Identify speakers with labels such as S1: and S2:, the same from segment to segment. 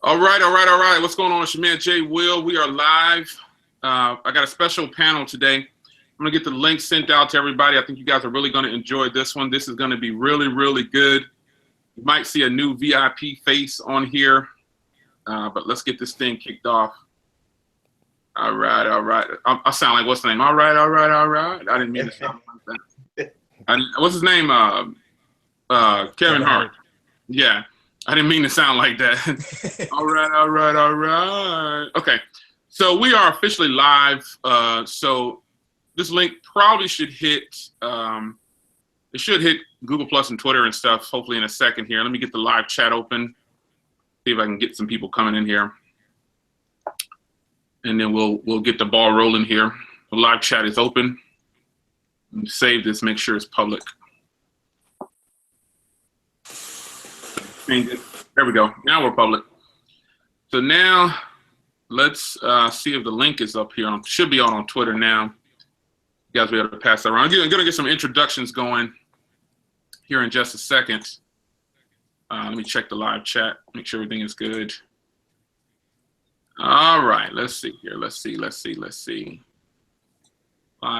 S1: All right. What's going on? It's your man Jay Will. We are live. I got a special panel today. I'm gonna get the link sent out to everybody. I think you guys are really gonna enjoy this one. This is gonna be really, really good. You might see a new VIP face on here, but let's get this thing kicked off. All right. I sound like, what's the name? All right. I didn't mean to sound like that. What's his name? Kevin Hart. Yeah. I didn't mean to sound like that. All right. Okay, so we are officially live. So this link probably should hit. It should hit Google Plus and Twitter and stuff. Hopefully in a second here. Let me get the live chat open. See if I can get some people coming in here, and then we'll get the ball rolling here. The live chat is open. Let me save this. Make sure it's public. There we go. Now we're public. So now let's see if the link is up here. Should be on Twitter now. You guys will be able to pass that around. I'm going to get some introductions going here in just a second. Let me check the live chat. Make sure everything is good. All right. Let's see here. Let's see. Live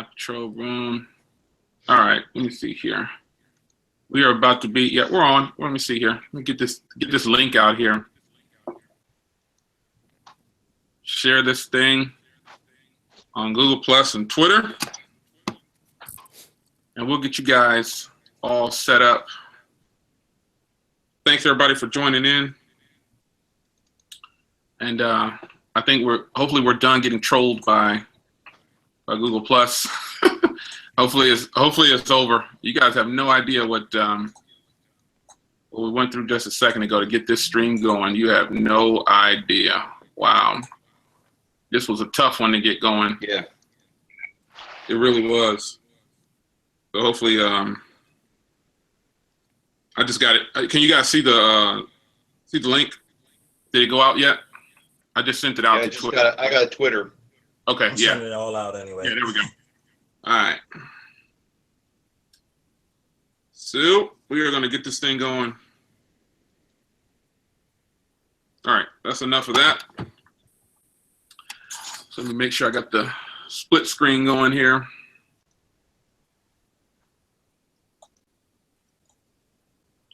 S1: control room. All right. Let me see here. We are about to be, yeah, we're on. Let me see here. Let me get this link out here. Share this thing on Google Plus and Twitter. And we'll get you guys all set up. Thanks everybody for joining in. And I think hopefully we're done getting trolled by Google Plus. Hopefully it's over. You guys have no idea what we went through just a second ago to get this stream going. You have no idea. Wow. This was a tough one to get going.
S2: Yeah.
S1: It really was. So hopefully, I just got it. Can you guys see the link? Did it go out yet? I just sent it out to Twitter.
S2: I got a Twitter.
S1: Okay,
S3: I'm sending it all out anyway.
S1: Yeah, there we go. All right. So we are going to get this thing going. All right, that's enough of that. So let me make sure I got the split screen going here.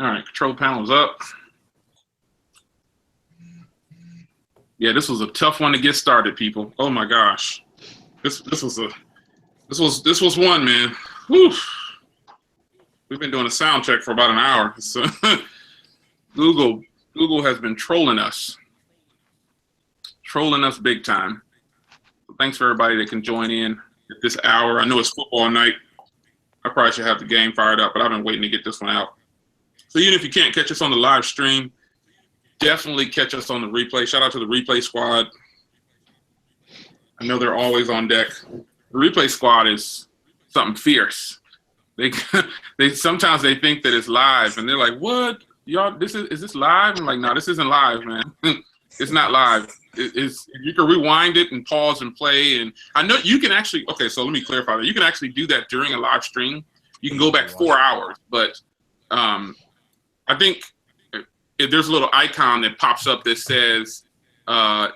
S1: All right, control panel's up. Yeah, this was a tough one to get started, people. Oh my gosh, this was one, man. Whew. We've been doing a sound check for about an hour. So Google has been trolling us big time. So thanks for everybody that can join in at this hour. I know it's football night. I probably should have the game fired up, but I've been waiting to get this one out. So even if you can't catch us on the live stream, definitely catch us on the replay. Shout out to the replay squad. I know they're always on deck. The replay squad is something fierce. They sometimes they think that it's live and they're like, what? Y'all, is this live? I'm like, no, this isn't live, man. It's not live. You can rewind it and pause and play. And I know you can actually, okay, so let me clarify that. You can actually do that during a live stream. You can go back 4 hours, but I think if there's a little icon that pops up that says,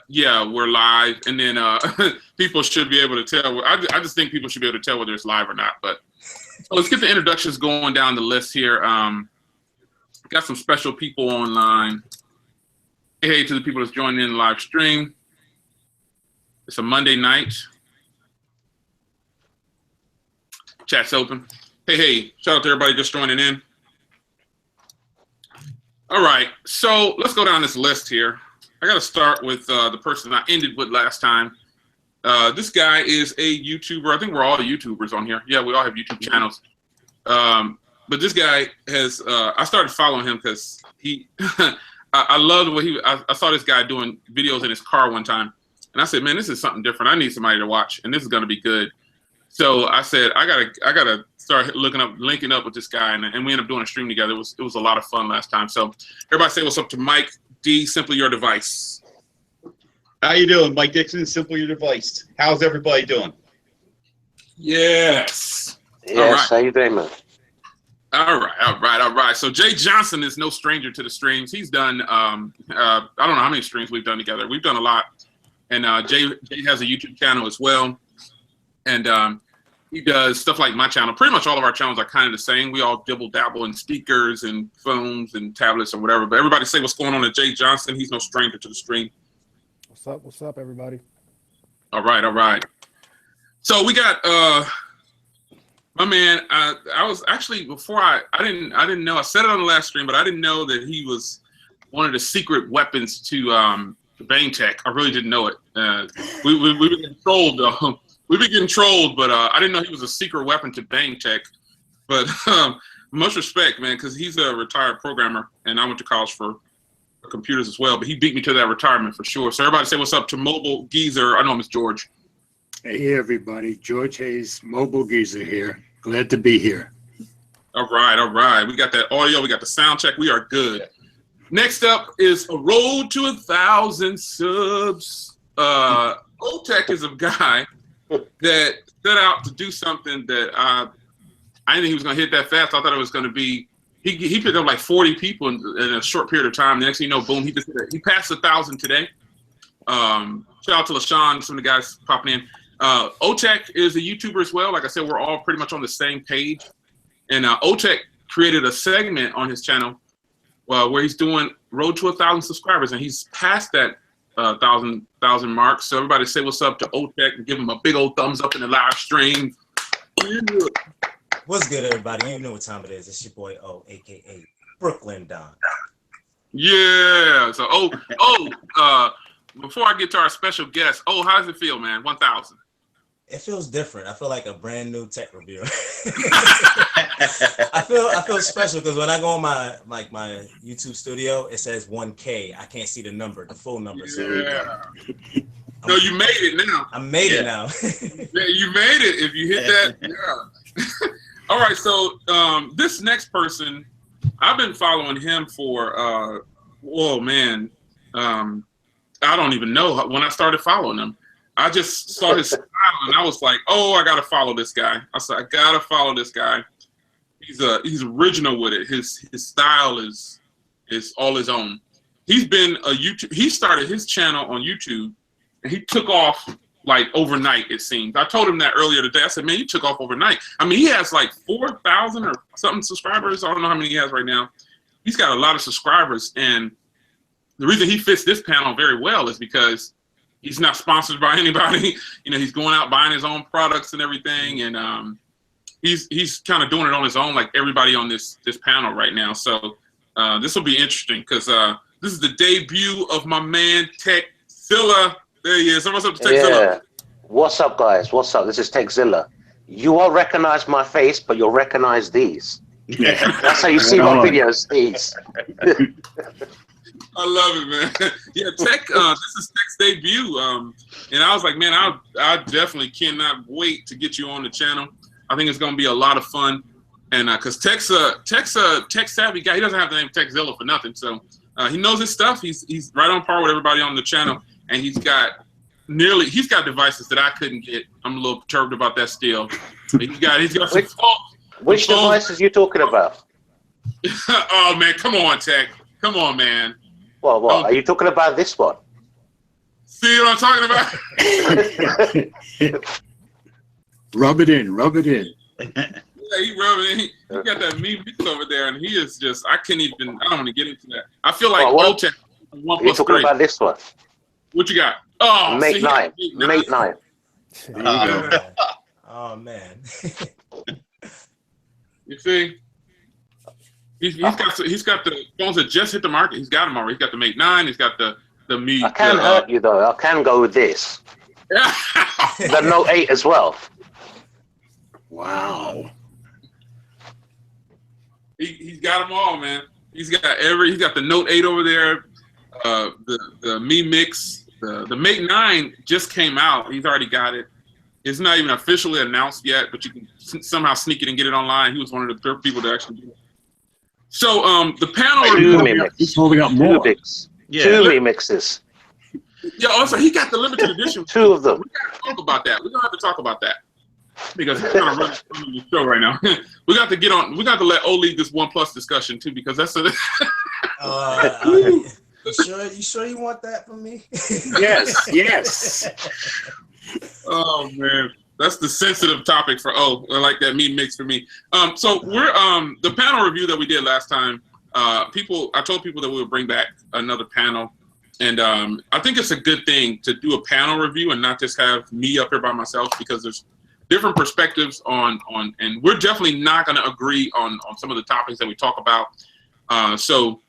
S1: yeah, we're live, and then people should be able to tell. I just think people should be able to tell whether it's live or not. But so let's get the introductions going down the list here. Got some special people online. Hey to the people that's joining in the live stream. It's a Monday night. Chat's open. Hey, shout out to everybody just joining in. All right, so let's go down this list here. I got to start with the person I ended with last time. This guy is a YouTuber. I think we're all YouTubers on here. Yeah, we all have YouTube channels. But this guy has, I started following him because he, I loved what I saw this guy doing videos in his car one time. And I said, man, this is something different. I need somebody to watch, and this is going to be good. So I said, I gotta start linking up with this guy, and we ended up doing a stream together. It was a lot of fun last time. So everybody say what's up to Mike D, Simply Your Device.
S2: How you doing, Mike Dixon, Simply Your Device? How's everybody doing?
S1: Yes.
S4: Yes, how you doing, man?
S1: All right. So Jay Johnson is no stranger to the streams. He's done, I don't know how many streams we've done together. We've done a lot. And Jay has a YouTube channel as well. And he does stuff like my channel. Pretty much all of our channels are kind of the same. We all dibble-dabble in speakers and phones and tablets and whatever. But everybody say what's going on to Jay Johnson. He's no stranger to the stream.
S3: What's up, everybody?
S1: All right. So we got my man. I was actually before I didn't know. I said it on the last stream, but I didn't know that he was one of the secret weapons to Bang Tech. I really didn't know it. We've been getting trolled though. We've been getting trolled, but I didn't know he was a secret weapon to Bang Tech. But much respect, man, because he's a retired programmer, and I went to college for computers as well. But he beat me to that retirement for sure. So everybody say what's up to Mobile Geezer. I know him as George.
S4: Hey everybody, George Hayes, Mobile Geezer here. Glad to be here.
S1: All right. We got that audio, we got the sound check. We are good. Next up is a road to 1,000 subs. Otech is a guy that set out to do something that I didn't think he was going to hit that fast. I thought it was going to be. He picked up like 40 people in a short period of time. The next thing you know, boom, he passed 1,000 today. Shout out to LaShawn, some of the guys popping in. Otech is a YouTuber as well. Like I said, we're all pretty much on the same page. And Otech created a segment on his channel where he's doing road to 1,000 subscribers, and he's passed that 1,000 mark. So everybody say what's up to Otech and give him a big old thumbs up in the live stream.
S5: What's good, everybody? You know what time it is. It's your boy O, aka Brooklyn Don.
S1: Yeah. So before I get to our special guest, how does it feel, man? 1,000.
S5: It feels different. I feel like a brand new tech reviewer. I feel special because when I go on my YouTube studio, it says 1K. I can't see the number, the full number. So
S1: yeah. No, you made it now.
S5: I made it now.
S1: Yeah, you made it. If you hit that, yeah. All right. So this next person, I've been following him for I don't even know when I started following him. I just saw his style and I was like, I gotta follow this guy. I said, I gotta follow this guy. He's original with it. His style is all his own. He's been a YouTube. He started his channel on YouTube, and he took off like overnight. It seems. I told him that earlier today. I said, man, you took off overnight. I mean, he has like 4,000 or something subscribers. I don't know how many he has right now. He's got a lot of subscribers, and the reason he fits this panel very well is because he's not sponsored by anybody. He's going out buying his own products and everything, and he's kind of doing it on his own, like everybody on this panel right now. So this will be interesting because this is the debut of my man Tech Zilla. There he is. What's up to Tech Zilla?
S6: What's up, guys? What's up? This is Tech Zilla. You won't recognize my face, but you'll recognize these. That's how you see my videos. These.
S1: I love it, man. Yeah, Tech. This is Tech's debut, and I was like, man, I definitely cannot wait to get you on the channel. I think it's going to be a lot of fun, and because Tech's a tech savvy guy, he doesn't have the name Tech Zilla for nothing. So he knows his stuff. He's right on par with everybody on the channel, and he's got devices that I couldn't get. I'm a little perturbed about that still. He's got some
S6: Which devices are you talking about?
S1: Oh man, come on, Tech. Come on, man.
S6: Well, are you talking about this one?
S1: See what I'm talking about?
S4: Rub it in.
S1: Yeah, he rubbing it. He got that meat mix over there, and he is just. I don't want to get into that. I feel like Otech.
S6: Are you talking about this one?
S1: What you got? Oh,
S6: Mate 9. Mate 9.
S5: Oh man.
S1: You see? He's got the phones that just hit the market. He's got them already. He's got the Mate 9. He's got the Meet.
S6: I can hurt you though. I can go with this. The Note 8 as well.
S4: Wow.
S1: He's got them all, man. He's got the Note 8 over there. The Mi Mix. The Mate 9 just came out. He's already got it. It's not even officially announced yet, but you can somehow sneak it and get it online. He was one of the people to actually do it. So the panel
S4: He's holding up more.
S6: Two remixes.
S1: Yeah, also he got the limited edition.
S6: 2 of them.
S1: We gotta talk about that. We don't have to talk about that because we're gonna run the show right now. We got to get on. We got to let O lead this OnePlus discussion too, because that's a.
S5: You sure you want that from me?
S4: Yes, yes.
S1: Oh man, that's the sensitive topic for O. I like that meat mix for me. So we're the panel review that we did last time. I told people that we would bring back another panel, and I think it's a good thing to do a panel review and not just have me up here by myself, because there's different perspectives on, and we're definitely not going to agree on some of the topics that we talk about. So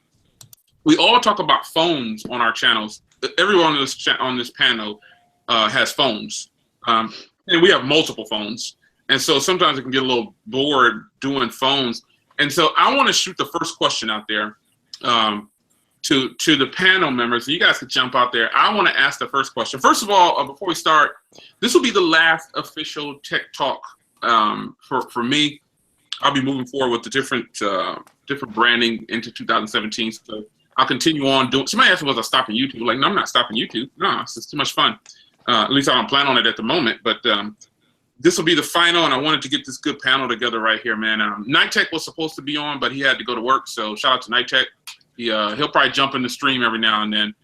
S1: we all talk about phones on our channels. Everyone on this panel has phones, and we have multiple phones. And so sometimes it can get a little bored doing phones. And so I want to shoot the first question out there to the panel members. You guys can jump out there. I want to ask the first question. First of all, before we start, this will be the last official tech talk for me. I'll be moving forward with the different branding into 2017. So I'll continue on doing. Somebody asked me, was I stopping YouTube? Like, no, I'm not stopping YouTube. No, it's just too much fun. At least I don't plan on it at the moment. But this will be the final, and I wanted to get this good panel together right here, man. Night Tech was supposed to be on, but he had to go to work. So shout out to Night Tech. He'll probably jump in the stream every now and then.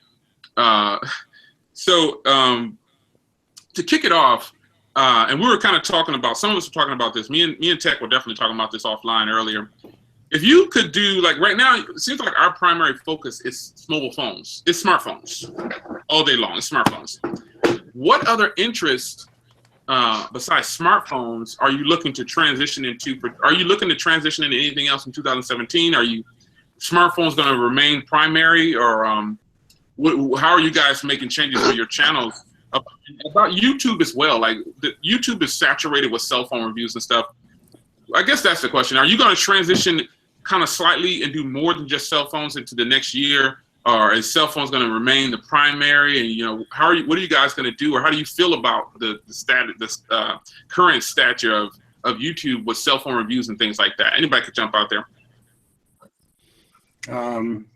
S1: To kick it off, and we were kind of talking about, some of us were talking about this. Me and Tech were definitely talking about this offline earlier. If you could do, like right now, it seems like our primary focus is mobile phones. It's smartphones all day long. It's smartphones. What other interests besides smartphones are you looking to transition into? Are you looking to transition into anything else in 2017? Are you smartphones going to remain primary, or how are you guys making changes to your channels? About YouTube as well, like YouTube is saturated with cell phone reviews and stuff. I guess that's the question. Are you going to transition kind of slightly and do more than just cell phones into the next year, or is cell phones going to remain the primary? And what are you guys going to do, or how do you feel about the current stature of YouTube with cell phone reviews and things like that? Anybody could jump out there.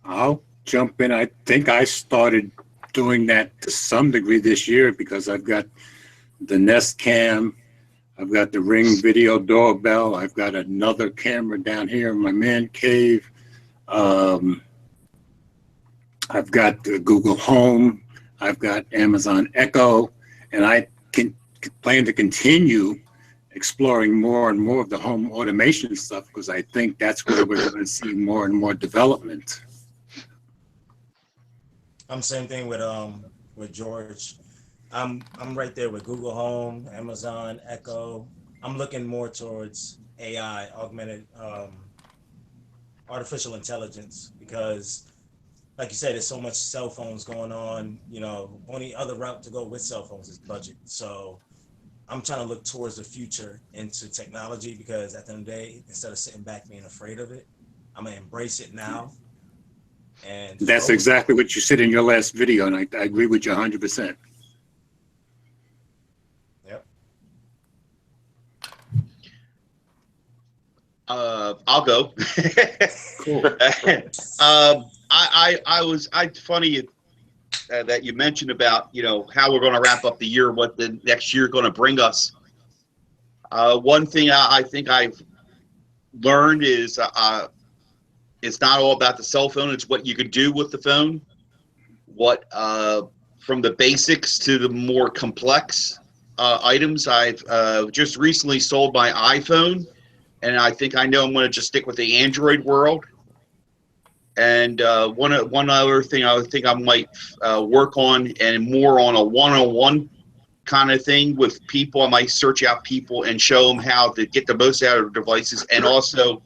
S4: I'll jump in. I think I started doing that to some degree this year because I've got the Nest Cam, I've got the Ring video doorbell, I've got another camera down here in my man cave. I've got the Google Home, I've got Amazon Echo, and I plan to continue exploring more and more of the home automation stuff because I think that's where we're going to see more and more development.
S5: I'm same thing with George. I'm right there with Google Home, Amazon Echo. I'm looking more towards AI, augmented artificial intelligence, because like you said, there's so much cell phones going on. Only other route to go with cell phones is budget. So I'm trying to look towards the future into technology, because at the end of the day, instead of sitting back being afraid of it, I'm gonna embrace it now. And
S4: that's exactly what you said in your last video, and I agree with you 100%.
S5: Yep.
S2: I'll go.
S4: Cool. Funny
S2: that you mentioned about how we're going to wrap up the year, what the next year going to bring us. One thing I think I've learned is it's not all about the cell phone. It's what you could do with the phone. What from the basics to the more complex items. I've just recently sold my iPhone, and I think I know I'm going to just stick with the Android world. And one other thing I would think I might work on, and more on a one-on-one kind of thing with people. I might search out people and show them how to get the most out of devices, and also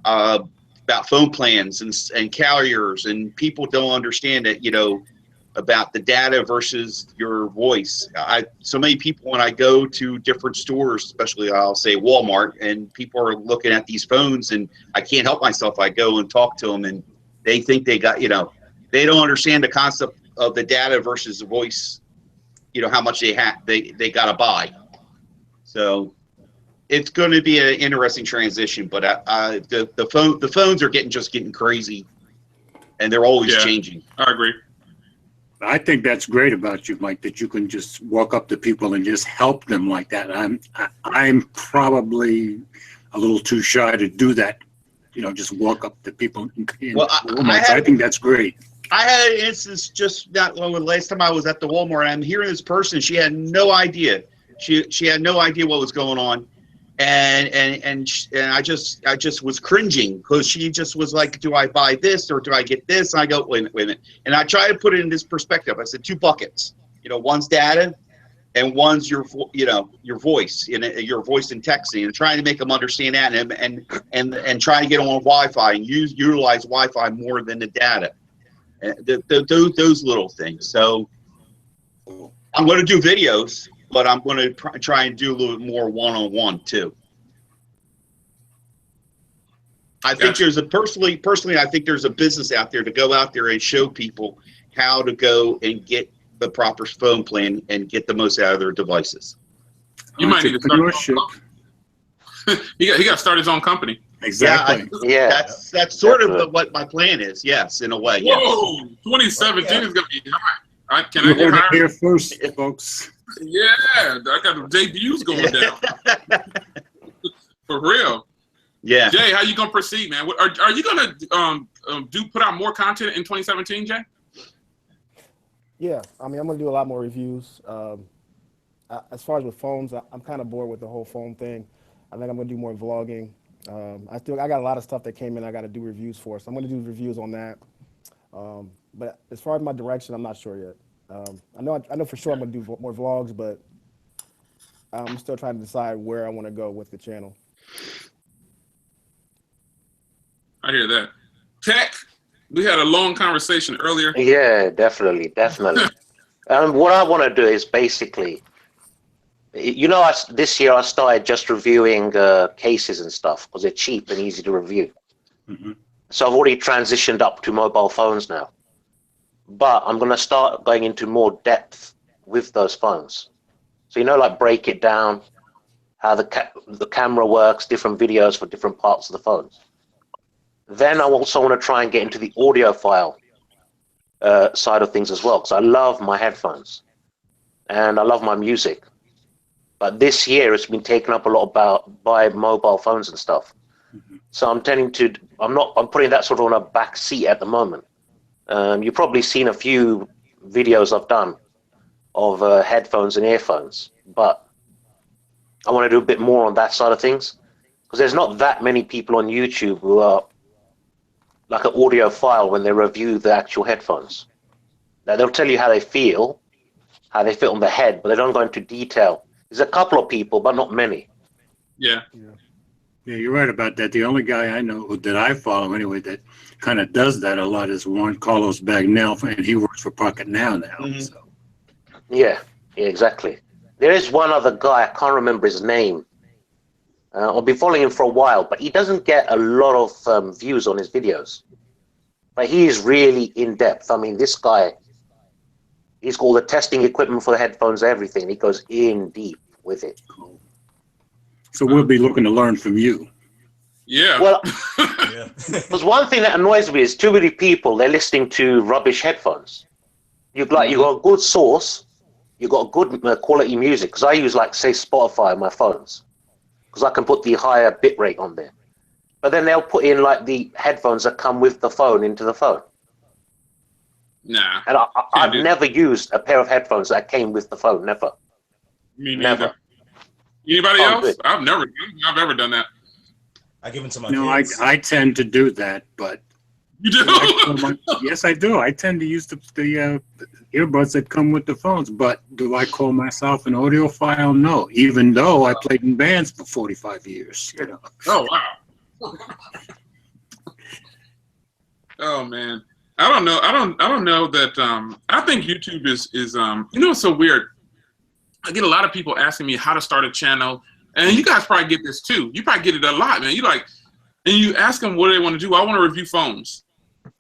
S2: about phone plans and carriers. And people don't understand that, about the data versus your voice. So many people, when I go to different stores, especially I'll say Walmart, and people are looking at these phones, and I can't help myself. I go and talk to them, and they think they got, they don't understand the concept of the data versus the voice, how much they got to buy. So it's going to be an interesting transition, but the phones are getting crazy, and they're always changing.
S1: I agree.
S4: I think that's great about you, Mike, that you can just walk up to people and just help them like that. I'm probably a little too shy to do that. Just walk up to people.
S2: Well,
S4: I think that's great.
S2: I had an instance just not long. Last time I was at the Walmart, I'm hearing this person. She had no idea. She had no idea what was going on, and I just was cringing because she just was like, "Do I buy this or do I get this?" And I go, "Wait a minute." And I try to put it in this perspective. I said, 2 buckets. One's data, and one's your voice, your voice in texting, and trying to make them understand that, and trying to get them on Wi-Fi and utilize Wi-Fi more than the data. Those little things. So I'm going to do videos, but I'm going to try and do a little bit more one-on-one too. I think there's personally, I think there's a business out there to go out there and show people how to go and get the proper phone plan and get the most out of their devices.
S1: You might need to start. He got to start his own company.
S4: Exactly.
S6: Yeah.
S2: That's sort of what my plan is. Yes, in a way. Yes.
S1: Whoa, 2017 is gonna be high. Can I
S4: You're
S1: get hired?
S4: here first, folks.
S1: Yeah, I got the debuts going down. For real.
S2: Yeah.
S1: Jay, how you gonna proceed, man? Are you gonna put out more content in 2017, Jay?
S3: Yeah, I mean, I'm gonna do a lot more reviews. As far as with phones, I'm kind of bored with the whole phone thing. I think I'm gonna do more vlogging. I got a lot of stuff that came in I got to do reviews for, so I'm going to do reviews on that. But as far as my direction, I'm not sure yet. I know for sure I'm going to do more vlogs, but I'm still trying to decide where I want to go with the channel.
S1: I hear that. Tech, we had a long conversation earlier.
S6: Yeah, definitely. What I want to do is basically, this year I started just reviewing cases and stuff because they're cheap and easy to review.
S4: Mm-hmm.
S6: So I've already transitioned up to mobile phones now. But I'm going to start going into more depth with those phones. So, like break it down, how the camera works, different videos for different parts of the phones. Then I also want to try and get into the audiophile side of things as well, because I love my headphones and I love my music. But this year it's been taken up a lot by mobile phones and stuff.
S4: Mm-hmm.
S6: So I'm putting that sort of on a back seat at the moment. You've probably seen a few videos I've done of headphones and earphones, but I want to do a bit more on that side of things because there's not that many people on YouTube who are like an audiophile when they review the actual headphones. Now they'll tell you how they feel on the head, but they don't go into detail. There's a couple of people, but not many.
S1: Yeah.
S4: Yeah, you're right about that. The only guy I know that I follow anyway that kind of does that a lot is Juan Carlos Bagnell, and he works for Pocket Now.
S2: Mm-hmm.
S4: So.
S6: Yeah, exactly. There is one other guy, I can't remember his name. I've been following him for a while, but he doesn't get a lot of views on his videos. But he is really in-depth. I mean, this guy, he's got all the testing equipment for the headphones, everything. He goes in deep with it.
S4: Cool. So we'll be looking to learn from you.
S1: Yeah.
S6: Well, because one thing that annoys me is too many people, they're listening to rubbish headphones. You got a good source, you got good quality music. Because I use, say, Spotify on my phones, because I can put the higher bit rate on there. But then they'll put in the headphones that come with the phone into the phone.
S1: Nah.
S6: And I've never used a pair of headphones that came with the phone. Never.
S1: Me neither.
S6: Never.
S1: Anybody else?
S6: Good.
S1: I've ever done that.
S5: I give them to my
S4: No,
S5: kids.
S4: I tend to do that, but
S1: You do?
S4: yes, I do. I tend to use the earbuds that come with the phones. But do I call myself an audiophile? No, even though I played in bands for 45 years.
S1: Oh wow. Oh man. I don't know. I don't know that. I think YouTube is it's so weird. I get a lot of people asking me how to start a channel, and you guys probably get this too. You probably get it a lot, man. And you ask them what do they want to do. I want to review phones,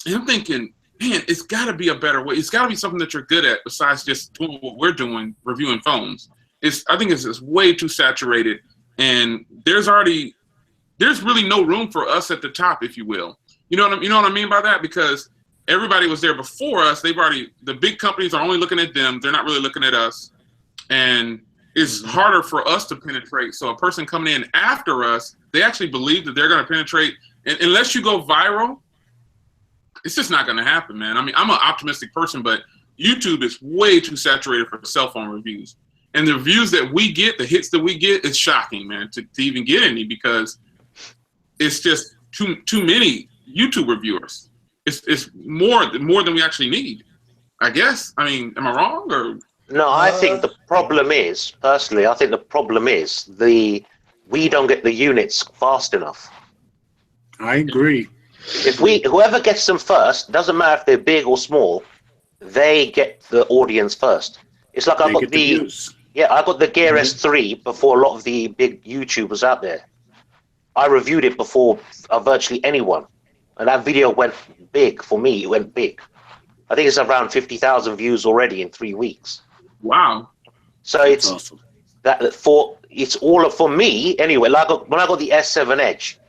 S1: and I'm thinking, man, it's got to be a better way. It's got to be something that you're good at besides just doing what we're doing, reviewing phones. I think it's way too saturated, and there's really no room for us at the top, if you will. You know what I mean by that? Because everybody was there before us. The big companies are only looking at them. They're not really looking at us. And it's harder for us to penetrate. So a person coming in after us, they actually believe that they're going to penetrate. And unless you go viral, it's just not going to happen, man. I mean, I'm an optimistic person, but YouTube is way too saturated for cell phone reviews. And the reviews that we get, the hits that we get, it's shocking, man, to even get any, because it's just too many YouTube reviewers. It's more than we actually need, I guess. I mean, am I wrong or?
S6: No, I think the problem is, personally, I think the problem is we don't get the units fast enough.
S4: I agree.
S6: If whoever gets them first, doesn't matter if they're big or small, they get the audience first. It's like I got I got the Gear S3 before a lot of the big YouTubers out there. I reviewed it before virtually anyone, and that video went big for me. It went big. I think it's around 50,000 views already in 3 weeks.
S1: Wow!
S6: So it's awesome. It's all for me anyway. Like when I got the S7 Edge.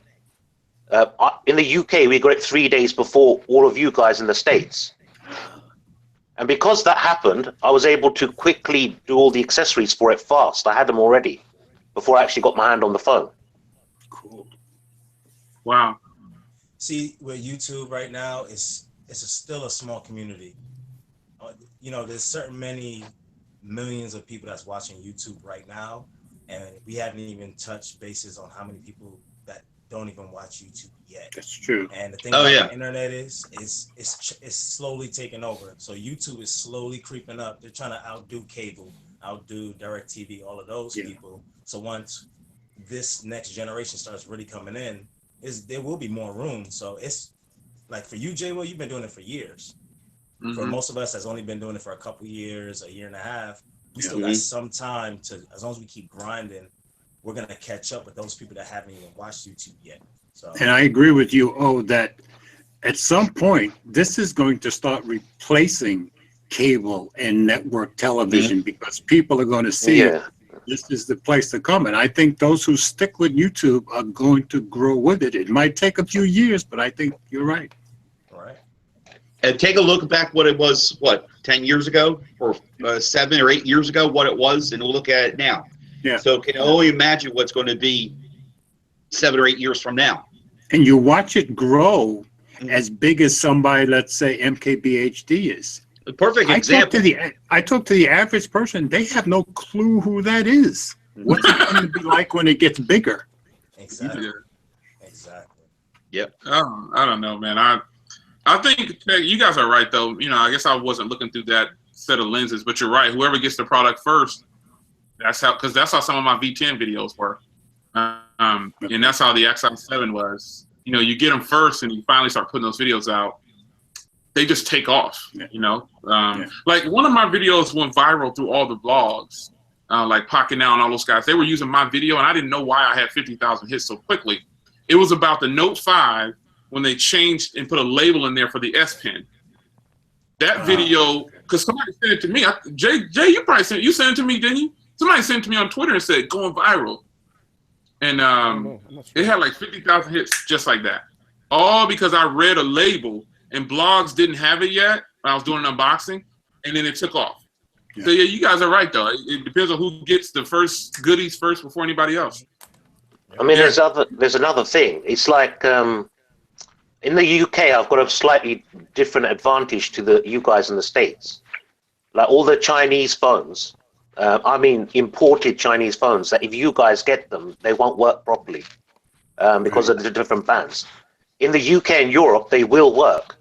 S6: In the UK, we got it 3 days before all of you guys in the States. And because that happened, I was able to quickly do all the accessories for it fast. I had them already before I actually got my hand on the phone.
S4: Cool.
S1: Wow.
S5: See, with YouTube right now, it's still a small community. You know, there's many millions of people that's watching YouTube right now, and we haven't even touched bases on how many people that don't even watch YouTube yet.
S4: That's true.
S5: And the thing about the internet is it's slowly taking over. So YouTube is slowly creeping up. They're trying to outdo cable, outdo DirecTV, all of those people. So once this next generation starts really coming in, there will be more room. So it's like for you, J-Will, you've been doing it for years. For most of us that's only been doing it for a couple years, a year and a half, we still got some time to, as long as we keep grinding, we're going to catch up with those people that haven't even watched YouTube yet. So,
S4: and I agree with you, that at some point, this is going to start replacing cable and network television because people are going to see this is the place to come. And I think those who stick with YouTube are going to grow with it. It might take a few years, but I think you're right.
S5: all right.
S2: And take a look back what it was, 10 years ago or 7 or 8 years ago, what it was, and we'll look at it now.
S4: Yeah.
S2: So can only imagine what's going to be 7 or 8 years from now.
S4: And you watch it grow as big as somebody, let's say MKBHD is.
S2: A perfect example.
S4: I talk to the average person. They have no clue who that is. What's it going to be like when it gets bigger?
S5: Exactly.
S1: Yeah.
S5: Exactly.
S2: Yep.
S1: I don't know, man. I think you guys are right, though. You know, I guess I wasn't looking through that set of lenses, but you're right. Whoever gets the product first, that's how some of my V10 videos were. And that's how the XI7 was. You know, you get them first and you finally start putting those videos out. They just take off, you know. Like one of my videos went viral through all the vlogs, like Pocket Now and all those guys. They were using my video and I didn't know why I had 50,000 hits so quickly. It was about the Note 5 when they changed and put a label in there for the S Pen. That video, because somebody sent it to me. Jay, you probably sent it to me, didn't you? Somebody sent it to me on Twitter and said, going viral. And it had like 50,000 hits just like that. All because I read a label and blogs didn't have it yet when I was doing an unboxing, and then it took off. Yeah. So yeah, you guys are right though. It depends on who gets the first goodies first before anybody else.
S6: I mean, there's another thing. It's like in the UK, I've got a slightly different advantage to you guys in the States. Like all the Chinese phones, I mean imported Chinese phones, that if you guys get them, they won't work properly because of the different bands. In the UK and Europe, they will work.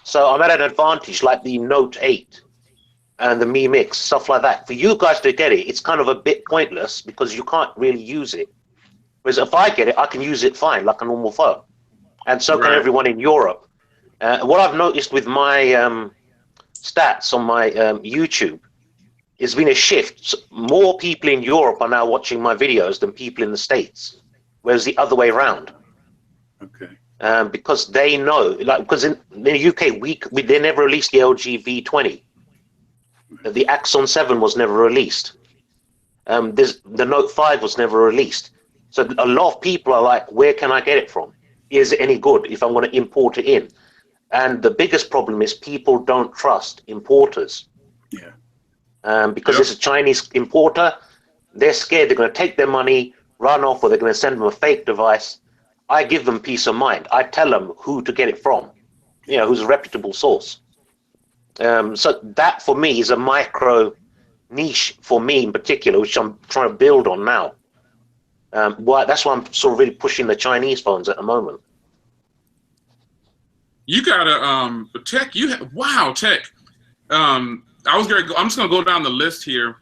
S6: So I'm at an advantage like the Note 8 and the Mi Mix, stuff like that. For you guys to get it, it's kind of a bit pointless because you can't really use it. Whereas if I get it, I can use it fine, like a normal phone. And so can everyone in Europe. What I've noticed with my stats on my YouTube, there's been a shift. More people in Europe are now watching my videos than people in the States, whereas the other way around.
S4: Okay.
S6: Because they know, like, because in the UK, they never released the LG V20. The Axon 7 was never released. The Note 5 was never released. So a lot of people are like, where can I get it from? Is it any good if I'm going to import it in? And the biggest problem is people don't trust importers.
S4: Yeah.
S6: Because it's a Chinese importer, they're scared they're going to take their money, run off, or they're going to send them a fake device. I give them peace of mind. I tell them who to get it from, who's a reputable source. So that for me is a micro niche for me in particular, which I'm trying to build on now. That's why I'm sort of really pushing the Chinese phones at the moment.
S1: You got a Tech. Wow, Tech. I'm just gonna go down the list here.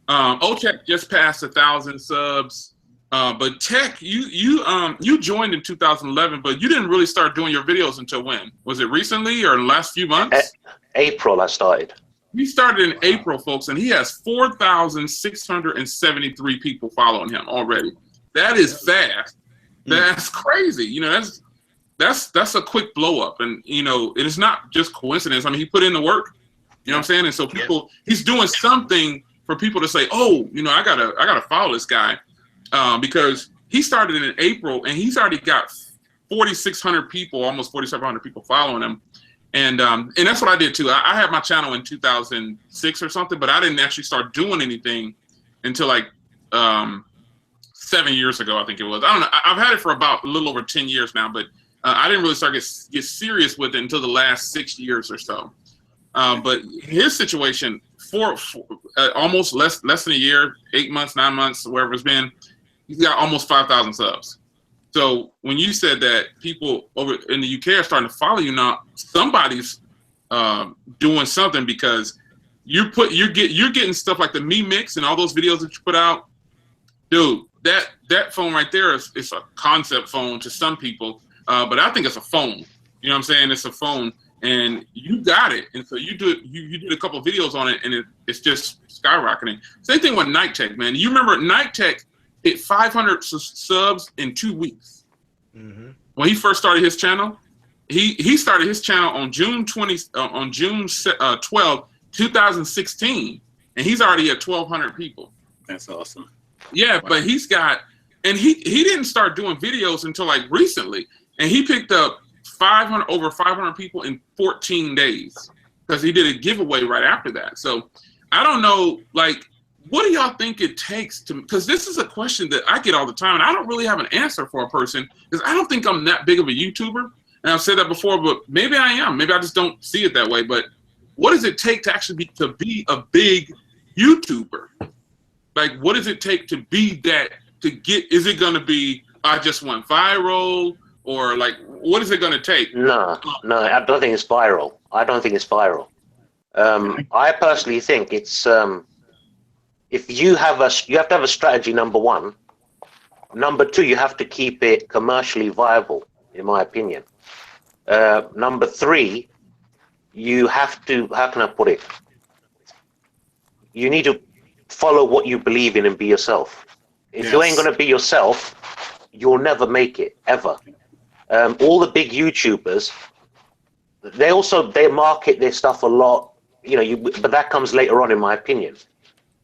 S1: Tech just passed 1,000 subs. But Tech, you joined in 2011, but you didn't really start doing your videos until when? Was it recently or in the last few months?
S6: April I started.
S1: He started in April, folks, and he has 4,673 people following him already. That is fast. That's crazy. That's a quick blow up, and it is not just coincidence. I mean, he put in the work. You know what I'm saying? And so he's doing something for people to say, oh, I gotta follow this guy, because he started in April and he's already got 4,600 people, almost 4,700 people following him. And that's what I did too. I had my channel in 2006 or something, but I didn't actually start doing anything until like 7 years ago, I think it was. I don't know. I've had it for about a little over 10 years now, but I didn't really start get serious with it until the last 6 years or so. But his situation, for almost less than a year, 8 months, 9 months, wherever it's been, he's got almost 5,000 subs. So when you said that people over in the UK are starting to follow you now, somebody's doing something, because you're getting stuff like the Me Mix and all those videos that you put out, dude. That phone right there is a concept phone to some people, but I think it's a phone. You know what I'm saying? It's a phone, and you got it. And so you did a couple of videos on it, and it's just skyrocketing. Same thing with Night Tech, man. You remember Night Tech hit 500 subs in 2 weeks. Mm-hmm. When he first started his channel, he started his channel on June 12, 2016, and he's already at 1,200 people.
S4: That's awesome.
S1: Yeah, wow. But he didn't start doing videos until like recently, and he picked up over 500 people in 14 days because he did a giveaway right after that. So I don't know, like, what do y'all think it takes to, because this is a question that I get all the time, and I don't really have an answer for a person, because I don't think I'm that big of a YouTuber, and I've said that before, but maybe I am. Maybe I just don't see it that way. But what does it take to actually be a big YouTuber? Like, what does it take to be that, is it going to be, I just went viral, or like, what is it going to take?
S6: No, I don't think it's viral. I personally think it's, if you have to have a strategy, number one. Number two, you have to keep it commercially viable, in my opinion. Number three, you have to, how can I put it? You need to follow what you believe in and be yourself. If you ain't going to be yourself, you'll never make it, ever. All the big YouTubers, they market their stuff a lot, but that comes later on, in my opinion.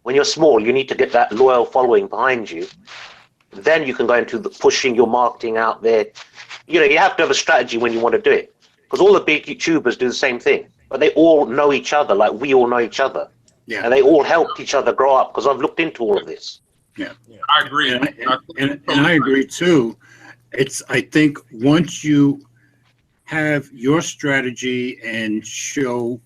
S6: When you're small, you need to get that loyal following behind you. Then you can go into pushing your marketing out there. You have to have a strategy when you want to do it. Because all the big YouTubers do the same thing. But they all know each other, like we all know each other. Yeah. And they all helped each other grow up, because I've looked into all of this.
S4: Yeah.
S1: I agree.
S4: And I agree too. I think once you have your strategy and show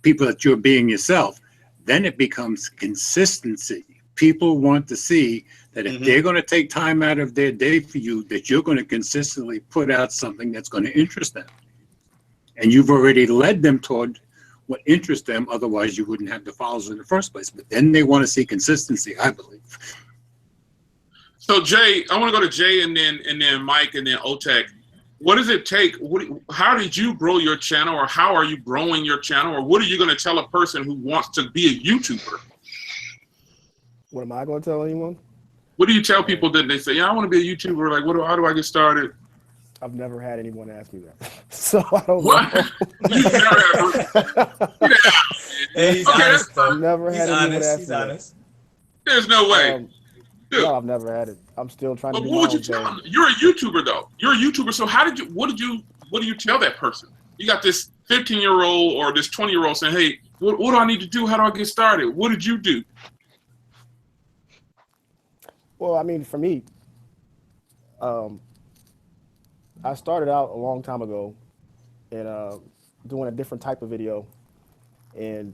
S4: people that you're being yourself, then it becomes consistency. People want to see that if they're going to take time out of their day for you, that you're going to consistently put out something that's going to interest them. And you've already led them toward what interests them. Otherwise, you wouldn't have the followers in the first place. But then they want to see consistency, I believe.
S1: So Jay, I want to go to Jay and then Mike and then Otech. What does it take? How did you grow your channel, or how are you growing your channel, or what are you going to tell a person who wants to be a YouTuber?
S3: What am I going to tell anyone?
S1: What do you tell people that they say, yeah, I want to be a YouTuber? Like, how do I get started?
S3: I've never had anyone ask me that, so I don't
S1: what?
S3: know.
S1: You never
S5: He's honest,
S3: I've never had anyone ask me
S5: that.
S1: There's no way.
S3: No, I've never had it. I'm still trying to do my own thing.
S1: You're a YouTuber though. You're a YouTuber. So what do you tell that person? You got this 15-year-old or this 20-year-old saying, hey, what do I need to do? How do I get started? What did you do?
S3: Well, I mean, for me, I started out a long time ago and doing a different type of video, and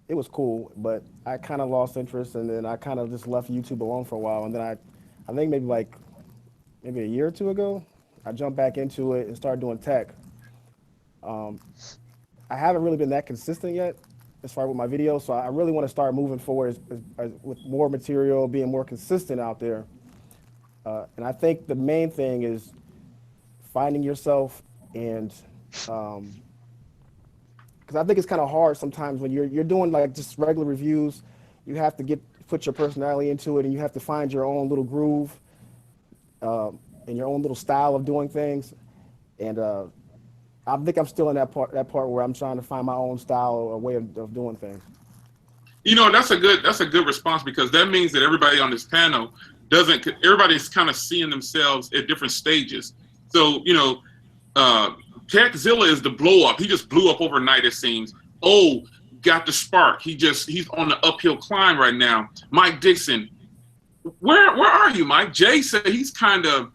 S3: it was cool, but I kind of lost interest, and then I kind of just left YouTube alone for a while, and then I think maybe a year or two ago, I jumped back into it and started doing tech. I haven't really been that consistent yet as far as with my videos, so I really want to start moving forward with more material, being more consistent out there. And I think the main thing is finding yourself, and because I think it's kind of hard sometimes when you're doing like just regular reviews, you have to put your personality into it, and you have to find your own little groove and your own little style of doing things. And I think I'm still in that part where I'm trying to find my own style or way of doing things.
S1: You know, that's a good response, because that means that everybody on this panel everybody's kind of seeing themselves at different stages. So, you know, Zilla is the blow up. He just blew up overnight, it seems. Oh, got the spark. He's on the uphill climb right now. Mike Dixon, where are you, Mike? Jay said he's kind of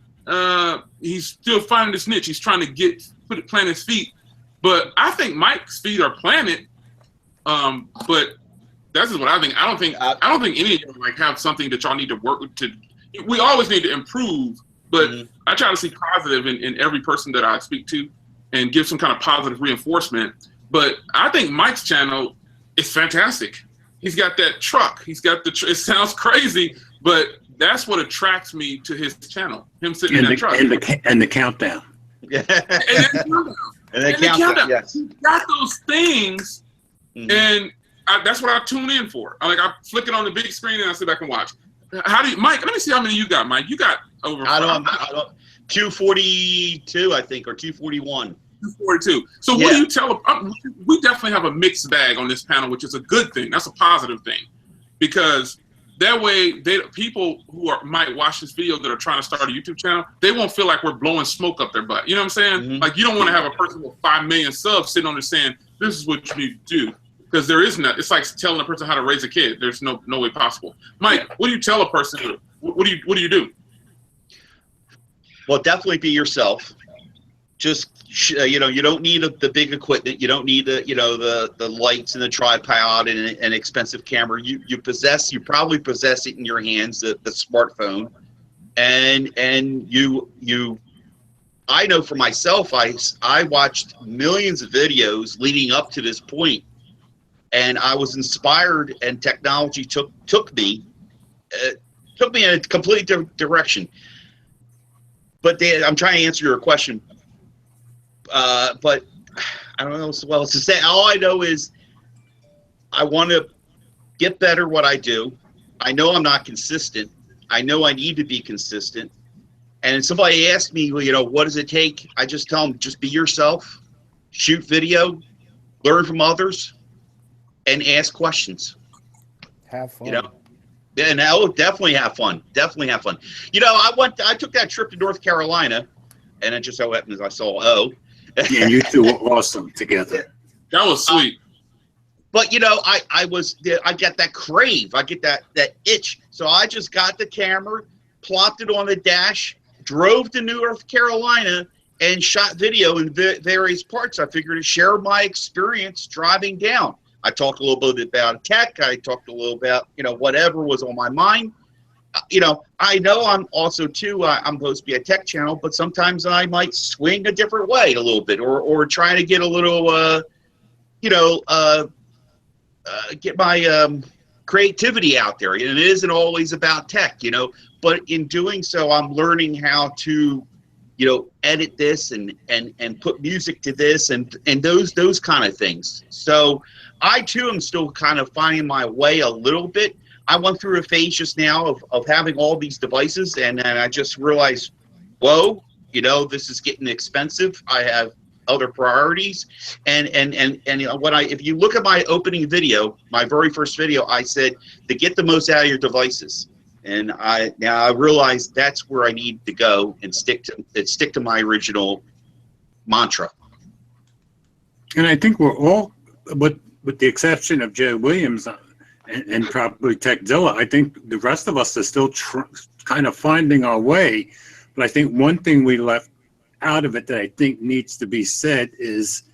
S1: he's still finding his niche. He's trying to plant his feet. But I think Mike's feet are planted. But that's just what I think. I don't think any of you like have something that y'all need to work with. We always need to improve, but I try to see positive in every person that I speak to and give some kind of positive reinforcement. But I think Mike's channel is fantastic. He's got that truck. He's got it sounds crazy, but that's what attracts me to his channel. Him sitting in that truck.
S4: And the countdown.
S2: Yeah.
S1: And the countdown. Yes. He's got those things, and that's what I tune in for. I flick it on the big screen and I sit back and watch. How do you, Mike? Let me see how many you got, Mike. You got over.
S2: I don't 242, I think, or 241.
S1: 242. So what do you tell? We definitely have a mixed bag on this panel, which is a good thing. That's a positive thing, because that way people who might watch this video that are trying to start a YouTube channel, they won't feel like we're blowing smoke up their butt. You know what I'm saying? Like, you don't want to have a person with 5 million subs sitting on there saying, this is what you need to do. Because there is not. It's like telling a person how to raise a kid. There's no way possible. Mike, what do you tell a person? What do you do?
S2: Well, definitely be yourself. Just you don't need the big equipment. You don't need the lights and the tripod and an expensive camera. You probably possess it in your hands, the smartphone, and you. I know for myself, I watched millions of videos leading up to this point. And I was inspired, and technology took me in a completely different direction. But I'm trying to answer your question. But I don't know what else to say. All I know is I want to get better what I do. I know I'm not consistent. I know I need to be consistent. And if somebody asks me, what does it take? I just tell them, just be yourself, shoot video, learn from others, and ask questions.
S3: Have fun.
S2: And I'll definitely have fun. Definitely have fun. I took that trip to North Carolina, and it just so happens I saw O.
S4: Yeah, you two were awesome together.
S1: That was sweet.
S2: But I get that crave. I get that itch. So I just got the camera, plopped it on the dash, drove to North Carolina, and shot video in various parts. I figured to share my experience driving down. I talked a little bit about tech. I talked a little about, whatever was on my mind. I know I'm also, too, I'm supposed to be a tech channel, but sometimes I might swing a different way a little bit or try to get a little, get my creativity out there. And it isn't always about tech, but in doing so, I'm learning how to, edit this and put music to this and those kind of things. So I too am still kind of finding my way a little bit. I went through a phase just now of having all these devices, and I just realized, whoa, this is getting expensive. I have other priorities, and if you look at my opening video, my very first video, I said to get the most out of your devices. And I realize that's where I need to go and stick to my original mantra.
S4: And I think we're all, with the exception of Jay Williams, and probably Zilla. I think the rest of us are still kind of finding our way. But I think one thing we left out of it that I think needs to be said is,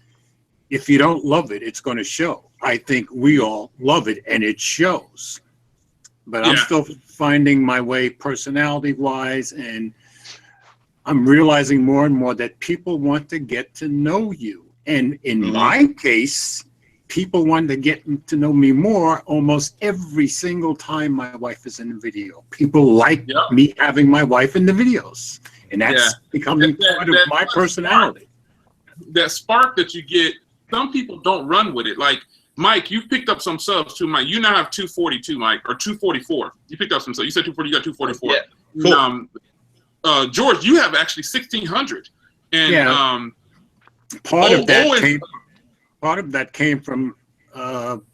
S4: if you don't love it, it's going to show. I think we all love it, and it shows. But I'm still finding my way personality-wise, and I'm realizing more and more that people want to get to know you. And in my case, people want to get to know me more almost every single time my wife is in the video. People like me having my wife in the videos, and that's becoming part of my personality.
S1: That spark that you get, some people don't run with it. Like, Mike, you picked up some subs too, Mike. You now have 242, Mike, or 244. You picked up some subs. You said 240, you got 244.
S2: Yeah.
S1: Cool. George, you have actually 1,600. And
S4: part of that came from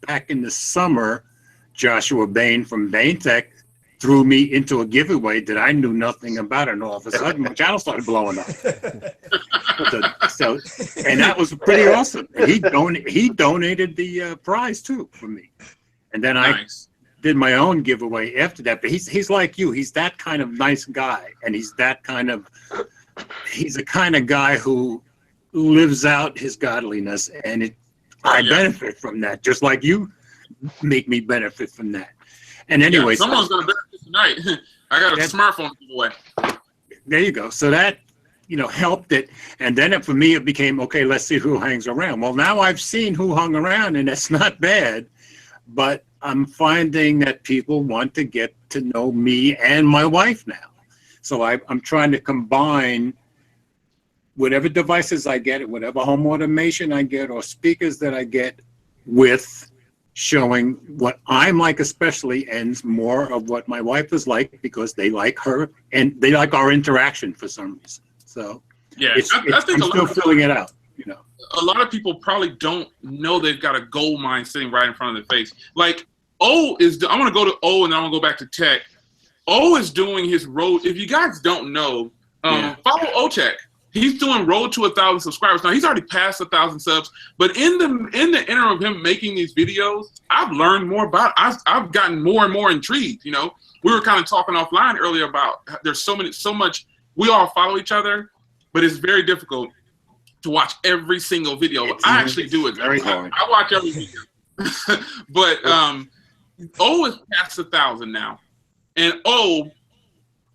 S4: back in the summer. Joshua Bain from Bain Tech threw me into a giveaway that I knew nothing about, and all of a sudden my channel started blowing up. And that was pretty awesome. He donated the prize too for me, and then I did my own giveaway after that. But he's like you. He's that kind of nice guy, and he's the kind of guy who lives out his godliness, and I benefit from that, just like you make me benefit from that. And anyway,
S1: someone's gonna benefit tonight. I got a smartphone to give away.
S4: There you go. So that helped it, and then for me it became okay. Let's see who hangs around. Well, now I've seen who hung around, and that's not bad. But I'm finding that people want to get to know me and my wife now. So I'm trying to combine whatever devices I get, whatever home automation I get, or speakers that I get, with showing what I'm like, especially, and more of what my wife is like, because they like her and they like our interaction for some reason. So I think I'm still filling it out.
S1: A lot of people probably don't know they've got a gold mine sitting right in front of their face. Like I'm going to go to O, and then I'm going to go back to Tech. O is doing his road. If you guys don't know, follow O Tech. He's doing road to 1,000 subscribers. Now he's already passed 1,000 subs, but in the interim of him making these videos, I've learned more about it. I've gotten more and more intrigued. We were kind of talking offline earlier about there's so much. We all follow each other, but it's very difficult to watch every single video. I actually do it.
S4: Very hard.
S1: I watch every video, but O is past 1,000 now, and O,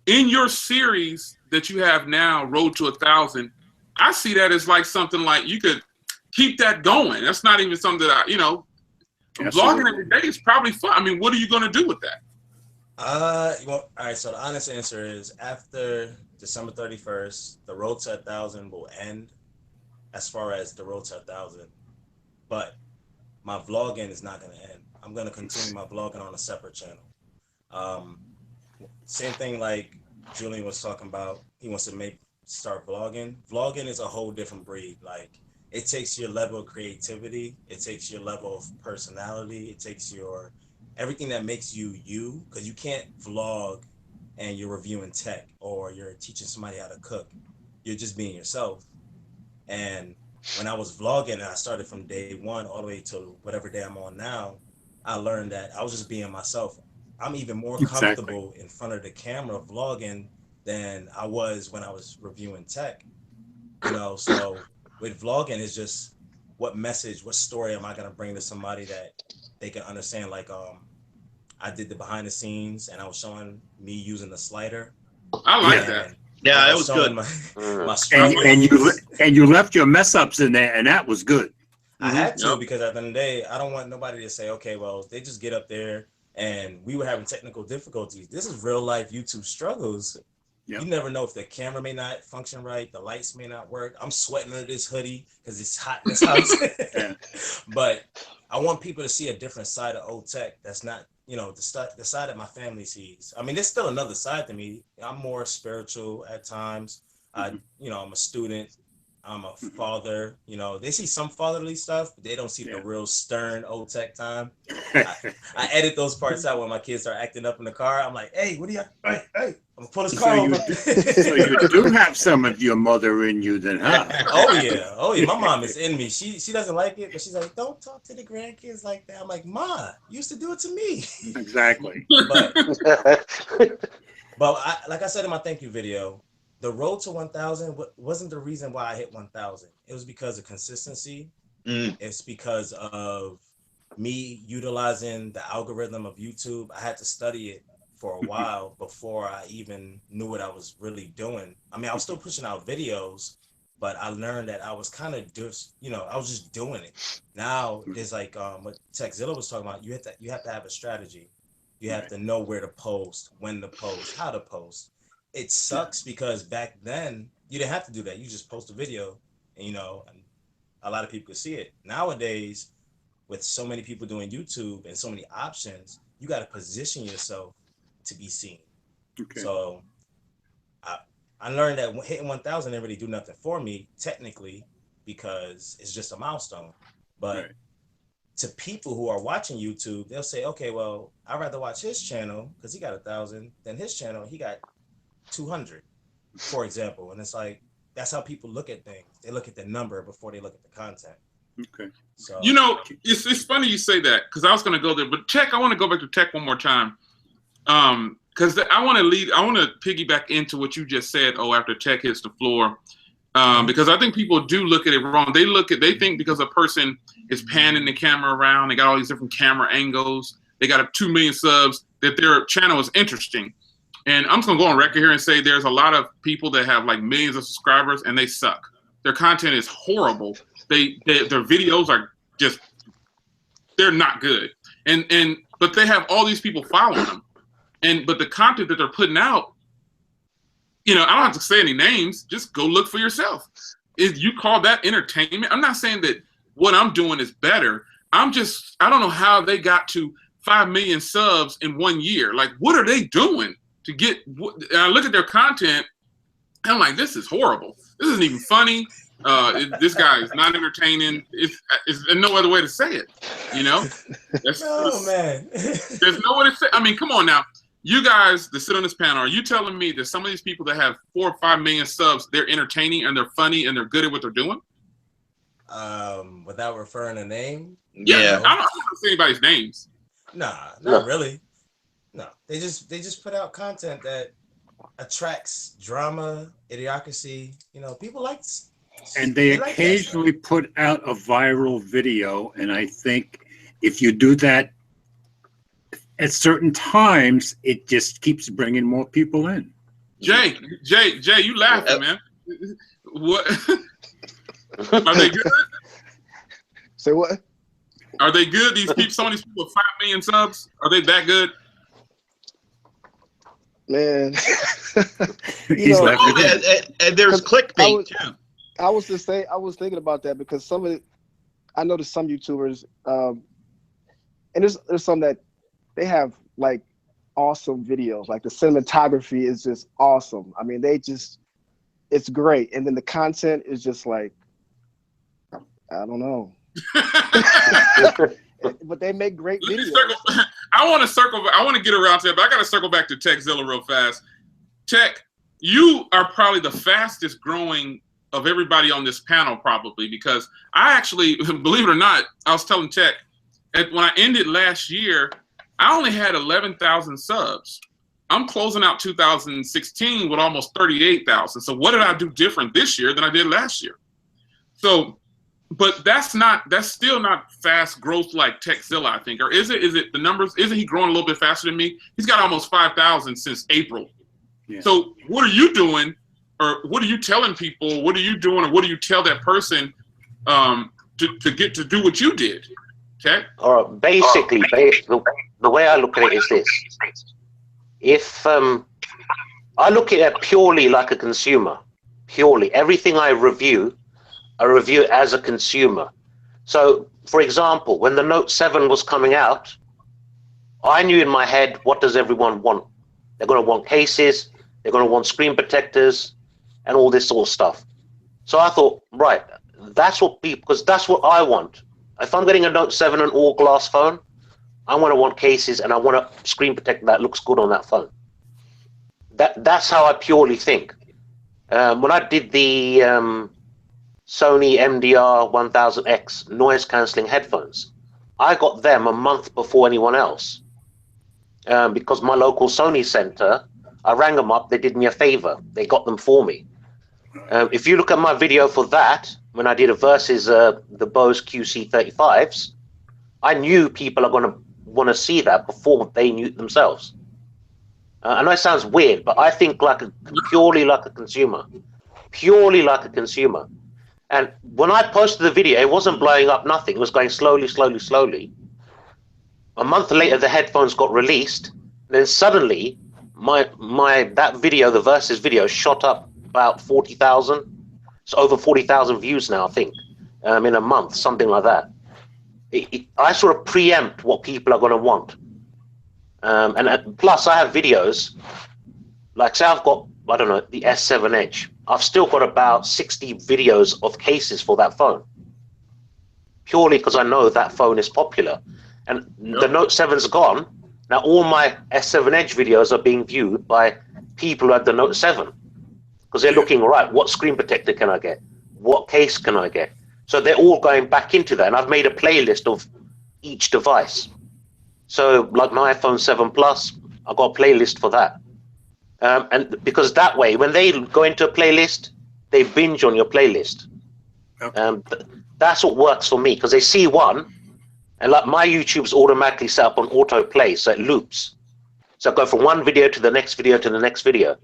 S1: in your series that you have now, Road to 1,000, I see that as like something like you could keep that going. That's not even something that vlogging every day is probably fun. I mean, what are you going to do with that?
S5: All right. So the honest answer is, after December 31st, the Road to 1,000 will end, as far as the Road to 1,000. But my vlogging is not going to end. I'm going to continue my vlogging on a separate channel. Same thing like Julian was talking about. He wants to start vlogging. Vlogging is a whole different breed. Like, it takes your level of creativity. It takes your level of personality. It takes everything that makes you, because you can't vlog and you're reviewing tech or you're teaching somebody how to cook. You're just being yourself. And when I was vlogging, and I started from day one all the way to whatever day I'm on now, I learned that I was just being myself. I'm even more comfortable in front of the camera vlogging than I was when I was reviewing tech. So with vlogging, it's just what story am I going to bring to somebody that they can understand? Like, I did the behind the scenes, and I was showing me using the slider.
S1: I like that.
S2: Yeah, it was good.
S5: My
S4: and you left your mess ups in there, and that was good.
S5: I had to, because at the end of the day, I don't want nobody to say, okay, well, they just get up there and we were having technical difficulties. This is real life YouTube struggles. Yep. You never know if the camera may not function right, the lights may not work. I'm sweating under this hoodie because it's hot in this house. But I want people to see a different side of old tech that's not, the side that my family sees. I mean, there's still another side to me. I'm more spiritual at times. I'm a student. I'm a father. You know, they see some fatherly stuff, but they don't see the real stern old tech time. I edit those parts out when my kids are acting up in the car. I'm like, hey, what do you? Hey, I'm gonna pull this car over.
S4: So you do have some of your mother in you, then, huh?
S5: Oh yeah. My mom is in me. She doesn't like it, but she's like, don't talk to the grandkids like that. I'm like, Ma, you used to do it to me.
S4: Exactly.
S5: But like I said in my thank you video, the road to 1,000 wasn't the reason why I hit 1,000. It was because of consistency. It's because of me utilizing the algorithm of YouTube. I had to study it for a while before I even knew what I was really doing. I mean, I was still pushing out videos, but I learned that I was kind of just, I was just doing it. Now there's like what Zilla was talking about. You have to have a strategy. You have to know where to post, when to post, how to post. It sucks because back then you didn't have to do that. You just post a video, and a lot of people could see it. Nowadays, with so many people doing YouTube and so many options, you got to position yourself to be seen. Okay. So I learned that hitting 1,000 didn't really do nothing for me technically because it's just a milestone. But to people who are watching YouTube, they'll say, okay, well, I'd rather watch his channel because he got 1,000 than his channel. He got 200, for example. And it's like, that's how people look at things. They look at the number before they look at the content. Okay. So
S1: it's funny you say that because I was going to go there, but tech, I want to go back to tech one more time. Because I want to piggyback into what you just said. After tech hits the floor, because I think people do look at it wrong. They think because a person is panning the camera around, they got all these different camera angles, they got 2 million subs, that their channel is interesting. And I'm just gonna go on record here and say there's a lot of people that have like millions of subscribers and they suck. Their content is horrible. Their videos are just, they're not good. But they have all these people following them. But the content that they're putting out, I don't have to say any names. Just go look for yourself. If you call that entertainment, I'm not saying that what I'm doing is better. I don't know how they got to 5 million subs in 1 year. Like, what are they doing to get? And I look at their content, and I'm like, this is horrible. This isn't even funny. This guy is not entertaining. It's no other way to say it.
S5: Man.
S1: There's no way to say. I mean, come on now. You guys that sit on this panel, are you telling me that some of these people that have 4 or 5 million subs, they're entertaining and they're funny and they're good at what they're doing?
S5: Without referring a name?
S1: Yeah. I don't want to say anybody's names.
S5: Nah, not really. No, they just put out content that attracts drama, idiocracy. People like.
S4: And they occasionally put out a viral video, and I think if you do that at certain times, it just keeps bringing more people in.
S1: Jay, you laughing, man? What? Are they good?
S3: Say what?
S1: Are they good? Some of these people with 5 million subs, are they that good?
S3: Man,
S2: and there's clickbait too.
S3: I was thinking about that because I noticed some YouTubers, and there's some that they have like awesome videos. Like the cinematography is just awesome. I mean, it's great. And then the content is just like, I don't know. But they make great videos.
S1: I want to get around to it, but I got to circle back to Tech Zilla real fast. Tech, you are probably the fastest growing of everybody on this panel, probably, because I actually, believe it or not, I was telling Tech, when I ended last year, I only had 11,000 subs. I'm closing out 2016 with almost 38,000. So what did I do different this year than I did last year? So, but that's still not fast growth like Techzilla, I think. Or is it the numbers? Isn't he growing a little bit faster than me? He's got almost 5,000 since April. Yeah. So what are you doing? Or what are you telling people? What are you doing? Or what do you tell that person to get to do what you did? Okay.
S6: All right. Basically, the way I look at it is this: if I look at it purely like a consumer, purely everything I review as a consumer. So, for example, when the Note 7 was coming out, I knew in my head, what does everyone want? They're going to want cases, they're going to want screen protectors, and all this sort of stuff. So I thought, right, that's what people, because that's what I want. If I'm getting a Note 7 and all glass phone, I want cases and I want a screen protector that looks good on that phone. That's how I purely think. When I did the Sony MDR 1000X noise cancelling headphones, I got them a month before anyone else because my local Sony center, I rang them up, they did me a favor, they got them for me. If you look at my video for that, when I did a versus the Bose QC35s, I knew people are going to want to see that before they knew it themselves. I know it sounds weird, but I think purely like a consumer. Purely like a consumer. And when I posted the video, it wasn't blowing up nothing. It was going slowly, slowly, slowly. A month later, the headphones got released. And then suddenly, that video, the versus video, shot up about 40,000. It's over 40,000 views now, I think, in a month, something like that. I sort of preempt what people are going to want. And plus, I have videos, like say I've got, I don't know, the S7 Edge. I've still got about 60 videos of cases for that phone. Purely because I know that phone is popular. And the Note 7's gone. Now all my S7 Edge videos are being viewed by people who had the Note 7. Because they're looking, right, what screen protector can I get? What case can I get? So they're all going back into that. And I've made a playlist of each device. So like my iPhone 7 Plus, I've got a playlist for that. And because that way, when they go into a playlist, they binge on your playlist. Okay. That's what works for me, because they see one, and like my YouTube's automatically set up on autoplay, so it loops. So I go from one video to the next video to the next video.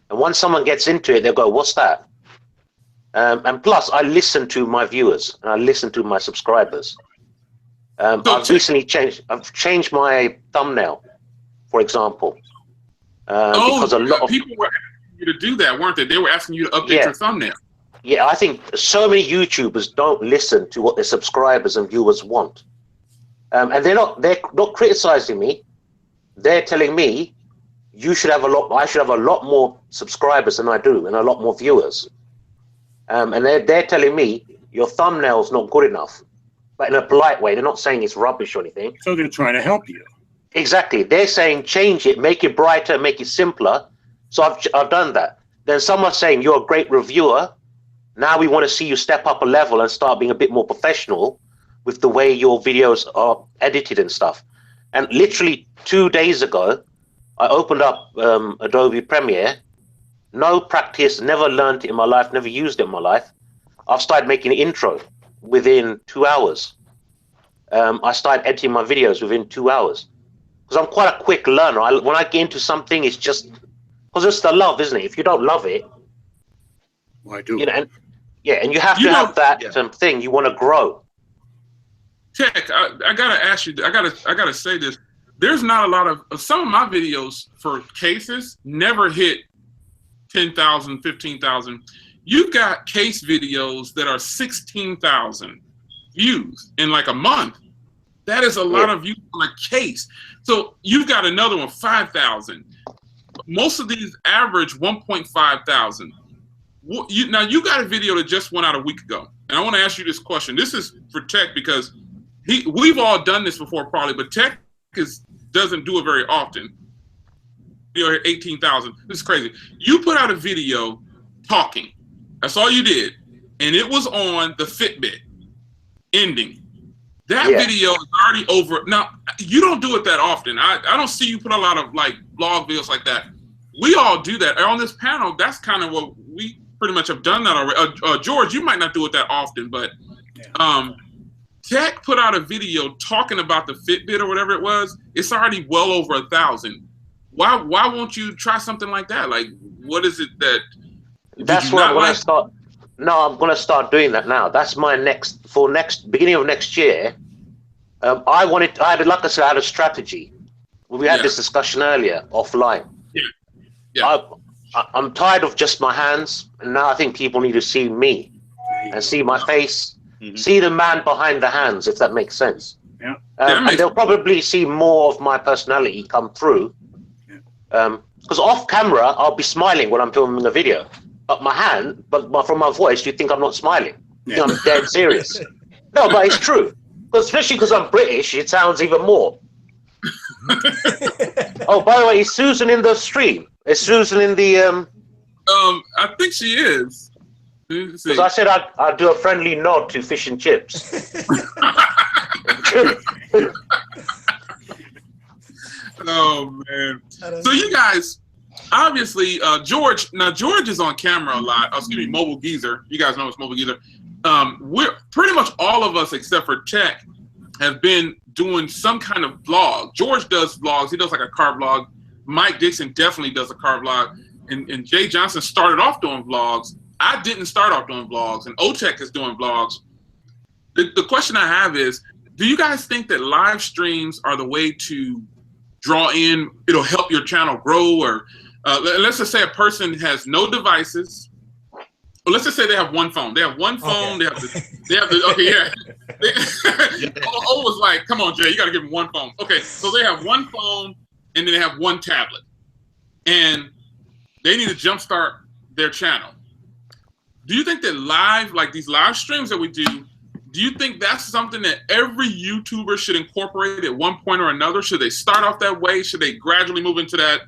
S6: And once someone gets into it, they'll go, what's that? And plus, I listen to my viewers, and I listen to my subscribers. I've recently changed my thumbnail, for example. Because a lot of
S1: people were asking you to do that, weren't they? They were asking you to update your thumbnail.
S6: Yeah, I think so many YouTubers don't listen to what their subscribers and viewers want. And they're not criticizing me. They're telling me I should have a lot more subscribers than I do and a lot more viewers. And they're telling me your thumbnail's not good enough. But in a polite way, they're not saying it's rubbish or anything.
S4: So they're trying to help you.
S6: Exactly. They're saying change it, make it brighter, make it simpler. So I've done that. Then someone's saying you're a great reviewer. Now we want to see you step up a level and start being a bit more professional with the way your videos are edited and stuff. And literally 2 days ago, I opened up Adobe Premiere. No practice, never learned it in my life, never used it in my life. I've started making an intro within 2 hours. I started editing my videos within 2 hours. Because I'm quite a quick learner. When I get into something, it's just because it's the love, isn't it? If you don't love it,
S4: well, I do.
S6: You know, and you have to have that thing. You want to grow.
S1: Tech, I gotta ask you. I gotta say this. There's not a lot of some of my videos for cases never hit 10,000, 15,000. You've got case videos that are 16,000 views in like a month. That is a lot of views on a case. So you've got another one, 5,000. Most of these average 1.5 thousand. Now you got a video that just went out a week ago, and I want to ask you this question. This is for Tech because we've all done this before probably, but Tech doesn't do it very often. 18,000. This is crazy. You put out a video talking. That's all you did, and it was on the Fitbit ending. That video is already over. Now, you don't do it that often. I don't see you put a lot of like blog videos like that. We all do that. On this panel, that's kind of what we pretty much have done that already. George, you might not do it that often, but Tech put out a video talking about the Fitbit or whatever it was. It's already well over 1,000. Why won't you try something like that? Like, what is it that...
S6: That's what I'm going to start... No, I'm going to start doing that now. That's my beginning of next year. I had a strategy. We had this discussion earlier offline. I'm tired of just my hands, and now I think people need to see me and see my face, see the man behind the hands, if that makes sense. And they'll probably see more of my personality come through. Because off camera, I'll be smiling when I'm filming a video. up my hand, but from my voice, you think I'm not smiling. You
S4: Yeah.
S6: think I'm dead serious. No, but it's true. Especially because I'm British, it sounds even more. Oh, by the way, is Susan in the stream? Is Susan in the
S1: I think she is.
S6: Because I said I'd do a friendly nod to fish and chips.
S1: Oh man! So you guys, obviously, George. Now George is on camera a lot. Oh, excuse me, Mobile Geezer. You guys know it's Mobile Geezer. We're pretty much all of us except for Tech have been doing some kind of vlog. George does vlogs. He does like a car vlog. Mike Dixon definitely does a car vlog. And Jay Johnson started off doing vlogs. I didn't start off doing vlogs, and O-Tech is doing vlogs. The question I have is, do you guys think that live streams are the way to draw in, it'll help your channel grow? Or let's just say a person has no devices. Well, let's just say they have one phone. They have one phone.
S5: Okay.
S1: They have the okay, yeah. O was like, come on, Jay, you got to give them one phone. Okay, so they have one phone, and then they have one tablet. And they need to jumpstart their channel. Do you think that like these live streams that we do you think that's something that every YouTuber should incorporate at one point or another? Should they start off that way? Should they gradually move into that?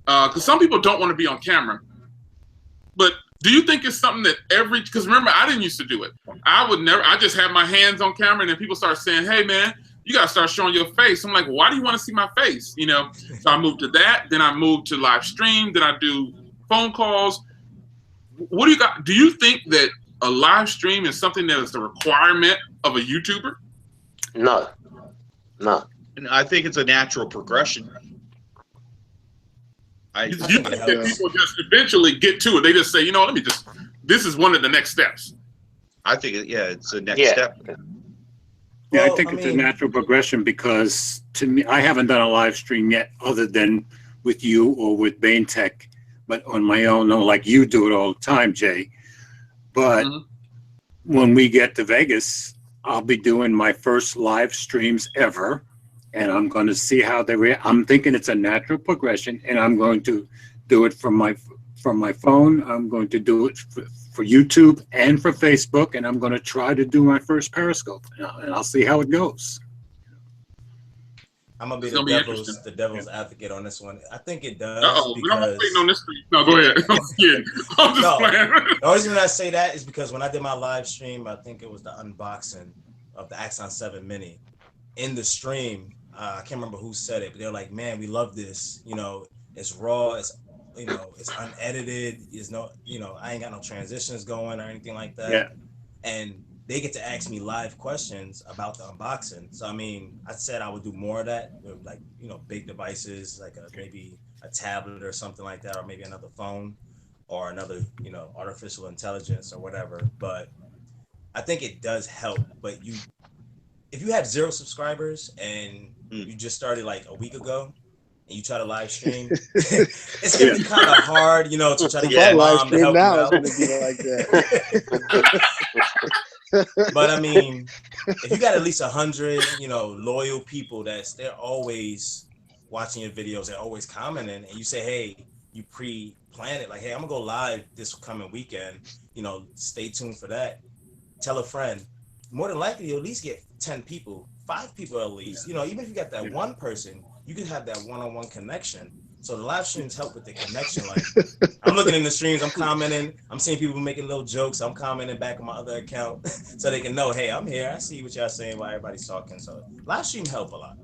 S1: Because some people don't want to be on camera. But do you think it's something that because remember, I didn't used to do it. I just had my hands on camera, and then people start saying, hey man, you gotta start showing your face. I'm like, why do you want to see my face? You know, so I moved to that, then I moved to live stream, then I do phone calls. What do you got? Do you think that a live stream is something that is a requirement of a YouTuber?
S6: No.
S2: And I think it's a natural progression.
S1: You think that people just eventually get to it? They just say, you know, this is one of the next steps.
S2: I think, it's a next step.
S4: Yeah, I think it's a natural progression because to me, I haven't done a live stream yet other than with you or with Bain Tech, but on my own, like you do it all the time, Jay. But when we get to Vegas, I'll be doing my first live streams ever, and I'm going to see how they react. I'm thinking it's a natural progression, and I'm going to do it from my phone. I'm going to do it for YouTube and for Facebook, and I'm going to try to do my first Periscope, and I'll see how it goes.
S5: I'm gonna be the devil's advocate on this one. I think it does.
S1: We're not waiting on this street. No, go ahead. I'm kidding. I'm just playing.
S5: The only reason I say that is because when I did my live stream, I think it was the unboxing of the Axon 7 Mini. In the stream, I can't remember who said it, but they're like, "Man, we love this. You know, it's raw. It's it's unedited. There's no, I ain't got no transitions going or anything like that."
S4: Yeah.
S5: And they get to ask me live questions about the unboxing. So, I mean, I said I would do more of that with like, big devices, like maybe a tablet or something like that, or maybe another phone or another, artificial intelligence or whatever. But I think it does help. But if you have 0 subscribers and you just started like a week ago and you try to live stream, it's gonna be kind of hard, to try to get mom to help
S7: now
S5: you out.
S7: it's gonna be like that.
S5: But I mean, if you got at least 100, loyal people they're always watching your videos, they're always commenting, and you say, hey, you pre-plan it, like, hey, I'm gonna go live this coming weekend, stay tuned for that. Tell a friend. More than likely, you'll at least get 10 people, 5 people at least. Even if you got that one person, you can have that one-on-one connection. So the live streams help with the connection. Like, I'm looking in the streams, I'm commenting, I'm seeing people making little jokes, I'm commenting back on my other account so they can know, hey, I'm here, I see what y'all saying while everybody's talking. So live stream help a lot.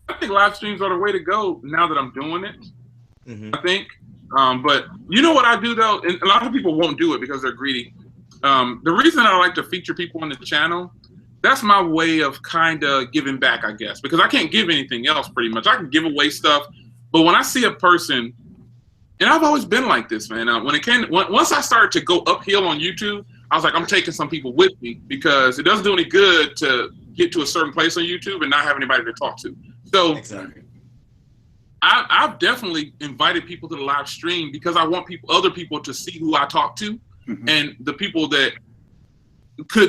S1: I think live streams are the way to go now that I'm doing it. I think. But you know what I do though? And a lot of people won't do it because they're greedy. The reason I like to feature people on the channel, that's my way of kind of giving back, I guess, because I can't give anything else pretty much. I can give away stuff. But when I see a person, and I've always been like this, man. Once I started to go uphill on YouTube, I was like, I'm taking some people with me because it doesn't do any good to get to a certain place on YouTube and not have anybody to talk to. So
S5: Exactly.
S1: I've definitely invited people to the live stream because I want other people to see who I talk to and the people that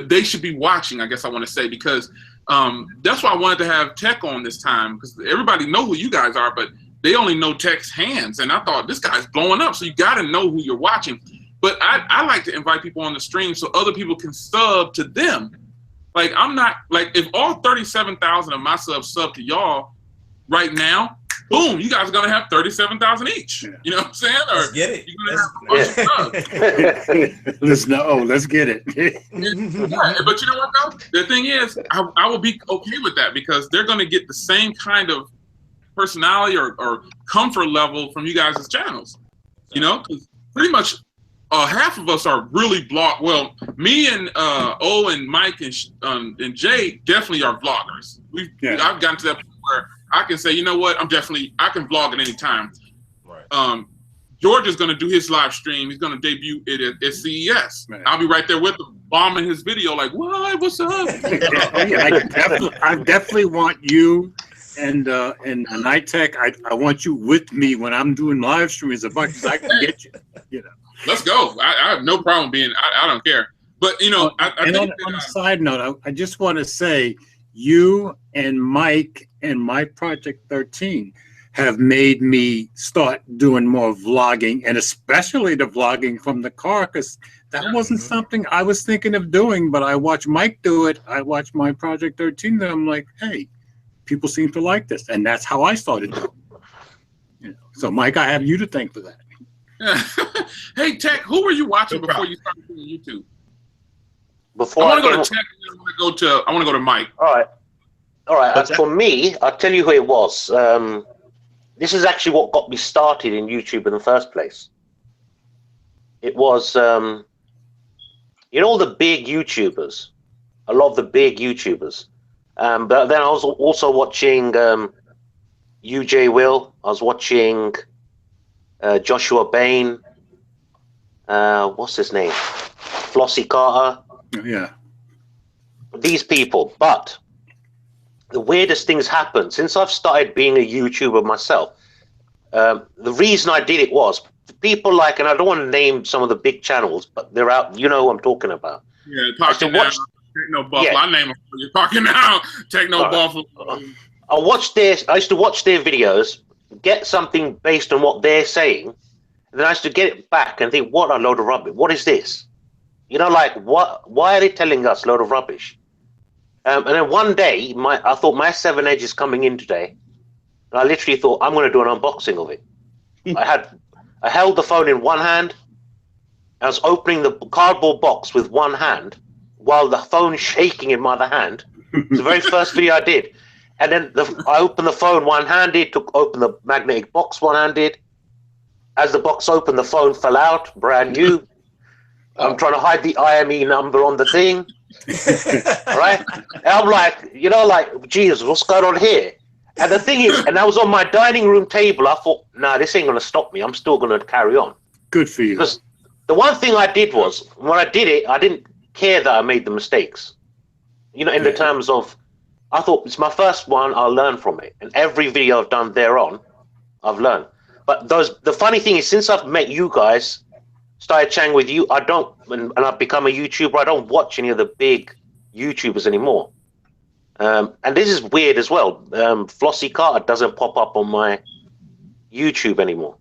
S1: they should be watching, I guess I want to say, because that's why I wanted to have Tech on this time, because everybody know who you guys are, but they only know Tech's hands. And I thought, this guy's blowing up, so you got to know who you're watching. But I like to invite people on the stream so other people can sub to them. Like, I'm not, like, if all 37,000 of my subs sub to y'all right now, boom, you guys are going to have 37,000 each.
S4: Yeah.
S1: You know what I'm saying? Or
S5: Let's get it.
S1: you're going to have a bunch of subs.
S4: Let's get it.
S1: Yeah, but you know what, though? The thing is, I will be okay with that because they're going to get the same kind of personality or comfort level from you guys' channels. You know, because pretty much half of us are really blog. Well, me and O and Mike and Jay definitely are vloggers. I've gotten to that point where I can say, you know what, I can vlog at any time.
S5: Right.
S1: George is going to do his live stream. He's going to debut it at CES.
S4: Right.
S1: I'll be right there with him, bombing his video like, what? What's up?
S4: I definitely want you and Night Tech. I want you with me when I'm doing live streams as much as I can get you. You know.
S1: Let's go. I have no problem being. I don't care. But you know, I think
S4: on a side note, I just want to say you and Mike and my Project 13 have made me start doing more vlogging, and especially the vlogging from the car, because that wasn't something I was thinking of doing. But I watched Mike do it. I watched my Project 13, and I'm like, hey, people seem to like this, and that's how I started doing it. You know, so Mike, I have you to thank for that.
S1: Hey, Tech, who were you watching before you started doing YouTube?
S6: Before
S1: I want to go to Tech, and then I want to go to Mike.
S6: All right. For me, I'll tell you who it was. This is actually what got me started in YouTube in the first place. It was, you know, all the big YouTubers, a lot of the big YouTubers. But then I was also watching UJ Will. I was watching Joshua Bain. What's his name? Flossie Carter.
S4: Yeah.
S6: These people. But the weirdest things happened since I've started being a YouTuber myself. The reason I did it was people like, and I don't want to name some of the big channels, but they're out. You know who I'm talking about.
S1: Yeah, talking now. Techno Buffalo. Yeah. I name them. You're talking now. Techno Buffalo.
S6: I used to watch their videos, get something based on what they're saying, and then I used to get it back and think, what a load of rubbish. What is this? You know, like, what? Why are they telling us a load of rubbish? And then one day, I thought my 7 Edge is coming in today. And I literally thought, I'm going to do an unboxing of it. I held the phone in one hand. I was opening the cardboard box with one hand while the phone shaking in my other hand. It's the very first video I did. And then I opened the phone one-handed, opened the magnetic box one-handed. As the box opened, the phone fell out, brand new. I'm trying to hide the IME number on the thing. Right? And I'm like, you know, like, Jesus, what's going on here? And the thing is, and I was on my dining room table, I thought, nah, this ain't going to stop me. I'm still going to carry on.
S4: Good for you.
S6: Because the one thing I did was, when I did it, I didn't care that I made the mistakes. You know, in the terms of, I thought, it's my first one, I'll learn from it. And every video I've done thereon, I've learned. But the funny thing is, since I've met you guys, started chatting with you, and I've become a YouTuber, I don't watch any of the big YouTubers anymore. And this is weird as well. Flossie Carter doesn't pop up on my YouTube anymore.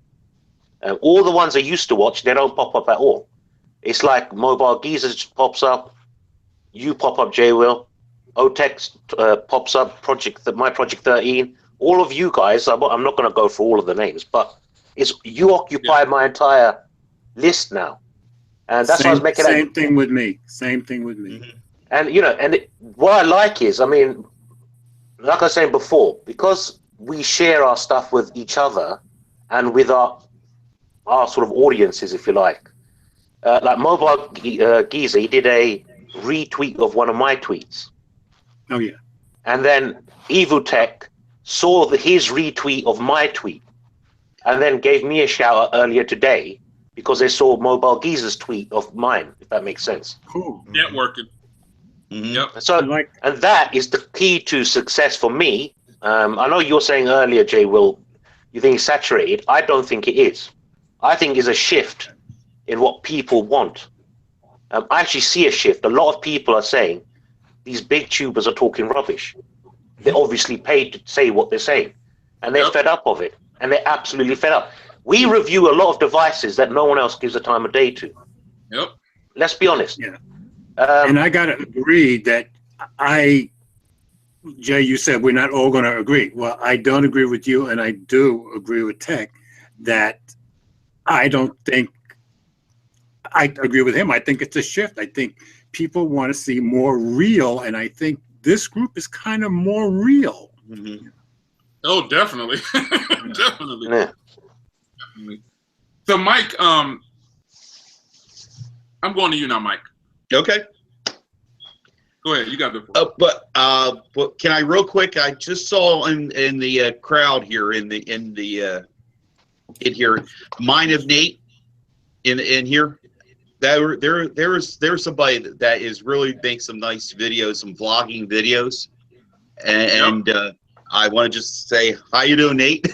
S6: All the ones I used to watch, they don't pop up at all. It's like Mobile Geezer just pops up, you pop up, J Will, Otex pops up, my Project 13. All of you guys, I'm not going to go through all of the names, but you occupy my entire list now. And that's why I was making
S4: Same thing with me. Same thing with me.
S6: Mm-hmm. And, you know, what I like is, I mean, like I was saying before, because we share our stuff with each other and with our sort of audiences, if you like. Like Mobile Geezer, he did a retweet of one of my tweets.
S4: Oh, yeah.
S6: And then Evotech saw his retweet of my tweet and then gave me a shout out earlier today because they saw Mobile Geezer's tweet of mine, if that makes sense.
S4: Cool.
S1: Networking. Mm-hmm. Yep.
S6: So, and that is the key to success for me. I know you were saying earlier, Jay Will, you think it's saturated. I don't think it is. I think it's a shift in what people want. I actually see a shift. A lot of people are saying these big tubers are talking rubbish. They're obviously paid to say what they're saying. And they're fed up of it. And they're absolutely fed up. We review a lot of devices that no one else gives a time of day to.
S1: Yep.
S6: Let's be honest.
S4: Yeah. And I got to agree that Jay, you said we're not all going to agree. Well, I don't agree with you, and I do agree with Tech that I don't think I agree with him. I think it's a shift. I think people want to see more real, and I think this group is kind of more real.
S2: Mm-hmm.
S1: Oh, definitely. Definitely.
S6: Yeah.
S1: Definitely. So, Mike, I'm going to you now, Mike.
S2: Okay.
S1: Go ahead. You got the floor.
S2: But can I real quick? I just saw in the crowd here in here, Mine of Nate in here. There's somebody that is really makes some nice videos, some vlogging videos, and I want to just say how you doing, Nate.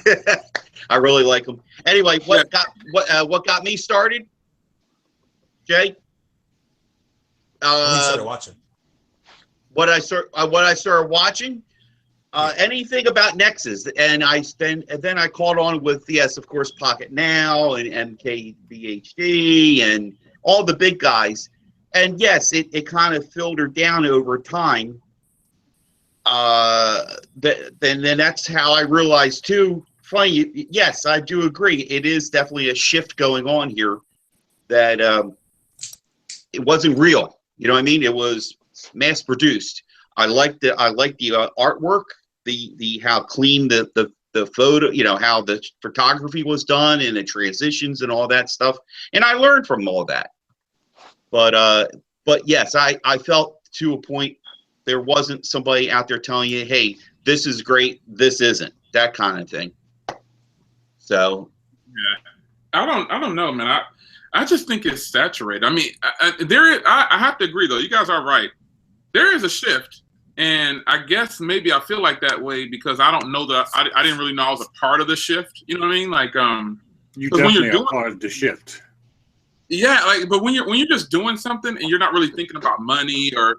S2: I really like him. Anyway, what got me started, Jay?
S5: When you started watching.
S2: What I started watching, anything about Nexus, and then I caught on with, yes, of course, Pocket Now and MKBHD and all the big guys, and yes, it kind of filtered down over time. Then that's how I realized too. Funny, yes, I do agree. It is definitely a shift going on here. That it wasn't real. You know what I mean? It was mass produced. I like the artwork, the how clean the photo, you know, how the photography was done and the transitions and all that stuff. And I learned from all that. But yes, I felt to a point there wasn't somebody out there telling you, hey, this is great, this isn't, that kind of thing. So
S1: yeah, I don't know, man. I just think it's saturated. I mean, I have to agree though. You guys are right. There is a shift, and I guess maybe I feel like that way because I don't know that I didn't really know I was a part of the shift. You know what I mean? Like
S4: you definitely are part of the shift.
S1: Yeah, like but when you're just doing something and you're not really thinking about money or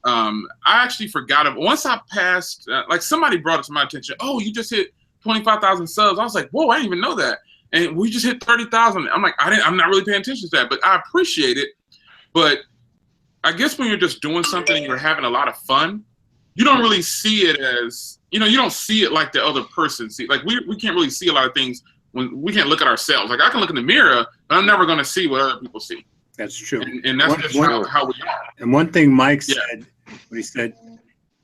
S1: I actually forgot it. Once I passed, like somebody brought it to my attention. Oh, you just hit 25,000 subs. I was like, whoa, I didn't even know that. And we just hit 30,000. I'm like, I'm not really paying attention to that, but I appreciate it. But I guess when you're just doing something and you're having a lot of fun, you don't really see it as, you don't see it like the other person see. Like we can't really see a lot of things when we can't look at ourselves. Like I can look in the mirror, but I'm never going to see what other people see.
S4: That's true.
S1: And that's just how we are.
S4: And one thing Mike said, when he said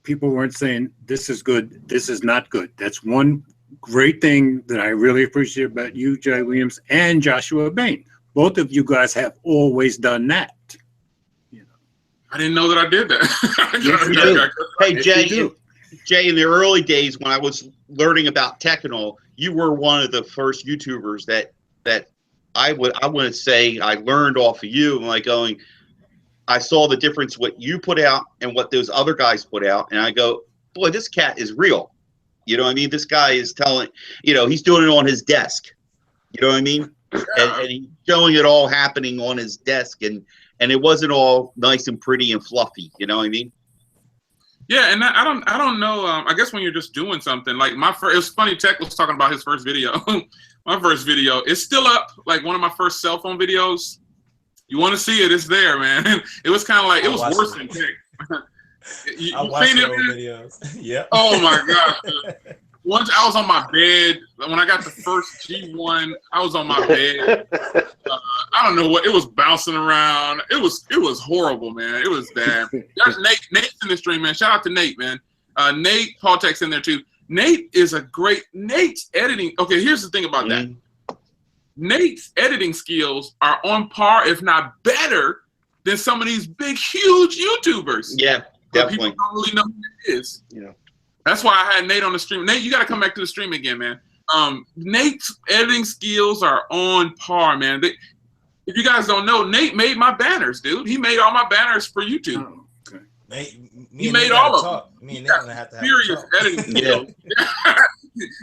S4: people weren't saying this is good, this is not good. That's one great thing that I really appreciate about you, Jay Williams, and Joshua Bain. Both of you guys have always done that.
S1: I didn't know that I did that.
S2: Hey, Jay, in the early days when I was learning about techno, you were one of the first YouTubers that I want to say I learned off of you. Like going, I saw the difference what you put out and what those other guys put out, and I go, boy, this cat is real. You know what I mean? This guy is telling, he's doing it on his desk. You know what I mean? And he's showing it all happening on his desk, and it wasn't all nice and pretty and fluffy. You know what I mean?
S1: Yeah, and I don't know. I guess when you're just doing something like it was funny. Tech was talking about his first video. My first video, it's still up. Like one of my first cell phone videos. You want to see it? It's there, man. It was kind of like it was worse than Tech.
S5: I watched the old videos. Yeah.
S1: Oh my god. Once I was on my bed when I got the first G1. I was on my bed. I don't know what it was bouncing around. It was horrible, man. It was bad. There's Nate's in the stream, man. Shout out to Nate, man. Nate, Paul Tech's in there too. Nate is Nate's editing. Okay, here's the thing about that. Nate's editing skills are on par, if not better, than some of these big, huge YouTubers.
S2: Yeah, definitely.
S1: People don't really know who it is. That's why I had Nate on the stream. Nate, you got to come back to the stream again, man. Nate's editing skills are on par, man. If you guys don't know, Nate made my banners, dude. He made all my banners for YouTube.
S4: Oh, okay.
S1: He made all of them.
S5: Me and Nate gonna have to have
S1: serious editing skills.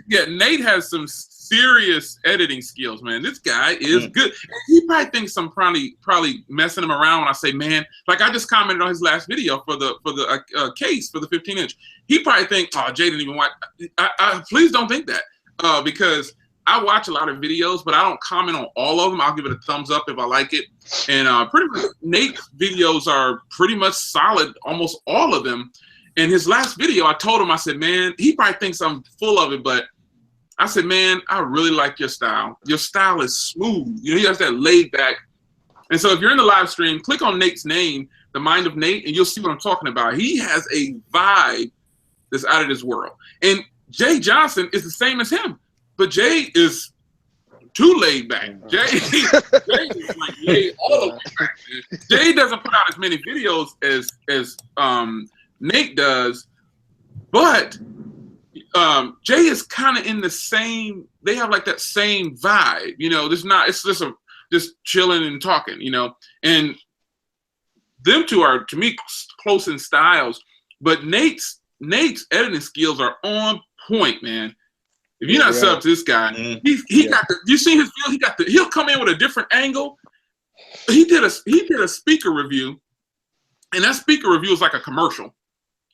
S1: Yeah, Nate has some serious editing skills, man. This guy is good. He probably thinks I'm probably messing him around when I say, man, like I just commented on his last video for the case for the 15-inch. He probably think, oh, Jay didn't even watch. Please don't think that because I watch a lot of videos, but I don't comment on all of them. I'll give it a thumbs up if I like it. And pretty much Nate's videos are pretty much solid, almost all of them. And his last video, I told him, I said, man, he probably thinks I'm full of it, but I said, man, I really like your style. Your style is smooth. You know, he has that laid back. And so if you're in the live stream, click on Nate's name, The Mind of Nate, and you'll see what I'm talking about. He has a vibe that's out of this world. And Jay Johnson is the same as him. But Jay is too laid back. Jay is like laid all over back. Jay doesn't put out as many videos as Nate does, but Jay is kind of in the same. They have like that same vibe, you know. It's just chilling and talking, you know. And them two are, to me, close in styles. But Nate's editing skills are on point, man. If you're not sub to this guy, he got the. You see his video? He'll come in with a different angle. He did a speaker review, and that speaker review is like a commercial.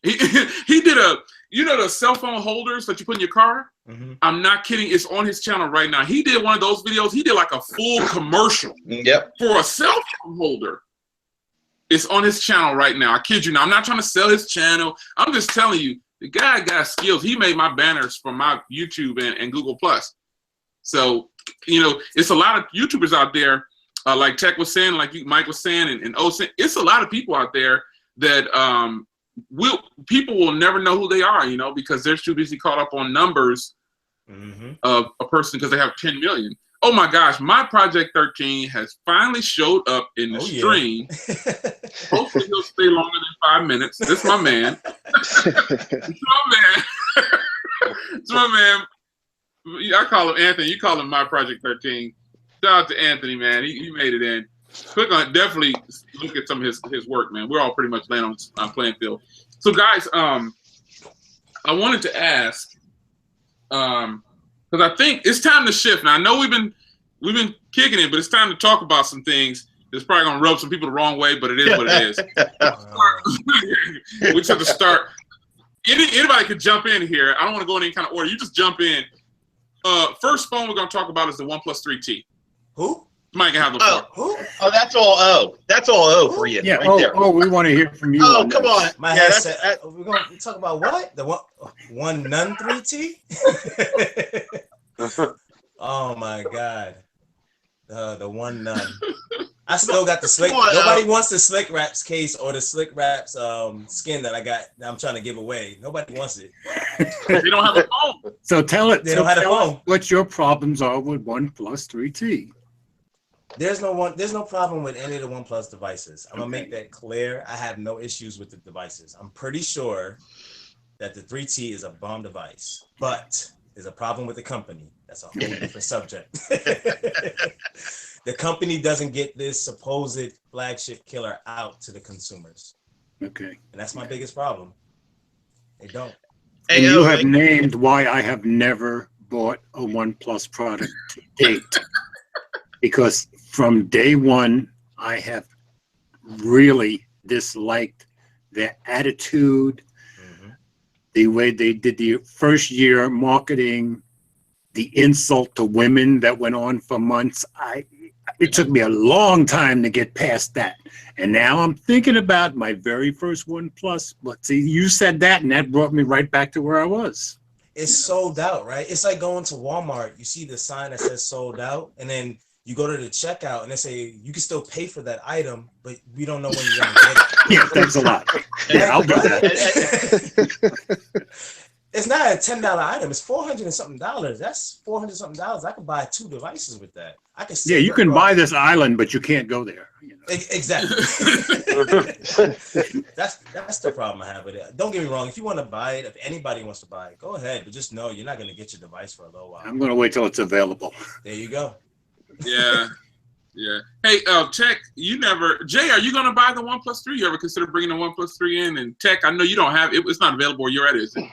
S1: He did the cell phone holders that you put in your car. Mm-hmm. I'm not kidding. It's on his channel right now. He did one of those videos. He did like a full commercial for a cell phone holder. It's on his channel right now. I kid you not. I'm not trying to sell his channel. I'm just telling you. The guy got skills. He made my banners for my YouTube and Google+. So, you know, it's a lot of YouTubers out there, like Tech was saying, like Mike was saying, and O saying. It's a lot of people out there that people will never know who they are, you know, because they're too busy caught up on numbers of a person because they have 10 million. Oh my gosh, my Project 13 has finally showed up in the stream. Hopefully he'll stay longer than 5 minutes. This is my man. It's my man. I call him Anthony. You call him my Project 13. Shout out to Anthony, man. He made it in. Click on it. Definitely look at some of his work, man. We're all pretty much laying on playing field. So guys, I wanted to ask, because I think it's time to shift. Now I know we've been kicking it, but it's time to talk about some things that's probably gonna rub some people the wrong way, but it is what it is. We just have to start. Anybody could jump in here. I don't want to go in any kind of order. You just jump in. First phone we're gonna talk about is the OnePlus 3T.
S5: Who?
S1: Mike can have the phone.
S5: Who?
S2: Oh, that's all O. That's all O for you.
S4: Yeah.
S2: Right there.
S4: We want to hear from you.
S2: Oh, come on.
S5: My headset. We're gonna talk about what? The one Nun 3T? Oh my God. The one Nun. I still got the slick. Nobody wants the Slick Wraps case or the Slick Wraps skin that I got. That I'm trying to give away. Nobody wants it.
S1: They don't have a phone.
S4: So tell it.
S5: They don't have a phone.
S4: What your problems are with OnePlus 3T.
S5: There's no problem with any of the OnePlus devices. I'm gonna make that clear. I have no issues with the devices. I'm pretty sure that the 3T is a bomb device, but there's a problem with the company. That's a whole different subject. The company doesn't get this supposed flagship killer out to the consumers.
S4: Okay.
S5: And that's my biggest problem. They don't.
S4: And you have named why I have never bought a OnePlus product to date. Because from day one, I have really disliked their attitude, the way they did the first year marketing, the insult to women that went on for months. It took me a long time to get past that. And now I'm thinking about my very first OnePlus. But see, you said that, and that brought me right back to where I was.
S5: It's sold out, right? It's like going to Walmart. You see the sign that says sold out, and then you go to the checkout and they say you can still pay for that item, but we don't know when you're gonna get it.
S4: Yeah, thanks a lot. Yeah, I'll do that.
S5: It's not a $10 item. It's $400 and something. That's $400 something. I could buy 2 devices with that. I can.
S4: Yeah, you can buy this island, but you can't go there. You know?
S5: Exactly. That's the problem I have with it. Don't get me wrong. If you want to buy it, if anybody wants to buy it, go ahead. But just know you're not going to get your device for a little while.
S4: I'm going to wait till it's available.
S5: There you go.
S1: Yeah. Hey, Tech, Jay, are you going to buy the OnePlus 3? You ever consider bringing the OnePlus 3 in? And Tech, I know you don't have it. It's not available where you're at, is it?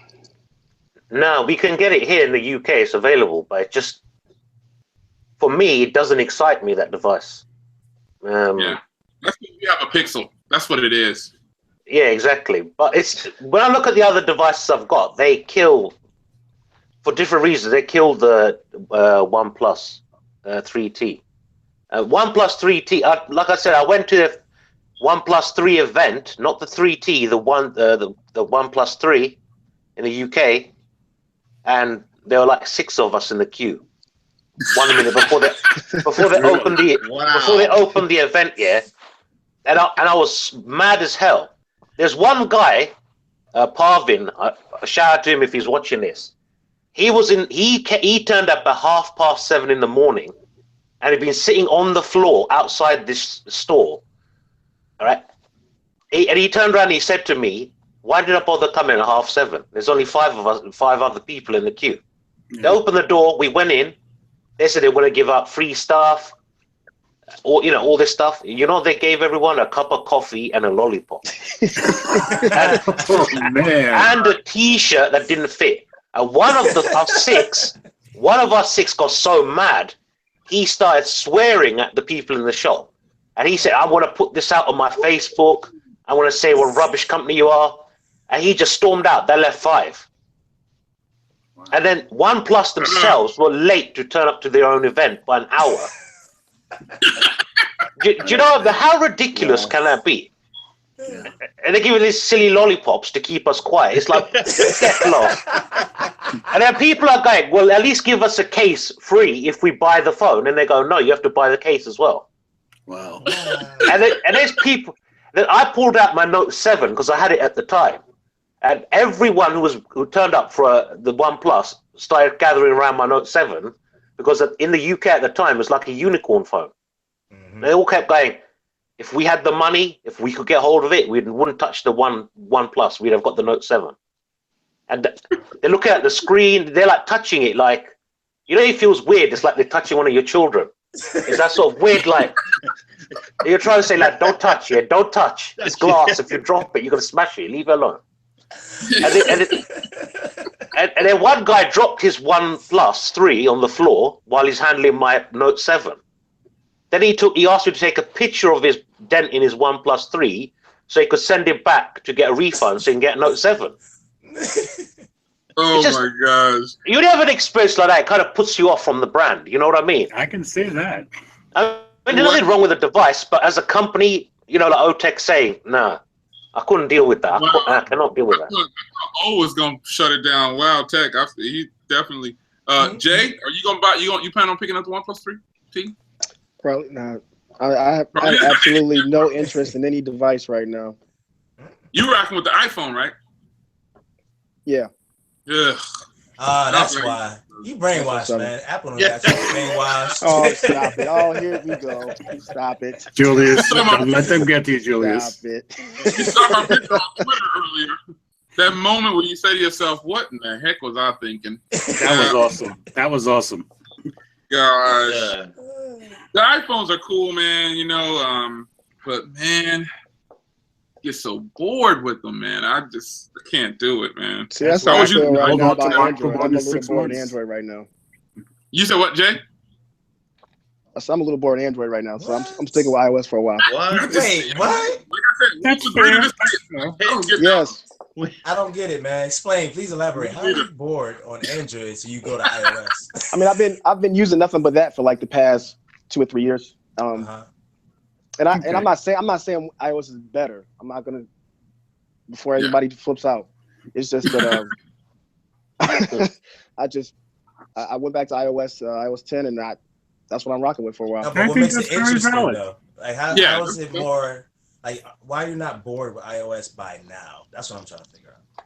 S6: No, we can get it here in the UK. It's available, but it just, for me, it doesn't excite me, that device.
S1: Yeah, that's because you have a Pixel. That's what it is.
S6: Yeah, exactly. But it's when I look at the other devices I've got, they kill for different reasons. They killed the OnePlus 3T. OnePlus 3T. Like I said, I went to the OnePlus 3 event, not the 3T, the OnePlus 3 in the UK, and there were like 6 of us in the queue. 1 minute before they opened the event, yeah, and I was mad as hell. There's one guy, Parvin. Shout out to him if he's watching this. He turned up at 7:30 in the morning, and he'd been sitting on the floor outside this store. All right, and he turned around and he said to me, "Why did I bother coming at 7:30? There's only 5 of us and 5 other people in the queue." Yeah. They opened the door. We went in. They said they were going to give out free stuff, or all this stuff. They gave everyone a cup of coffee and a lollipop, and a T-shirt that didn't fit. And one of us 6 got so mad, he started swearing at the people in the shop, and he said, "I want to put this out on my Facebook. I want to say what a rubbish company you are," and he just stormed out. They left 5. And then OnePlus themselves were late to turn up to their own event by an hour. do you know how ridiculous can that be? Yeah. And they give you these silly lollipops to keep us quiet. It's like, get lost. And then people are going, "Well, at least give us a case free if we buy the phone." And they go, "No, you have to buy the case as well."
S4: Wow.
S6: And there's people that I pulled out my Note 7 because I had it at the time. And everyone who turned up for the OnePlus started gathering around my Note 7 because in the UK at the time it was like a unicorn phone. Mm-hmm. They all kept going, if we had the money, if we could get hold of it, we wouldn't touch the OnePlus. We'd have got the Note 7. And they're looking at the screen. They're like touching it like, it feels weird. It's like they're touching one of your children. It's that sort of weird, like, you're trying to say, like, don't touch it. Don't touch. It's glass. If you drop it, you're going to smash it. Leave it alone. And then one guy dropped his OnePlus 3 on the floor while he's handling my Note 7. Then he asked me to take a picture of his dent in his OnePlus 3 so he could send it back to get a refund so he can get a Note 7.
S1: Oh my gosh.
S6: You have an experience like that, it kind of puts you off from the brand. You know what I mean?
S4: I can see that.
S6: I mean, there's nothing wrong with the device, but as a company, like OTEC saying, nah, I couldn't deal with that. I cannot deal with that.
S1: I was gonna shut it down. Wow, Tech. He definitely. Jay, are you gonna buy? You plan on picking up the OnePlus 3T?
S3: Probably not. I have absolutely no interest in any device right now.
S1: You rocking with the iPhone, right?
S3: Yeah.
S1: Yeah.
S5: That's why. You brainwashed, man. Apple don't got you brainwashed.
S3: Oh, stop it. Oh, here we go. Stop it.
S4: Julius, let them get to you, Julius.
S3: Stop it.
S1: You saw my picture on Twitter earlier. That moment where you say to yourself, what in the heck was I thinking?
S4: That was awesome. That was awesome.
S1: Gosh. Yeah. The iPhones are cool, man, but man, get so bored with them, man. I can't do it, man.
S3: See, that's how I feel right now about Android. I'm a little bored of Android right now.
S1: You said what, Jay?
S3: I'm a little bored of Android right now, so I'm sticking with iOS for a while.
S5: What? Wait, what?
S1: That's fair.
S3: Yes.
S5: I don't get it, man. Explain, please elaborate. How are you bored on Android so you go to iOS?
S3: I mean, I've been using nothing but that for like the past 2 or 3 years. And I'm not saying iOS is better. I'm not gonna before anybody flips out. It's just that I went back to iOS 10, and that's what I'm rocking with for a while.
S5: No, but what makes it interesting though? Like how is it more? Like, why are you not bored with iOS by now? That's what I'm trying to figure out.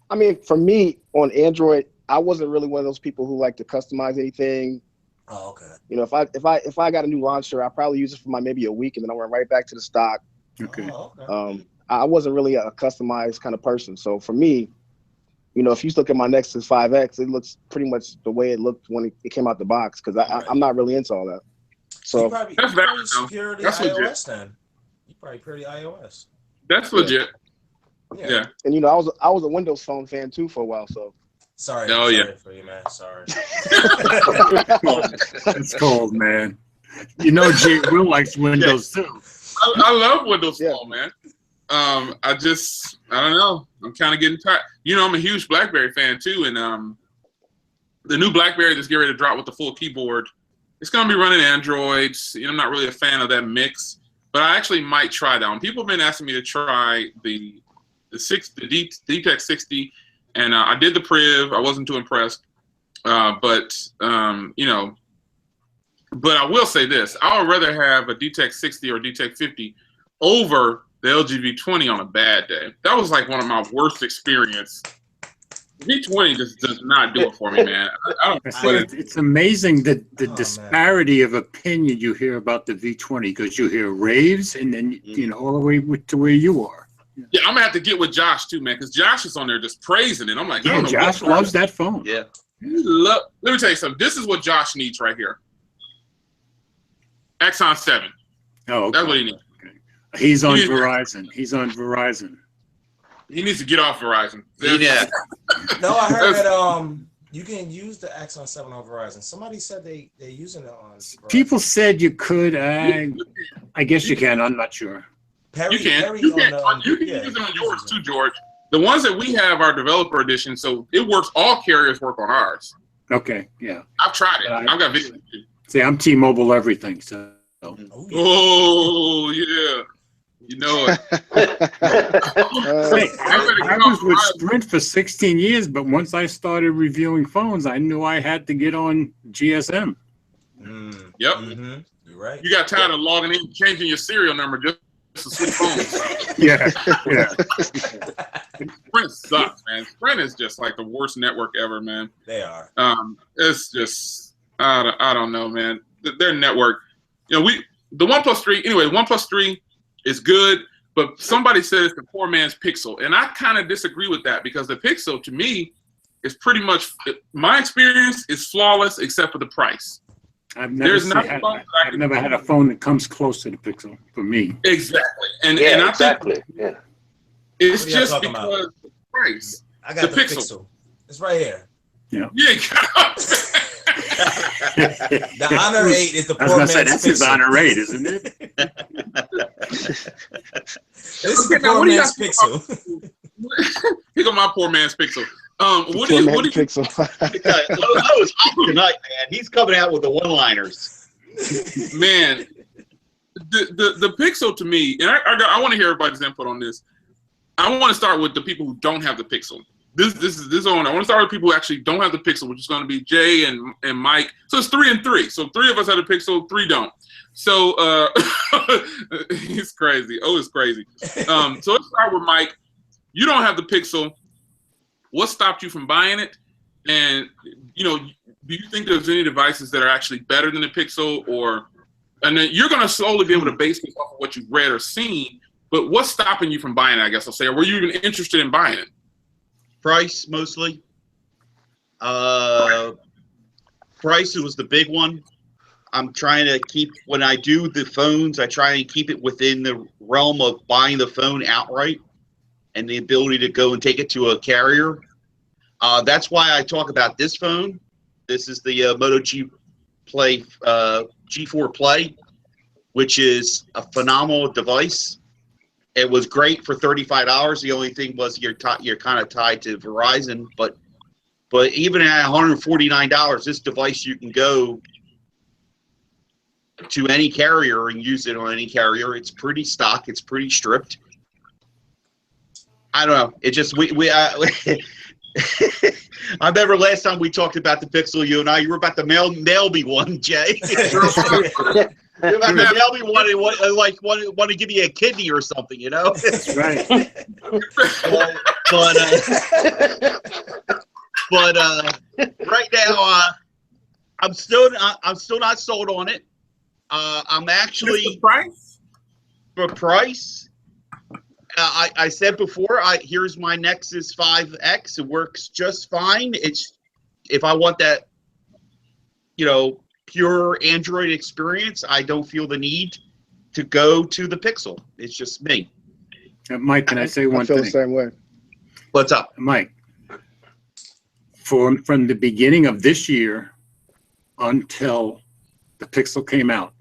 S3: I mean, for me on Android, I wasn't really one of those people who like to customize anything.
S5: Oh, okay.
S3: If I got a new launcher, I probably use it for maybe a week, and then I went right back to the stock.
S4: Okay.
S5: Oh, okay.
S3: I wasn't really a customized kind of person. So for me, if you look at my Nexus 5X, it looks pretty much the way it looked when it came out the box, because I'm not really into all that. So
S5: you probably purely iOS then. You probably purely iOS.
S1: That's legit. Yeah.
S3: And I was a Windows Phone fan too for a while. So
S5: sorry for you, man. Sorry.
S4: It's cold, man. Jay Will likes Windows too.
S1: I love Windows Phone, man. I don't know. I'm kind of getting tired. I'm a huge BlackBerry fan too, and the new BlackBerry that's getting ready to drop with the full keyboard, it's going to be running Androids. You know, I'm not really a fan of that mix, but I actually might try that one. People have been asking me to try the DTEC 60, and I did the Priv. I wasn't too impressed, but you know. But I will say this: I would rather have a DTEC 60 or DTEC 50 over the LG V20 on a bad day. That was like one of my worst experiences. V20 just does not do it for me, man. I don't.
S4: It's amazing that the disparity of opinion you hear about the V20, because you hear raves and then you know all the way to where you are.
S1: Yeah, I'm gonna have to get with Josh too, man, because Josh is on there just praising it. I'm like,
S4: yeah, Josh loves that phone.
S2: Yeah.
S1: Let me tell you something. This is what Josh needs right here. Exxon 7.
S4: Oh, okay.
S1: That's what he needs.
S4: Okay. He's on Verizon. He's on Verizon.
S1: He needs to get off Verizon.
S2: Yeah.
S5: No, I heard that you can use the Axon 7 on Verizon. Somebody said they're using it on Verizon.
S4: People said you could. I guess you can. I'm not sure.
S1: You can use it on yours too, George. The ones that we have are developer edition, so it works. All carriers work on ours.
S4: Okay, yeah.
S1: I've tried it. I've got videos.
S4: See, I'm T-Mobile everything, so.
S1: Oh yeah, you know it.
S4: Hey, I was with Sprint for 16 years, but once I started reviewing phones, I knew I had to get on GSM.
S1: Yep.
S5: Mm-hmm. You're right.
S1: You got tired of logging in, changing your serial number just to switch phones.
S4: Yeah.
S1: Sprint sucks, man. Sprint is just like the worst network ever, man.
S5: They are.
S1: It's just I don't know, man. Their network. You know, the OnePlus 3. Anyway, OnePlus 3 is good, but somebody said it's the poor man's Pixel, and I kind of disagree with that because the Pixel, to me, is pretty much my experience is flawless except for the price.
S4: I've never had a phone that comes close to the Pixel for me.
S1: Exactly, and I think it's just because of the price.
S5: I got the Pixel. It's right here.
S4: Yeah.
S5: The Honor 8 is the poor man's Pixel.
S4: That's his Honor 8, isn't it?
S5: This is the poor man's Pixel.
S1: Here go my poor man's Pixel. What do you
S7: Pixel.
S2: I was hot tonight, man. He's coming out with the one-liners.
S1: Man, the Pixel to me, and I want to hear everybody's input on this. I want to start with the people who don't have the Pixel. This on. I want to start with people who actually don't have the Pixel, which is going to be Jay and Mike. So it's 3 and 3. So 3 of us have a Pixel, 3 don't. So he's crazy. Oh, it's crazy. So let's start with Mike. You don't have the Pixel. What stopped you from buying it? And you know, do you think there's any devices that are actually better than the Pixel? And then you're going to slowly be able to base this off of what you've read or seen. But what's stopping you from buying it? I guess I'll say. Or were you even interested in buying it?
S2: Price mostly. Price was the big one. I'm trying to keep, when I do the phones, I try and keep it within the realm of buying the phone outright and the ability to go and take it to a carrier. That's why I talk about this phone. This is the Moto G Play G4 Play, which is a phenomenal device. It was great for $35. The only thing was you're kind of tied to Verizon, but even at $149, this device you can go to any carrier and use it on any carrier. It's pretty stock. It's pretty stripped. I don't know. It just I remember last time we talked about the Pixel, you and I. You were about to mail me one, Jay. You're about to mail me one and want to give me a kidney or something, you know?
S4: That's right.
S2: but right now, I'm still not sold on it. I'm actually for price. I said before, here's my Nexus 5X. It works just fine. It's if I want that, you know, pure Android experience, I don't feel the need to go to the Pixel. It's just me.
S4: Mike, can I say one thing?
S7: I feel the same way.
S2: What's up,
S4: Mike? From the beginning of this year until the Pixel came out,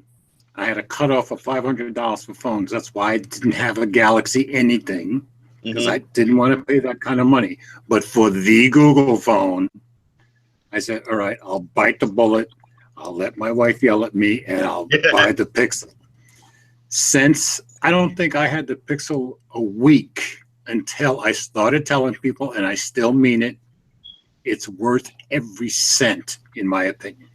S4: I had a cutoff of $500 for phones. That's why I didn't have a Galaxy anything, because I didn't want to pay that kind of money. But for the Google phone, I said, all right, I'll bite the bullet. I'll let my wife yell at me, and I'll buy the Pixel. Since I don't think I had the Pixel a week until I started telling people, and I still mean it, it's worth every cent, in my opinion.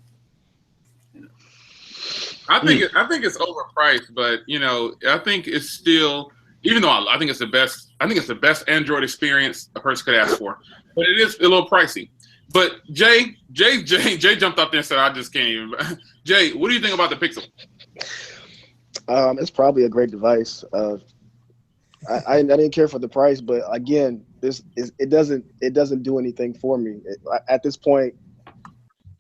S1: I think it's overpriced, but I think it's still, even though I think it's the best. I think it's the best Android experience a person could ask for, but it is a little pricey. But Jay jumped up there and said, "I just can't even." Jay, what do you think about the Pixel?
S3: It's probably a great device. I didn't care for the price, but again, it doesn't do anything for me. At this point,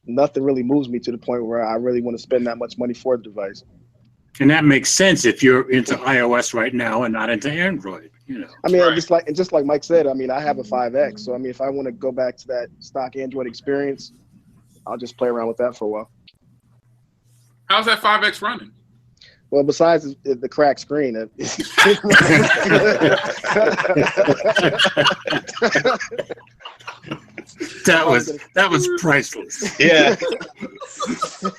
S3: nothing really moves me to the point where I really want to spend that much money for the device.
S4: And that makes sense if you're into iOS right now and not into Android.
S3: I mean,
S1: Right.
S3: just like Mike said, I mean, I have a 5X, so I mean, if I want to go back to that stock Android experience, I'll just play around with that for a while.
S1: How's that 5X running?
S3: Well, besides the cracked screen,
S4: that was priceless.
S2: Yeah. You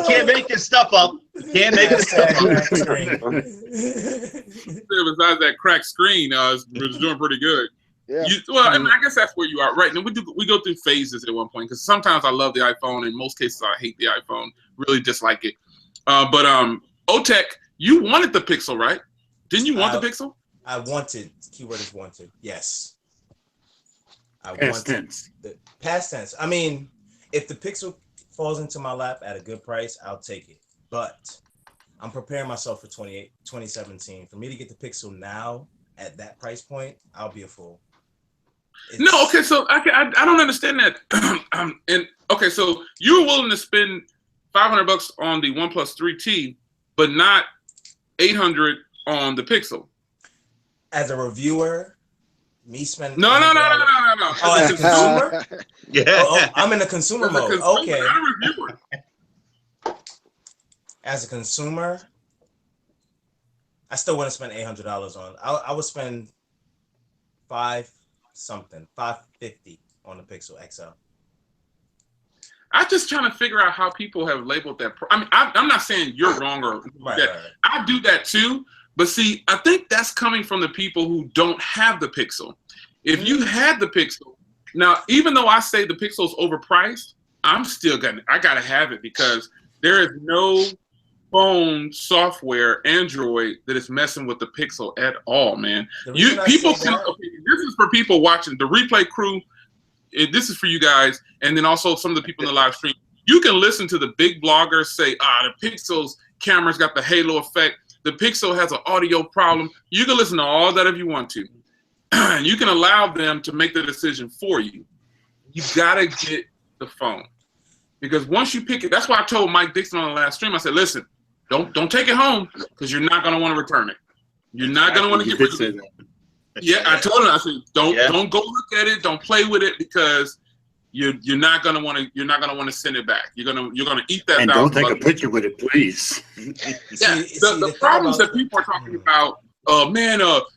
S2: can't make this stuff up. You can't make this stuff up.
S1: Besides that cracked screen, it's doing pretty good.
S3: yeah.
S1: I mean, I guess that's where you are right now. We go through phases at one point, because sometimes I love the iPhone, in most cases I hate the iPhone, really dislike it. But Otek, you wanted the Pixel, right? Didn't you want the Pixel?
S5: I wanted. Keyword is wanted. Yes.
S4: Past tense.
S5: The past tense. I mean, if the Pixel falls into my lap at a good price, I'll take it. But I'm preparing myself for 2017. For me to get the Pixel now at that price point, I'll be a fool.
S1: No, okay, so I don't understand that. And okay, so you were willing to spend $500 on the OnePlus 3T, but not $800 on the Pixel.
S5: As a reviewer, me spending
S1: No.
S5: Oh, as a consumer?
S2: Yeah.
S5: I'm in the consumer
S1: As a
S5: mode.
S1: consumer,
S5: Okay.
S1: not a reviewer.
S5: As a consumer, I still want to spend $800 on. I would spend $550 on the Pixel XL.
S1: I'm just trying to figure out how people have labeled that. I mean, I'm not saying you're wrong or
S5: Right,
S1: that.
S5: right.
S1: I do that too, but see, I think that's coming from the people who don't have the Pixel. If you had the Pixel, now, even though I say the Pixel's overpriced, I'm still I gotta have it, because there is no phone software, Android, that is messing with the Pixel at all, man. People can, okay, this is for people watching the replay crew. This is for you guys, and then also some of the people in the live stream. You can listen to the big bloggers say, the Pixel's camera's got the halo effect. The Pixel has an audio problem. You can listen to all that if you want to. You can allow them to make the decision for you. You gotta get the phone, because once you pick it, that's why I told Mike Dixon on the last stream. I said, listen, don't take it home, because you're not gonna want to return it. You're not gonna want to get rid of it. Yeah, I told him. I said, don't go look at it. Don't play with it, because you're not gonna want to send it back. You're gonna eat that.
S4: And don't take a picture with it, please.
S1: Yeah, the problems that people are talking about.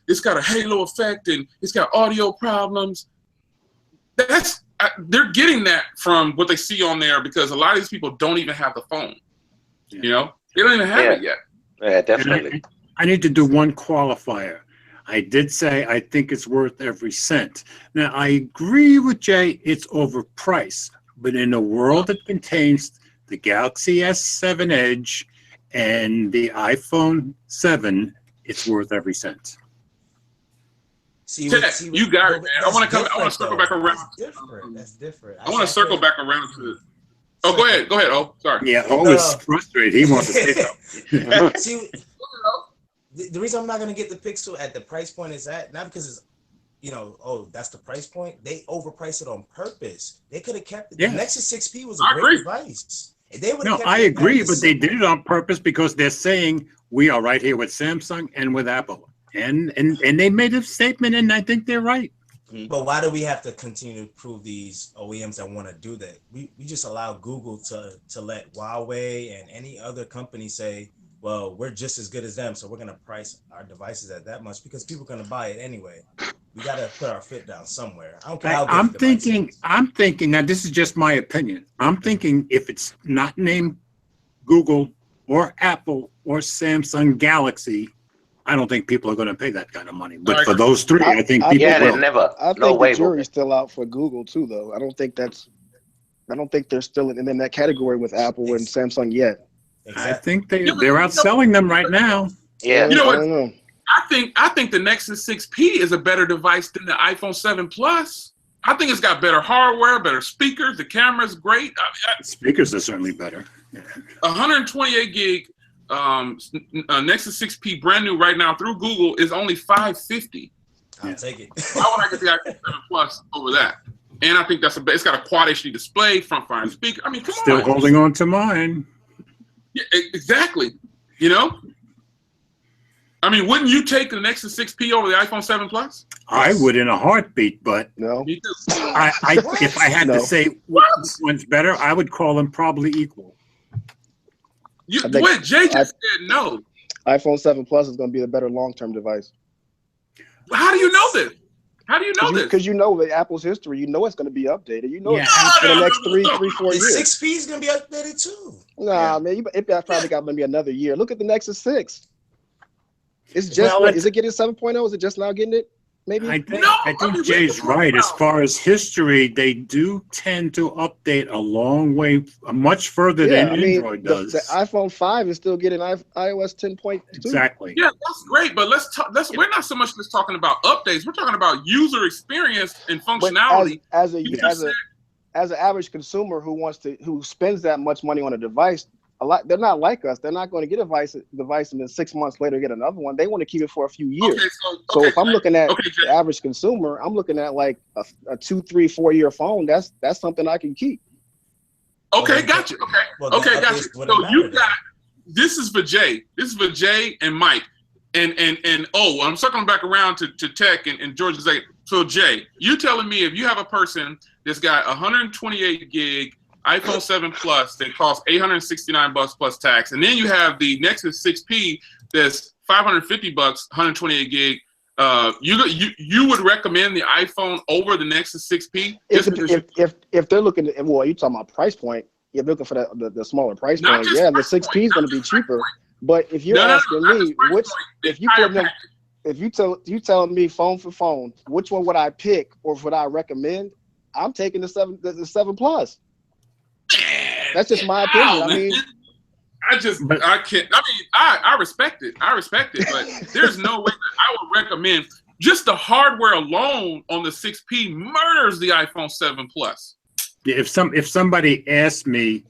S1: It's got a halo effect and it's got audio problems. They're getting that from what they see on there, because a lot of these people don't even have the phone. They don't even have it yet.
S6: Yeah, definitely.
S4: I need to do one qualifier. I did say I think it's worth every cent. Now, I agree with Jay, it's overpriced. But in a world that contains the Galaxy S7 Edge and the iPhone 7, it's worth every cent.
S5: See,
S1: you got it, man. I want to circle back around.
S5: That's different.
S1: I want to circle back around to. Oh, go ahead. Oh, sorry.
S4: Yeah, is frustrated. He wants to say something.
S5: See, the reason I'm not going to get the Pixel at the price point is that not because it's, that's the price point. They overpriced it on purpose. They could have kept it.
S4: Yes.
S5: The Nexus 6P was a great device.
S4: I agree, but they did it on purpose because they're saying we are right here with Samsung and with Apple. And they made a statement, and I think they're right.
S5: But why do we have to continue to prove these OEMs that want to do that? We just allow Google to let Huawei and any other company say, well, we're just as good as them, so we're going to price our devices at that much because people are going to buy it anyway. We got to put our foot down somewhere. I don't care how good the device is.
S4: I'm thinking, now this is just my opinion. I'm thinking if it's not named Google or Apple or Samsung Galaxy, I don't think people are going to pay that kind of money. But for those three, I think people
S6: Yeah,
S4: will.
S6: they never.
S7: I
S6: No
S7: think
S6: way.
S7: the jury's still out for Google too, though. I don't think they're still in that category with Apple and Samsung yet.
S4: I think they're outselling them right now.
S6: Yeah.
S1: You know what?
S7: I don't know.
S1: I think the Nexus 6P is a better device than the iPhone 7 Plus. I think it's got better hardware, better speakers. The camera's great.
S4: Speakers are certainly better.
S1: 128 gig Nexus 6P brand new right now through Google is only $550.
S5: I'll take it.
S1: Why would I get the iPhone 7 Plus over that? And I think it's got a quad HD display, front firing speaker. I mean, come on.
S4: Still holding on to mine.
S1: Yeah, exactly. You know? I mean, wouldn't you take the Nexus 6P over the iPhone 7 Plus?
S4: I would in a heartbeat, but
S7: No.
S1: Me too.
S4: if I had to say which one's better, I would call them probably equal.
S1: Wait, Jay just said no.
S7: iPhone 7 Plus is going to be the better long-term device.
S1: How do you know this? How do you know this?
S7: Because you know the Apple's history. You know it's going to be updated. You know
S4: Yeah.
S7: it's for the next 4
S5: The
S7: years.
S5: 6P is going to be updated too.
S7: Nah, man, it probably got maybe another year. Look at the Nexus 6. It's just
S4: Well,
S7: is it getting 7.0? Is it just now getting it? Maybe.
S4: I think Jay's right. As far as history, they do tend to update a long way, much further than Android does.
S7: The iPhone 5 is still getting iOS 10.2.
S4: Exactly.
S1: Yeah, that's great, but we're not so much just talking about updates. We're talking about user experience and
S7: But
S1: functionality.
S7: as an average consumer who spends that much money on a device, they're not like us. They're not going to get a device and then 6 months later get another one. They want to keep it for a few years.
S1: Okay,
S7: So if I'm looking at
S1: Jay.
S7: the average consumer, I'm looking at like a 2, 3, 4 year phone. That's something I can keep.
S1: Okay, gotcha.
S5: Well,
S1: Okay,
S5: that
S1: gotcha.
S5: updates wouldn't
S1: So you
S5: matter
S1: got this is for Jay. This is for Jay and Mike. And I'm circling back around to Tech and George. So Jay, you telling me if you have a person that's got 128 gig iPhone 7 Plus that costs $869 plus tax, and then you have the Nexus 6P that's $550, 128 gig. You would recommend the iPhone over the Nexus 6P?
S7: If they're looking at, well, you're talking about price point. If you're looking for the smaller price
S1: Not
S7: point,
S1: just
S7: yeah, the
S1: price
S7: 6P is
S1: point,
S7: going to be
S1: not just price
S7: cheaper.
S1: point.
S7: But if you're asking
S1: not
S7: me,
S1: just price
S7: which
S1: point,
S7: if you
S1: entire
S7: put them,
S1: package.
S7: if you telling me phone for phone, which one would I pick or would I recommend? I'm taking the 7 Plus. That's just my opinion. I mean,
S1: I can't. I mean, I respect it. But there's no way that I would recommend. Just the hardware alone on the 6P murders the iPhone 7 Plus.
S4: Yeah, if somebody asked me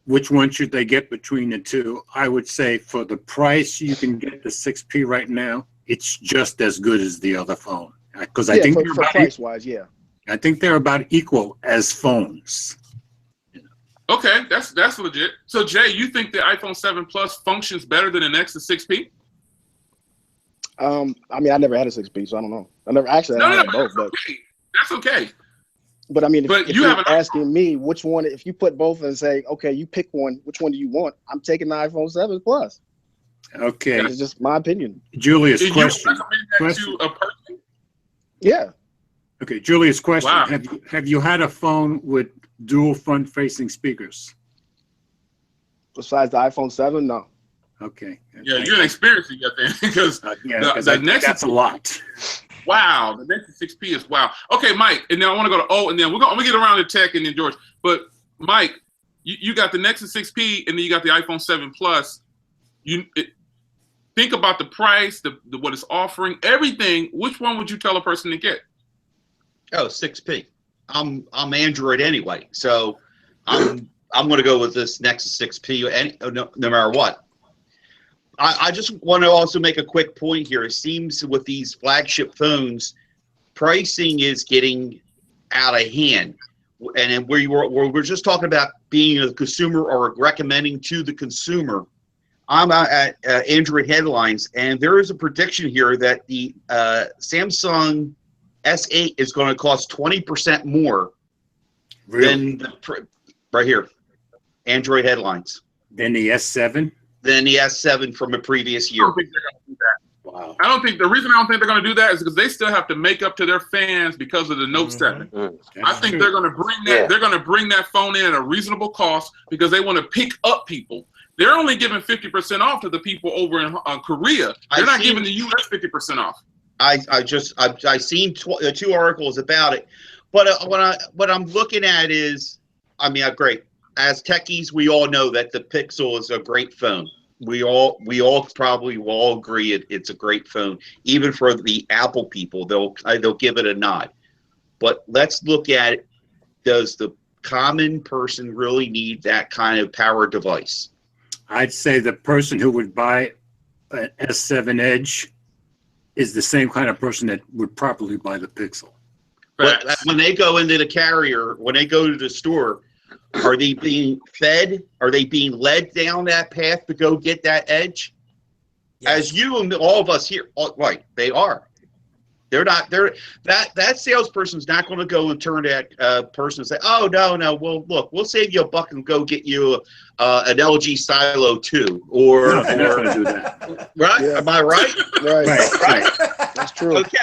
S4: which one should they get between the two, I would say for the price you can get the 6P right now, it's just as good as the other phone. Because I think
S7: for price wise, yeah.
S4: I think they're about equal as phones.
S1: Okay, that's legit. So Jay, you think the iPhone 7 Plus functions better than the Nexus 6P?
S7: I mean, I never had a 6P, so I don't know. I never actually had both, but
S1: that's okay.
S7: But I mean, if
S1: you
S7: you're
S1: have
S7: asking me which one, if you put both and say, okay, you pick one, which one do you want? I'm taking the iPhone 7 Plus.
S4: Okay.
S7: It's just my opinion.
S4: Julius,
S1: Did
S4: question.
S1: you recommend that to a person?
S7: Yeah.
S4: Okay, Julius, question.
S1: Wow.
S4: Have you had a phone with dual front-facing speakers?
S7: Besides the iPhone 7, no.
S4: Okay.
S1: Yeah, you're an experience you got there because
S4: that's a lot.
S1: Wow, the Nexus 6P is wow. Okay, Mike, and then I want to go to and then I'm gonna get around to Tech and then George. But Mike, you got the Nexus 6P and then you got the iPhone 7 Plus. Think about the price, the what it's offering, everything. Which one would you tell a person to get?
S2: Oh, 6P. I'm Android anyway, so I'm going to go with this Nexus 6P no matter what. I just want to also make a quick point here. It seems with these flagship phones, pricing is getting out of hand. And we're just talking about being a consumer or recommending to the consumer. I'm at Android Headlines, and there is a prediction here that the Samsung S8 is going to cost 20% more than right here, Android Headlines.
S4: Than the S7?
S2: Than the S7 from a previous year.
S4: Wow.
S1: The reason I don't think they're going to do that is because they still have to make up to their fans because of the Note 7. I think they're going to bring that.
S6: Yeah.
S1: They're going to bring that phone in at a reasonable cost because they want to pick up people. They're only giving 50% off to the people over in Korea. They're not giving the U.S. 50% off.
S2: I've seen two articles about it, but what I'm looking at is, I mean, great. As techies, we all know that the Pixel is a great phone. We all probably will all agree it's a great phone. Even for the Apple people, they'll give it a nod. But let's look at it. Does the common person really need that kind of power device?
S4: I'd say the person who would buy an S7 Edge is the same kind of person that would probably buy the Pixel.
S2: But when they go into the carrier, when they go to the store, are they being fed? Are they being led down that path to go get that Edge?
S5: Yes.
S2: As you and all of us here, right? They are. They're not. That salesperson's not going to go and turn to that person and say, "Oh no, well look, we'll save you a buck and go get you an LG Stylo 2." Or
S4: No, they're not going to do that.
S2: right?
S7: Yeah.
S2: Am I right?
S7: Right. That's true.
S2: Okay.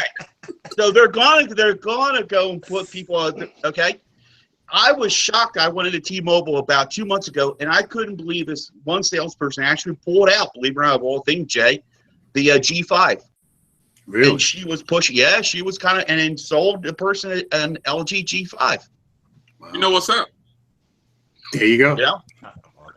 S2: So they're going to go and put people on. Okay. I was shocked. I went into T-Mobile about 2 months ago, and I couldn't believe this one salesperson actually pulled out, believe it or not, of all things, Jay, the G5.
S4: Really?
S2: And she was pushing. Yeah, she was kind of, and then sold the person an LG G5.
S4: Wow.
S1: You know what's up?
S4: There you go.
S2: Yeah.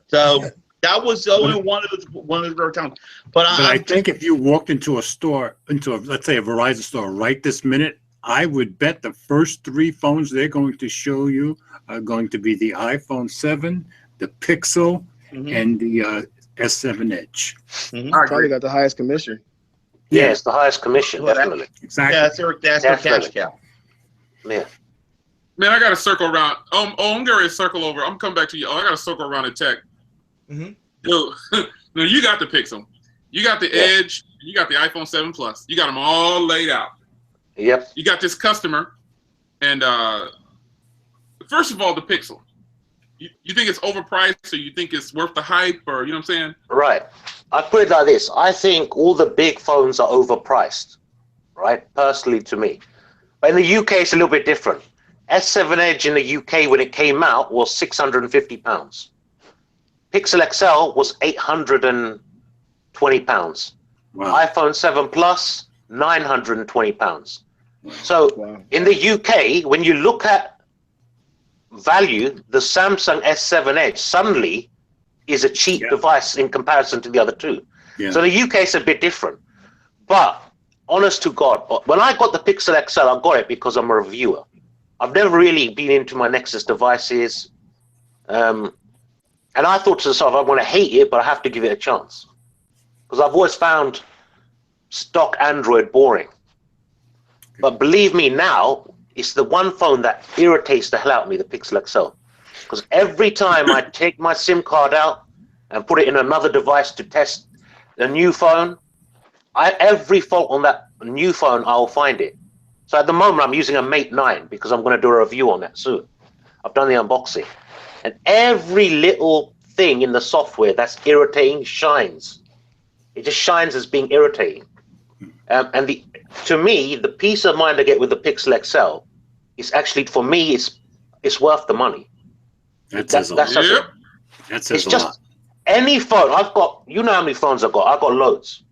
S2: So that was only one of the rare times. But
S4: I think if you walked into a store, let's say a Verizon store right this minute, I would bet the first 3 phones they're going to show you are going to be the iPhone 7, the Pixel, and the S7 Edge.
S7: Probably got the highest commission.
S6: Yeah, it's the highest commission, definitely.
S4: Exactly.
S2: Yeah, that's their cash cow.
S6: Yeah.
S1: Man, I got to circle around. I'm getting ready to circle over. I'm coming back to you. I got to circle around the tech. Yo, no, you got the Pixel. You got the Edge. You got the iPhone 7 Plus. You got them all laid out.
S6: Yep.
S1: You got this customer, and first of all, the Pixel. You think it's overpriced, or you think it's worth the hype, or you know what I'm saying?
S6: Right. I put it like this. I think all the big phones are overpriced, right? Personally, to me. But in the UK, it's a little bit different. S7 Edge in the UK, when it came out, was £650. Pixel XL was £820.
S4: Wow.
S6: iPhone 7 Plus, £920. So in the UK, when you look at value, the Samsung S7 Edge suddenly is a cheap device in comparison to the other two.
S4: Yeah.
S6: So the UK is a bit different. But honest to God, when I got the Pixel XL, I got it because I'm a reviewer. I've never really been into my Nexus devices. And I thought to myself, I want to hate it, but I have to give it a chance. Because I've always found stock Android boring. But believe me now, it's the one phone that irritates the hell out of me, the Pixel XL. Because every time I take my SIM card out and put it in another device to test the new phone, every fault on that new phone, I'll find it. So at the moment, I'm using a Mate 9 because I'm going to do a review on that soon. I've done the unboxing. And every little thing in the software that's irritating shines. It just shines as being irritating. And to me, the peace of mind I get with the Pixel XL is actually, for me, it's worth the money.
S4: That says a lot. That says
S6: a lot. Any phone I've got, you know how many phones I've got loads.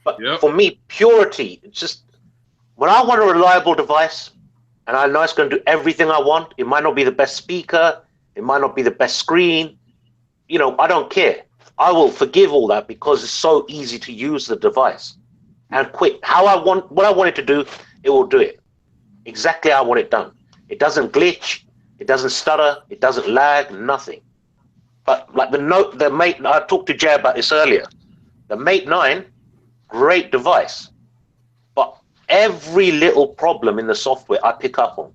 S6: But for me, purity, it's just, when I want a reliable device, and I know it's going to do everything I want, it might not be the best speaker, it might not be the best screen, you know, I don't care. I will forgive all that because it's so easy to use the device. And quick, what I want it to do, it will do it. Exactly how I want it done. It doesn't glitch, it doesn't stutter, it doesn't lag, nothing. But like the Mate, I talked to Jay about this earlier. The Mate 9, great device. But every little problem in the software I pick up on.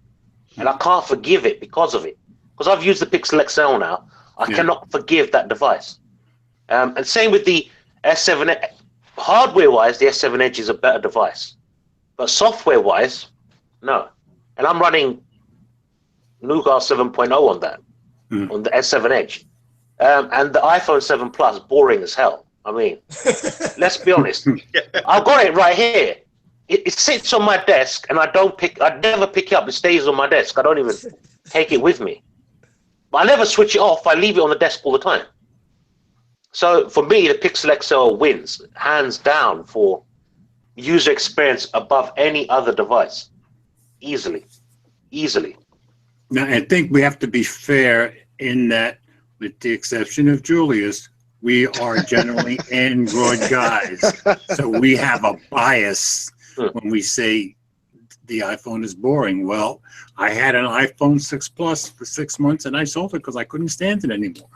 S6: And I can't forgive it because of it. Because I've used the Pixel XL now, I cannot forgive that device. And same with the S7. Hardware-wise, the S7 Edge is a better device. But software-wise, no. And I'm running Nougat 7.0 on that, on the S7 Edge. And the iPhone 7 Plus, boring as hell. I mean, let's be honest. I've got it right here. It sits on my desk, and I never pick it up. It stays on my desk. I don't even take it with me. But I never switch it off. I leave it on the desk all the time. So for me, the Pixel XL wins, hands down, for user experience above any other device. Easily.
S4: Now, I think we have to be fair in that, with the exception of Julius, we are generally Android guys. So we have a bias when we say the iPhone is boring. Well, I had an iPhone 6 Plus for 6 months and I sold it because I couldn't stand it anymore.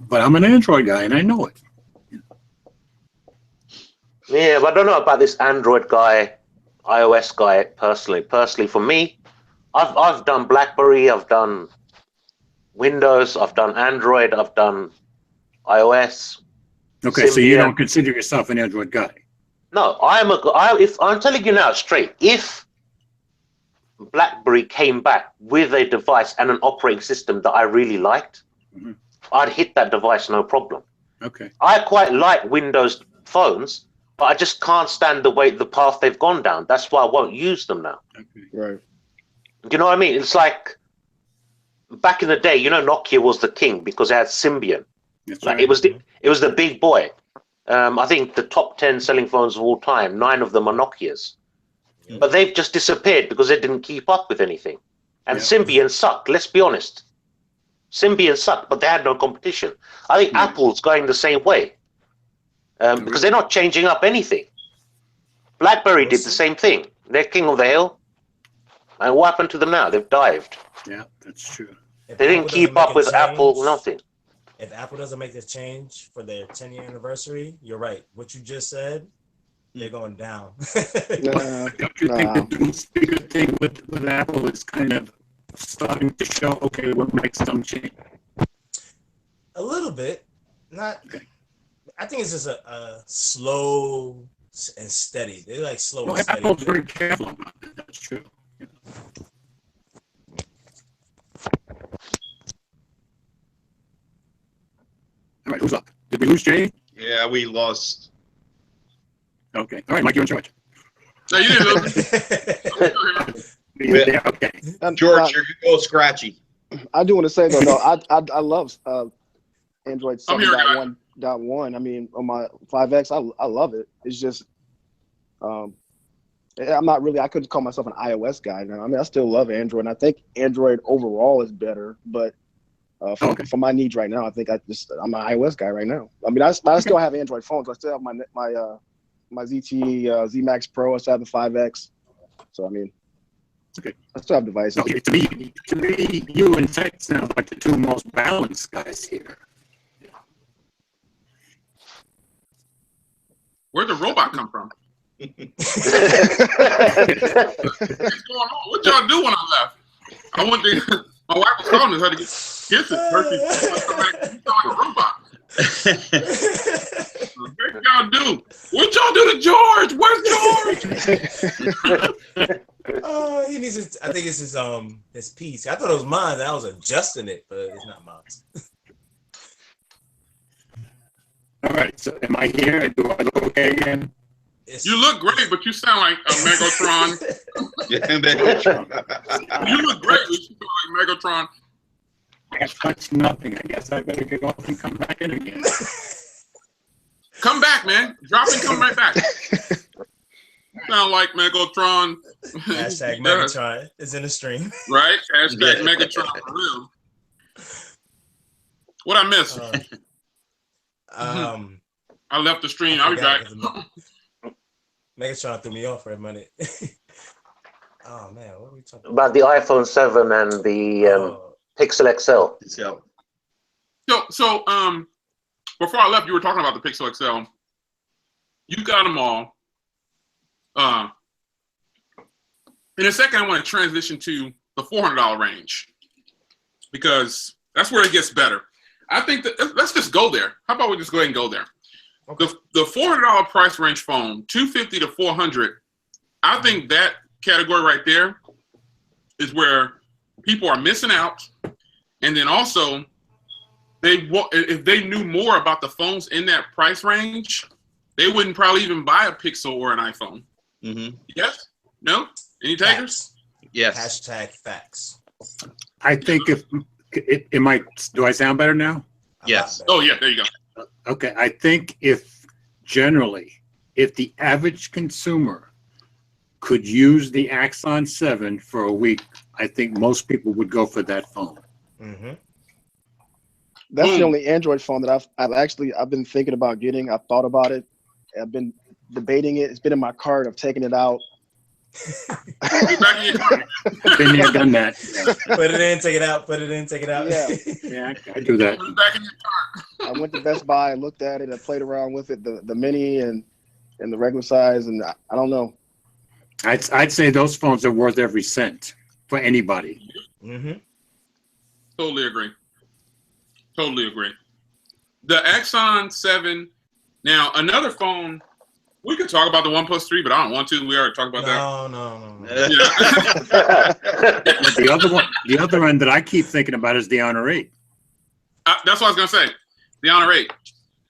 S4: But I'm an Android guy and I know it.
S6: Yeah, but I don't know about this Android guy, iOS guy personally. Personally, for me, I've done BlackBerry, I've done Windows, I've done Android, I've done iOS.
S4: Okay, Symbian. So you don't consider yourself an Android guy?
S6: No, if I'm telling you now straight, if BlackBerry came back with a device and an operating system that I really liked, I'd hit that device no problem.
S4: Okay.
S6: I quite like Windows phones, but I just can't stand the path they've gone down. That's why I won't use them now.
S4: Okay.
S7: Right.
S6: Do you know what I mean? It's like back in the day, Nokia was the king because it had Symbian.
S4: That's
S6: like
S4: right.
S6: It was the big boy. I think the top 10 selling phones of all time, 9 of them are Nokias. Yeah. But they've just disappeared because they didn't keep up with anything. And Symbian sucked, let's be honest. Symbian sucked, but they had no competition. I think Apple's going the same way because they're not changing up anything. BlackBerry did the same thing. They're king of the hill. And what happened to them now? They've dived.
S4: Yeah, that's true.
S6: They didn't keep up with Apple, nothing.
S5: If Apple doesn't make this change for their 10-year anniversary, you're right. What you just said, they're going down.
S4: Don't you think the most bigger thing with Apple is kind of starting to show, okay, we'll make some change?
S5: A little bit. Not. Okay. I think it's just a slow and steady. They're like slow and steady.
S4: Apple's very careful about it. That's true. All right, who's up? Did we lose Jay?
S2: Yeah, we lost.
S4: Okay. All right, Mike, you're in charge.
S1: No, you didn't lose.
S4: Yeah, okay.
S2: George, you're a little scratchy.
S7: I do want to say, though, no, I love Android 7.1.1. I mean, on my 5X, I love it. It's just, I'm not really, I couldn't call myself an iOS guy now. I mean, I still love Android, and I think Android overall is better, but for my needs right now, I think I'm an iOS guy right now. I mean, I still have Android phones. I still have my ZTE Z Max Pro. I still have the 5X. So I mean,
S4: okay,
S7: I still have devices.
S4: Okay, to me, you and Tech sound like the two most balanced guys here.
S1: Where'd the robot come from? What's going on? What y'all do when I left? I went to. My wife was calling us how to get kisses. You sound like a robot. What y'all do? What y'all do to George? Where's George?
S5: He needs. I think it's his piece. I thought it was mine. I was adjusting it, but it's not mine.
S4: All right. So, am I here? Do I look okay again?
S1: You look great, but you sound like a Megatron. You look great, but you sound like Megatron.
S4: I touched nothing. I guess I better get off and come back in again.
S1: Come back, man. Drop and come right back. Sound like Megatron.
S5: Hashtag Megatron is in the stream.
S1: Right? Hashtag Megatron for real. What I miss? I left the stream. I'll be back.
S5: Megatron threw me off for a minute. Oh man, what are we talking
S6: about? The iPhone 7 and the Pixel XL.
S1: So before I left, you were talking about the Pixel XL. You got them all. In a second, I want to transition to the $400 range because that's where it gets better. I think that let's just go there. How about we just go ahead and go there? Okay. The $400 price range phone, $250 to $400. I think that category right there is where people are missing out. And then also, if they knew more about the phones in that price range, they wouldn't probably even buy a Pixel or an iPhone.
S2: Mm-hmm.
S1: Yes? No? Any takers?
S2: Yes.
S5: Hashtag facts.
S4: I think if it might. Do I sound better now?
S2: Yes.
S1: Oh yeah, there you go.
S4: Okay, I think if the average consumer could use the Axon 7 for a week, I think most people would go for that phone.
S5: Mm-hmm.
S7: That's the only Android phone that I've been thinking about getting. I've thought about it. I've been debating it. It's been in my cart. I've taken it out.
S1: Get back in your car.
S4: Been there, done that. Yeah,
S5: Put it in, take it out. Put it in, take it out.
S7: Yeah.
S4: yeah, I do that.
S1: Put it back in your car.
S7: I went to Best Buy and looked at it. I played around with it, the mini and the regular size, and I don't know.
S4: I'd say those phones are worth every cent for anybody.
S5: Mm-hmm.
S1: Totally agree. Totally agree. The Axon 7. Now, another phone, we could talk about the OnePlus 3, but I don't want to. We already talked about that.
S5: No.
S1: Yeah.
S4: The other one that I keep thinking about is the Honor 8.
S1: That's what I was going to say. The Honor 8.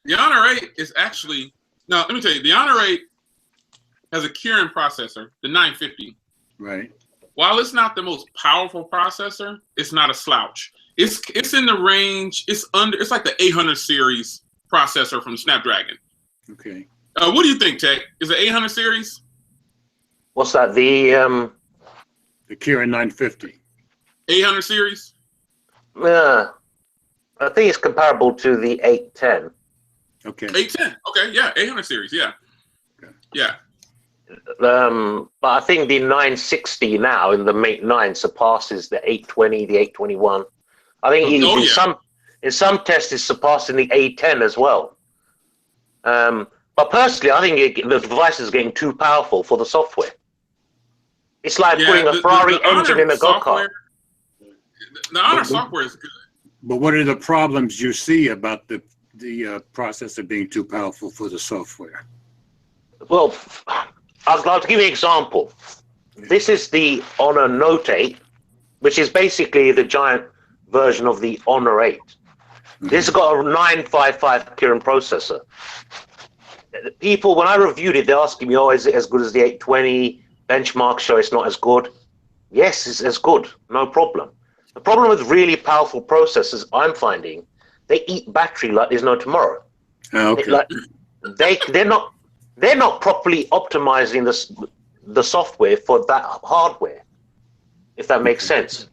S1: The Honor 8 is actually, now, let me tell you, the Honor 8 has a Kirin processor, the 950.
S4: Right.
S1: While it's not the most powerful processor, it's not a slouch. It's in the range. It's like the 800 series processor from Snapdragon.
S4: Okay.
S1: What do you think, Tech? Is it 800 series?
S6: What's that? The
S4: Kirin 950.
S1: 800 series?
S6: I think it's comparable to the 810.
S4: Okay.
S1: 810. Okay, yeah, 800 series. Yeah.
S4: Okay.
S1: Yeah.
S6: But I think the 960 now in the Mate 9 surpasses the 820, the 821. I think in some tests it's surpassing the A10 as well. But personally, I think the device is getting too powerful for the software. It's like putting a Ferrari engine in a go-kart.
S1: The Honor software is good.
S6: But
S4: what are the problems you see about the processor being too powerful for the software?
S6: Well, I'd like to give you an example. This is the Honor Note 8, which is basically the giant version of the Honor 8. This has got a 955 Kirin processor. People, when I reviewed it, they're asking me, oh, is it as good as the 820? Benchmarks show it's not as good. Yes, it's as good, no problem. The problem with really powerful processors, I'm finding, they eat battery like there's no tomorrow.
S4: Okay.
S6: They're not properly optimizing the software for that hardware, if that makes sense.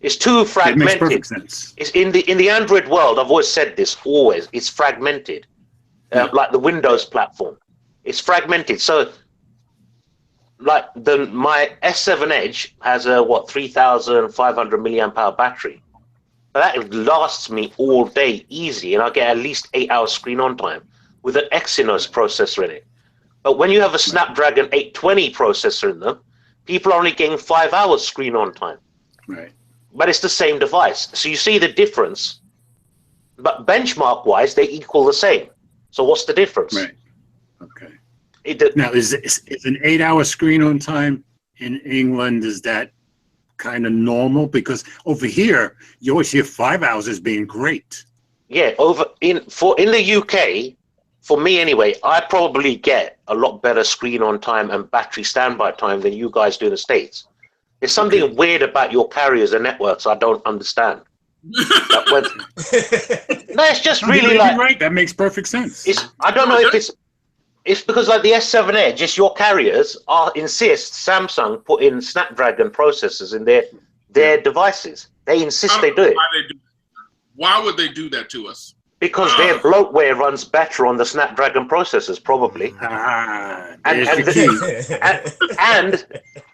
S6: It's too fragmented.
S4: It makes perfect sense.
S6: It's in the Android world. I've always said this. Always, it's fragmented, like the Windows platform. It's fragmented. So, like my S7 Edge has a 3,500 milliamp hour battery. That lasts me all day easy, and I get at least 8 hours screen on time with an Exynos processor in it. But when you have a Snapdragon 820 processor in them, people are only getting 5 hours screen on time.
S4: Right.
S6: But it's the same device. So you see the difference. But benchmark-wise, they equal the same. So what's the difference?
S4: Right. Okay. Now, is an 8 hour screen on time in England, is that kind of normal? Because over here, you always hear 5 hours as being great.
S6: Yeah, in the UK, for me anyway, I probably get a lot better screen on time and battery standby time than you guys do in the States. There's something weird about your carriers and networks I don't understand. No, it's just really like
S4: right. That makes perfect sense.
S6: I don't know if it's because like the S7 Edge, it's your carriers insist Samsung put in Snapdragon processors in their devices. They insist they do it.
S1: Why would they do that to us?
S6: Because their bloatware runs better on the Snapdragon processors, probably.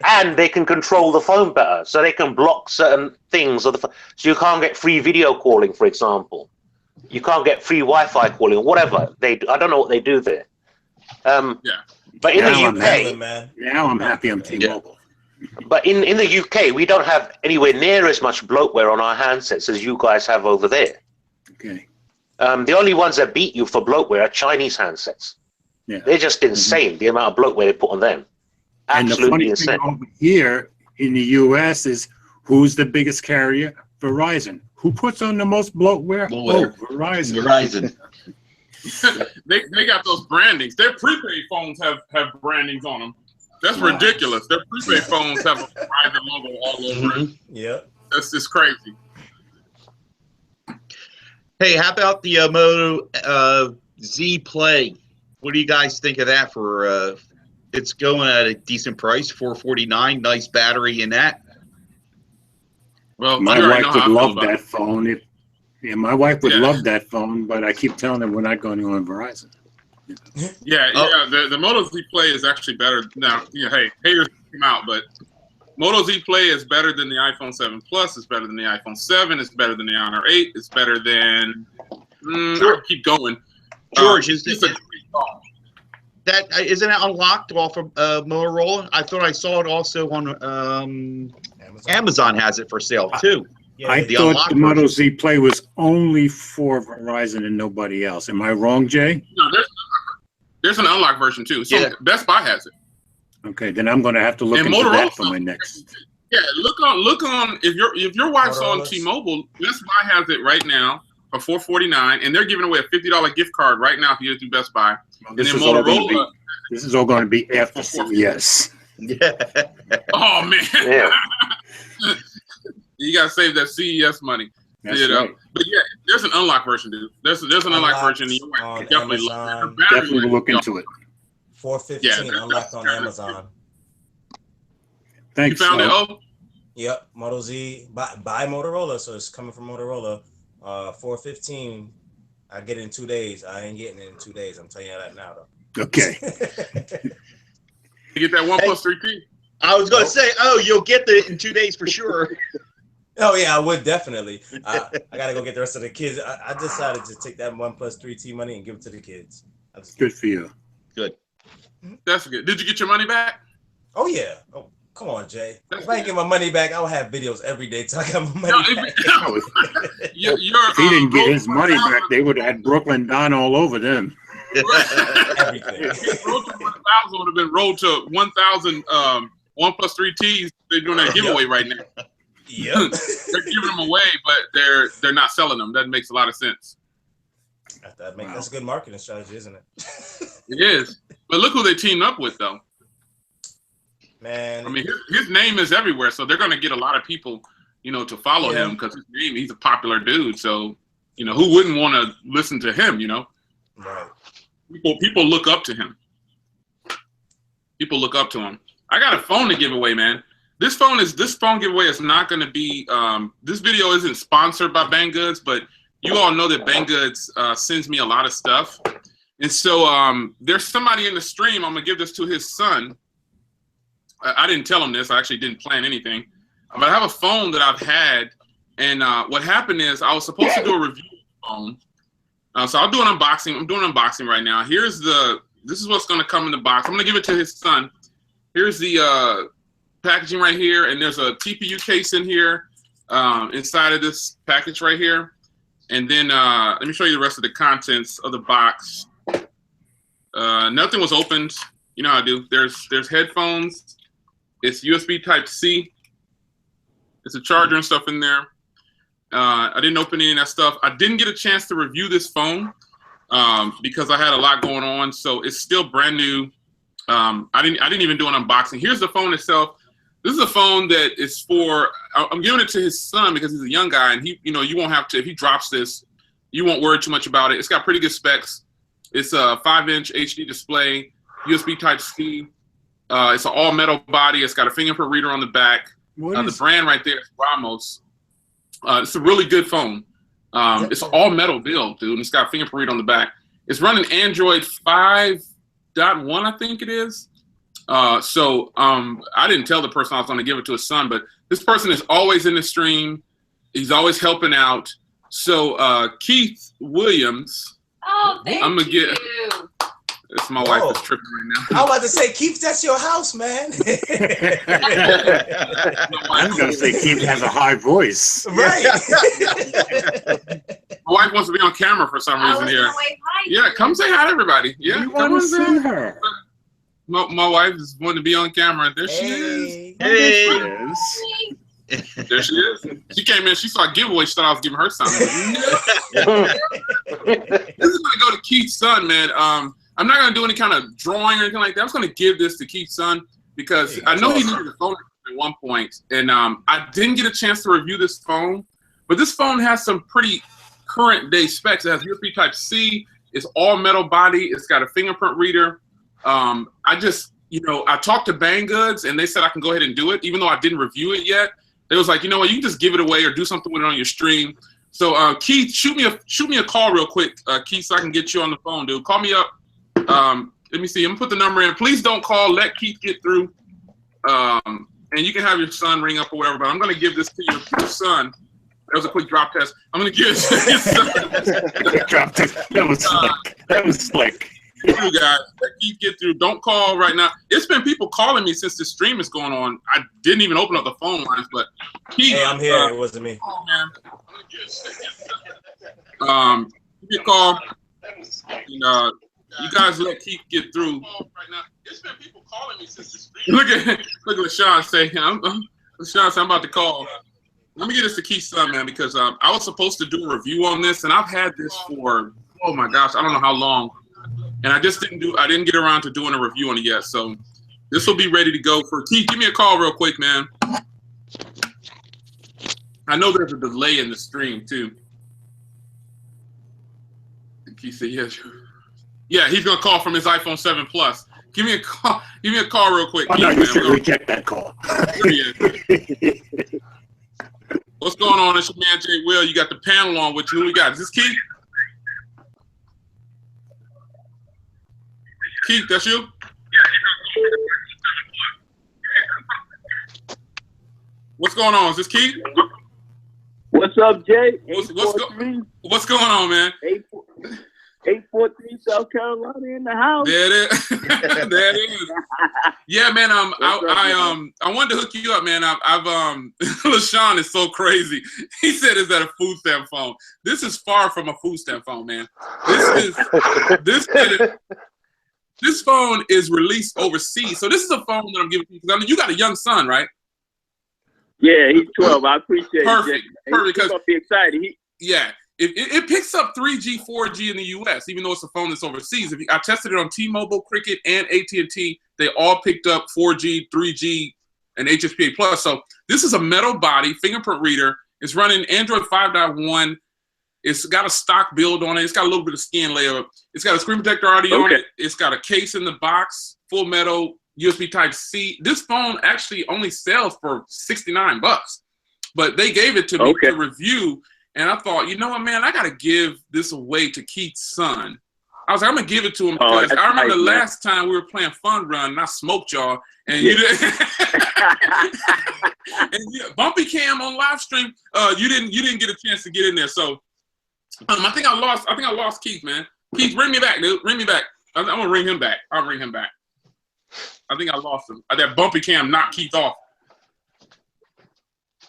S6: And they can control the phone better, so they can block certain things. So you can't get free video calling, for example. You can't get free Wi-Fi calling, or whatever they do. I don't know what they do there. But in the UK,
S4: now I'm happy I'm T-Mobile.
S6: But in the UK, we don't have anywhere near as much bloatware on our handsets as you guys have over there.
S4: Okay.
S6: The only ones that beat you for bloatware are Chinese handsets.
S4: Yeah.
S6: They're just insane, the amount of bloatware they put on them. Absolutely insane.
S4: Thing over here in the US is who's the biggest carrier? Verizon. Who puts on the most bloatware?
S2: Bloatware.
S4: Oh, Verizon.
S2: Verizon.
S1: They got those brandings. Their prepaid phones have brandings on them. That's ridiculous. Their prepaid phones have a Verizon logo all over it.
S5: Yeah.
S1: That's just crazy.
S2: Hey, how about the Moto Z Play? What do you guys think of that? For it's going at a decent price, $449. Nice battery in that.
S1: Well,
S4: My
S1: you already
S4: wife
S1: know how
S4: would
S1: I feel
S4: love
S1: about
S4: that
S1: it.
S4: phone. My wife would
S1: Yeah.
S4: love that phone, but I keep telling her we're not going to go on Verizon.
S1: Yeah, the Moto Z Play is actually better. Now, hey, haters come out, but Moto Z Play is better than the iPhone 7 Plus. It's better than the iPhone 7. It's better than the Honor 8. It's better than. I'll keep going.
S2: George,
S1: it's a great phone.
S2: that isn't that unlocked off of Motorola? I thought I saw it also on Amazon has it for sale too.
S5: Yeah,
S4: I
S2: the
S4: thought
S2: unlocked
S4: the Moto Z Play was only for Verizon and nobody else. Am I wrong, Jay?
S1: No, there's an unlocked version too. So
S2: Yeah.
S1: Best Buy has it.
S4: Okay, then I'm going to have to look
S1: And
S4: into
S1: Motorola
S4: that for
S1: stuff-
S4: my next.
S1: Yeah, look on if your wife's on
S5: Motorola's.
S1: T-Mobile, Best Buy has it right now for $449, and they're giving away a $50 gift card right now if you go through Best Buy.
S4: This
S1: then
S4: is all going to
S1: Motorola-
S4: be. This is all going to be after CES.
S2: Yeah.
S1: Oh man,
S6: Yeah.
S1: you gotta save that CES money.
S4: That's
S1: You know?
S4: right.
S1: But yeah, there's an unlocked version, dude. There's an unlocked
S5: Unlocked
S1: version. And your wife
S5: on
S1: definitely
S5: Amazon.
S4: Definitely look into it.
S5: $415
S1: Yeah,
S5: unlocked on Amazon.
S1: You
S4: Thanks.
S1: found it?
S4: Al.
S1: Oh,
S5: Yep, Moto Z by Motorola, so it's coming from Motorola. $415. I get it in 2 days. I ain't getting it in 2 days. I'm telling you that now, though.
S4: Okay.
S1: you get that OnePlus 3T.
S2: I was going to say, you'll get it in 2 days for sure.
S5: Oh yeah, I would definitely. I gotta go get the rest of the kids. I decided to take that OnePlus 3T money and give it to the kids.
S4: Good for you.
S2: Good.
S1: That's good. Did you get your money back?
S5: Oh yeah. Oh, come on, Jay. If I didn't get my money back, I would have videos every day till I got my money
S1: No,
S5: back.
S4: If he didn't get his money back, they would have had Brooklyn Don all over them.
S5: Everything.
S1: Road to 1,000 would have been rolled to 1,000 OnePlus 3Ts. They're doing that giveaway right now.
S5: Yep.
S1: They're giving them away, but they're not selling them. That makes a lot of sense.
S5: That's a good marketing strategy, isn't it?
S1: It is. But look who they teamed up with, though.
S5: Man.
S1: I mean, his name is everywhere, so they're going to get a lot of people, to follow him because his name, he's a popular dude. So, who wouldn't want to listen to him,
S5: Right.
S1: People look up to him. People look up to him. I got a phone to give away, man. This phone giveaway is not going to be. This video isn't sponsored by Bangoods, but you all know that Bangoods sends me a lot of stuff, and so there's somebody in the stream. I'm gonna give this to his son. I didn't tell him this. I actually didn't plan anything, but I have a phone that I've had, and what happened is I was supposed to do a review of the phone. So I'll do an unboxing. I'm doing an unboxing right now. This is what's going to come in the box. I'm going to give it to his son. Here's the packaging right here, and there's a TPU case in here inside of this package right here. And then let me show you the rest of the contents of the box. Nothing was opened. You know how I do. There's headphones. It's USB Type-C. It's a charger and stuff in there. I didn't open any of that stuff. I didn't get a chance to review this phone because I had a lot going on. So it's still brand new. I didn't even do an unboxing. Here's the phone itself. This is a phone that is for. I'm giving it to his son because he's a young guy, and you won't have to. If he drops this, you won't worry too much about it. It's got pretty good specs. It's a 5-inch HD display, USB Type-C. It's an all-metal body. It's got a fingerprint reader on the back. The brand right there is Ramos. It's a really good phone. It's an all-metal build, dude. And it's got a fingerprint reader on the back. It's running Android 5.1, I think it is. So I didn't tell the person I was going to give it to his son, but this person is always in the stream. He's always helping out. So Keith Williams.
S8: Oh, thank
S1: I'm gonna
S8: you.
S1: It's my wife that's tripping right now.
S5: I was about to say, Keith, that's your house, man.
S4: I'm going to say Keith has a high voice.
S5: Right.
S1: My wife wants to be on camera for some reason here. Yeah, come say hi to everybody. Yeah,
S4: You
S1: come
S4: want
S1: on,
S4: to see
S1: Zilla.
S4: her?
S1: My wife is wanting to be on camera. There she is.
S2: Hey.
S4: Yes.
S1: There she is. She came in. She saw a giveaway. She thought I was giving her something. This is gonna go to Keith's son, man. I'm not gonna do any kind of drawing or anything like that. I'm just gonna give this to Keith's son because I know he needed a phone at one point, and I didn't get a chance to review this phone. But this phone has some pretty current day specs. It has USB Type-C. It's all metal body. It's got a fingerprint reader. I just, I talked to Banggood and they said I can go ahead and do it, even though I didn't review it yet. They was like, you know what, you can just give it away or do something with it on your stream. So Keith, shoot me a call real quick, Keith, so I can get you on the phone, dude. Call me up. Let me see. I'm gonna put the number in. Please don't call. Let Keith get through. And you can have your son ring up or whatever. But I'm gonna give this to your son. That was a quick drop test. I'm gonna give it to your son.
S4: Drop test. That was slick. That was slick.
S1: You guys, let Keith get through. Don't call right now. It's been people calling me since this stream is going on. I didn't even open up the phone lines, but Keith.
S5: Hey, I'm here. It wasn't me.
S1: Oh man. Give me a call. And, you guys let Keith get through. Right now. It's been people calling me since this stream. Look at LaShawn say. LaShawn say I'm about to call. Let me get this to Keith's son, man, because I was supposed to do a review on this, and I've had this for, oh my gosh, I don't know how long. And I just didn't get around to doing a review on it yet. So this will be ready to go for Keith. Give me a call real quick, man. I know there's a delay in the stream too. Keith said yes. Yeah, he's gonna call from his iPhone 7 Plus. Give me a call. Give me a call real quick.
S4: Oh, no, you should reject that call.
S1: What's going on? It's your man Jay Will. You got the panel on with you. Who we got? Is this Keith? Keith, that's you? What's going on? Is this Keith?
S8: What's up, Jay?
S1: What's going on, man?
S8: 843 South Carolina in the house.
S1: There it is. There it is. Yeah, man. I wanted to hook you up, man. LaShawn is so crazy. He said, "Is that a food stamp phone?" This is far from a food stamp phone, man. This phone is released overseas, so this is a phone that I'm giving you because I mean you got a young son, right?
S8: Yeah, he's 12. I appreciate
S1: Perfect.
S8: it.
S1: Perfect.
S8: He's gonna be excited.
S1: It picks up 3G, 4G in the U.S., even though it's a phone that's overseas. I tested it on T-Mobile, Cricket, and AT&T. They all picked up 4G, 3G, and HSPA Plus. So this is a metal body, fingerprint reader. It's running Android 5.1. It's got a stock build on it. It's got a little bit of skin layer. It's got a screen protector already on it. It's got a case in the box, full metal, USB Type-C. This phone actually only sells for $69, but they gave it to me to review. And I thought, you know what, man, I got to give this away to Keith's son. I was like, I'm going to give it to him because I remember the last time we were playing Fun Run and I smoked y'all. And you didn't. And Bumpy Cam on live stream, you didn't get a chance to get in there. So I think I lost Keith, man. Keith, ring me back, dude. Ring me back. I'm going to ring him back. I'll ring him back. I think I lost him. That Bumpy Cam knocked Keith off.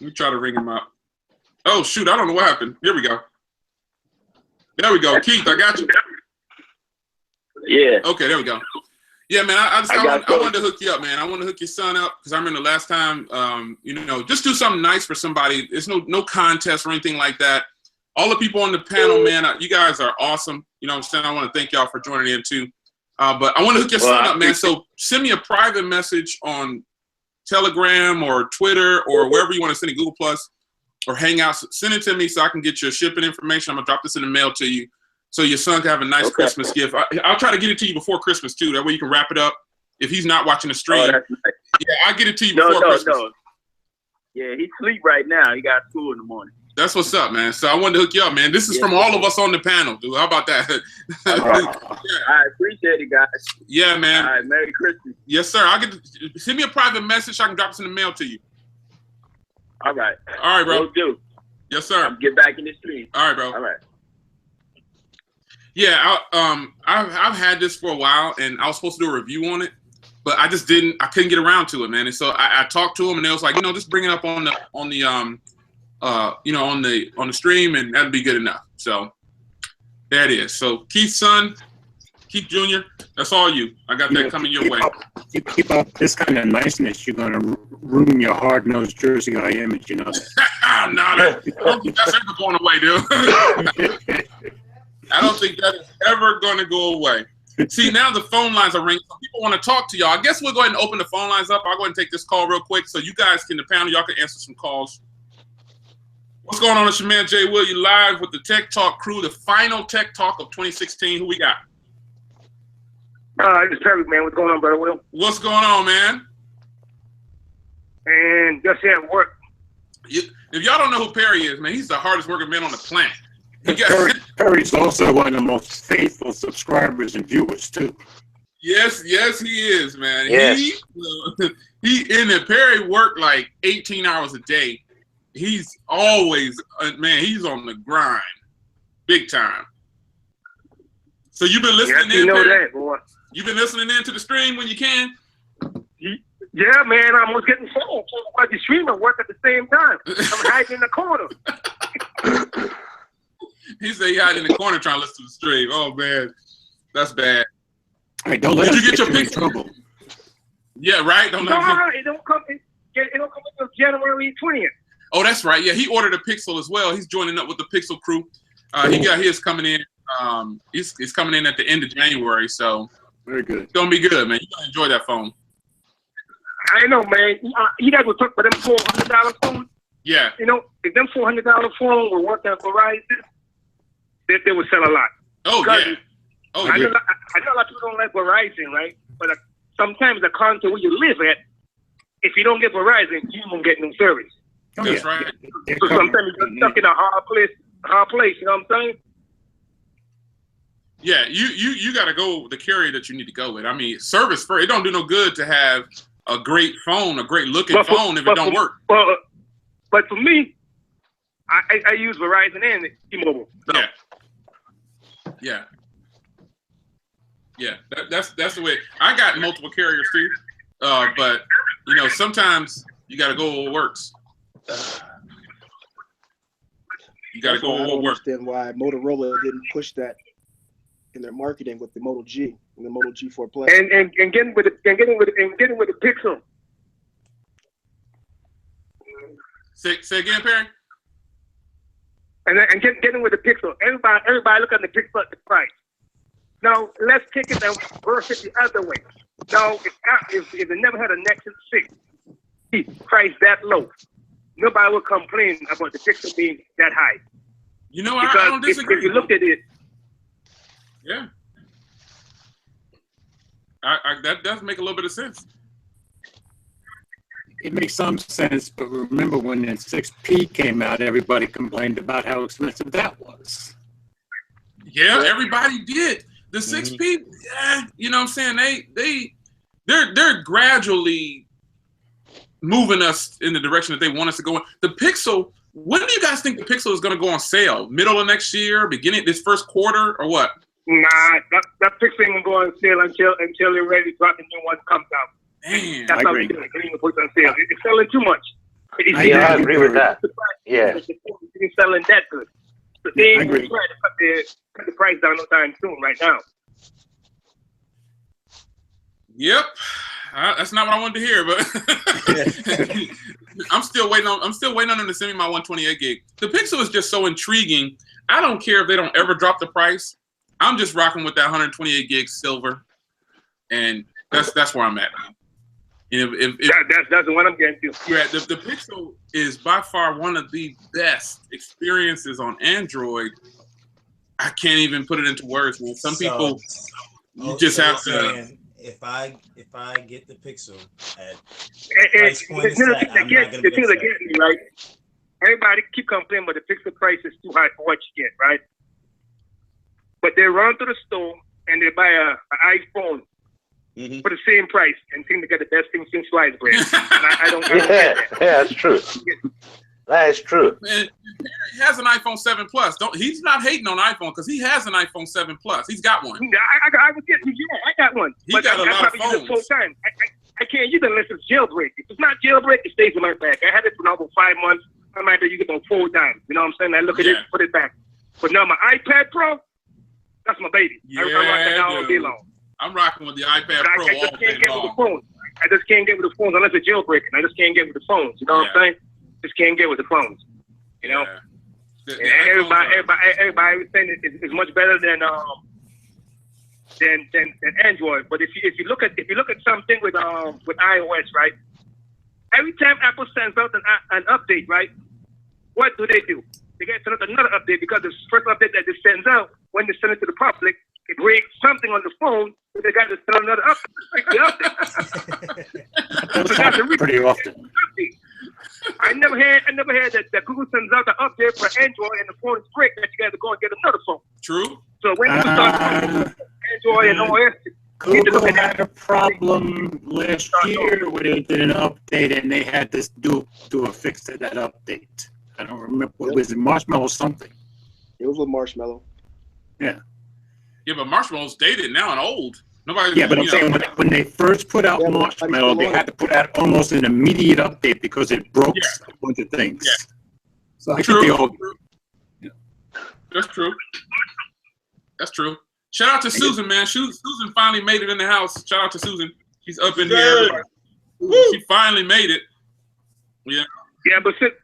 S1: Let me try to ring him up. Oh, shoot. I don't know what happened. Here we go. There we go. Keith, I got you.
S8: Yeah.
S1: Okay, there we go. Yeah, man, I wanted to hook you up, man. I want to hook your son up because I remember the last time, just do something nice for somebody. There's no contest or anything like that. All the people on the panel, man, you guys are awesome. You know what I'm saying? I want to thank y'all for joining in, too. But I want to hook your son up, man. So send me a private message on Telegram or Twitter or wherever you want to send it, Google Plus. Or Hangouts, send it to me so I can get your shipping information. I'm gonna drop this in the mail to you, so your son can have a nice Christmas gift. I'll try to get it to you before Christmas too. That way you can wrap it up. If he's not watching the stream,
S8: that's nice.
S1: Yeah, I'll get it to you before Christmas. No.
S8: Yeah, he sleep right now. He got school in the morning.
S1: That's what's up, man. So I wanted to hook you up, man. This is from all of us on the panel, dude. How about that?
S8: I appreciate it, guys.
S1: Yeah, man.
S8: All right, Merry Christmas.
S1: Yes, sir. Send me a private message. So I can drop this in the mail to you.
S8: All right.
S1: All right, bro.
S8: Will do.
S1: Yes, sir.
S8: I'll get back in the stream.
S1: All right, bro.
S8: All right.
S1: Yeah, I've had this for a while, and I was supposed to do a review on it, but I just didn't. I couldn't get around to it, man. And so I talked to them, and they was like, just bring it up on the stream, and that'd be good enough. So there it is. So Keith's son, Keith Jr., that's all you. I got that coming your way.
S4: You keep up this kind of niceness, you're going to ruin your hard-nosed Jersey guy image, you know.
S1: No, I don't think that's ever going away, dude. I don't think that is ever going to go away. See, now the phone lines are ringing. So people want to talk to y'all. I guess we'll go ahead and open the phone lines up. I'll go ahead and take this call real quick so you guys can, the panel, y'all can answer some calls. What's going on? It's your man, Jay Will. You live with the Tech Talk crew, the final Tech Talk of 2016. Who we got?
S9: This is Perry, man. What's going on, brother Will?
S1: What's going on, man?
S9: And just here at work.
S1: If y'all don't know who Perry is, man, he's the hardest working man on the planet.
S4: Perry's also one of the most faithful subscribers and viewers, too.
S1: Yes, he is, man.
S6: Yes.
S1: He in it. Perry worked like 18 hours a day. He's always, man, he's on the grind. Big time. So you've been listening
S9: you
S1: in,
S9: know
S1: Perry?
S9: that, boy.
S1: You've been listening in to the stream when you can?
S9: Yeah, man. I was getting phone. While the streamer work at the same time. I'm hiding in the corner.
S1: He said he hiding in the corner trying to listen to the stream. Oh, man. That's bad.
S4: Hey, don't let
S1: Did
S4: us
S1: you get your
S4: you in
S1: picture?
S4: trouble.
S1: Yeah, right?
S9: No, it don't come until January 20th.
S1: Oh, that's right. Yeah, he ordered a Pixel as well. He's joining up with the Pixel crew. He got his coming in. He's coming in at the end of January, so
S4: Very good.
S1: it's gonna be good, man. You're gonna enjoy that phone.
S9: I know, man. You guys will talk for them $400 phones.
S1: Yeah.
S9: You know, if them $400 phone were working at Verizon, they would sell a lot.
S1: Oh,
S9: Because
S1: yeah. Oh,
S9: I
S1: yeah.
S9: know a lot of people don't like Verizon, right? But sometimes according to where you live at, if you don't get Verizon, you won't get no service.
S4: Oh,
S1: That's
S4: yeah.
S1: right.
S4: They're
S9: So
S4: covered.
S9: sometimes you're stuck in a hard place. You know what I'm saying?
S1: Yeah, you got to go with the carrier that you need to go with. I mean, service first. It don't do no good to have a great phone, a great looking phone if it don't work.
S9: But for me, I use Verizon and T-Mobile. So.
S1: Yeah. That's the way. I got multiple carriers too, but you know sometimes you got to go where it works. You got to
S7: That's why
S1: go
S7: I
S1: where
S7: don't
S1: it works.
S7: understand why Motorola didn't push that in their marketing with the Moto G and the Moto G4 Plus.
S9: And getting with the Pixel.
S1: Say again, Perry.
S9: And getting with the Pixel. Everybody look at the Pixel at the price. Now let's take it and reverse it the other way. Now if it never had a Nexus 6, price that low, nobody would complain about the Pixel being that high.
S1: You know, I
S9: Because
S1: don't disagree.
S9: if you looked at it,
S1: Yeah. That does make a little bit of sense.
S4: It makes some sense, but remember when the 6P came out, everybody complained about how expensive that was.
S1: Yeah, everybody did. The 6P, you know what I'm saying? They're gradually moving us in the direction that they want us to go in. The Pixel, when do you guys think the Pixel is going to go on sale? Middle of next year, beginning this first quarter, or what?
S9: nah, that Pixel ain't gonna go on sale until they're ready to drop the new one comes out.
S1: Man,
S9: That's how we do it. They ain't gonna put it on sale. It's selling too much.
S6: Yeah, I agree with that. Yeah.
S9: It's selling that good. So they ain't
S4: I
S9: gonna
S4: agree.
S9: try to cut the price down no time soon right now.
S1: Yep. That's not what I wanted to hear, but I'm still waiting on them to send me my 128 gig. The Pixel is just so intriguing. I don't care if they don't ever drop the price. I'm just rocking with that 128 gig silver, and that's where I'm at. If
S9: That's the one I'm getting to.
S1: you're at the Pixel is by far one of the best experiences on Android. I can't even put it into words, man. Some people you just have to.
S5: If I get the Pixel at
S9: And
S5: price point is set, I'm not gonna
S9: the
S5: be
S9: thing that
S5: upset.
S9: get me, right? Everybody keep complaining, but the Pixel price is too high for what you get, right? But they run to the store and they buy an iPhone for the same price and think they got the best thing since sliced bread. And I don't get that.
S6: Yeah, that's true. That is true.
S1: And he has an iPhone 7 Plus. He's not hating on iPhone because he has an iPhone 7 Plus. He's got one.
S9: I was getting, I got one.
S1: He got a lot of
S9: use it full
S1: phones.
S9: time. I can't use it unless it's jailbreak. If it's not jailbreak, it stays in my bag. I had it for over 5 months. I might use it about 4 times. You know what I'm saying? I look at it, put it back. But now my iPad Pro, That's my baby. I rock that now all day long.
S1: I'm rocking with the iPad Pro
S9: I just can't get with the phones. I just can't get with the phones unless it's jailbreaking. I just can't get with the phones. You know what I'm saying? Just can't get with the phones. You know? Everybody saying is much better than Android. But if you look at something with iOS, right? Every time Apple sends out an update, right? What do? They get sent out another update because the first update that they sends out, when they send it to the public, it breaks something on the phone, so they got to send another update.
S4: That's pretty often.
S9: I never had that Google sends out the update for Android and the phone is break that you got to go and get another phone.
S1: True.
S9: So when you start Android and OS,
S4: Google had a problem last year where they did an update and they had to do a fix to that update. I don't remember. What was it? Marshmallow something.
S7: It was with Marshmallow.
S4: Yeah.
S1: Yeah, but Marshmallow's dated now and old. Nobody.
S4: Yeah, but I'm saying when they first put out Marshmallow, they had to put out almost an immediate update because it broke a bunch of things.
S1: Yeah.
S4: So I think they all.
S1: Yeah. That's true. That's true. Shout out to Susan, man. Susan finally made it in the house. Shout out to Susan. She's up in here. She finally made it. Yeah.
S9: Yeah, but since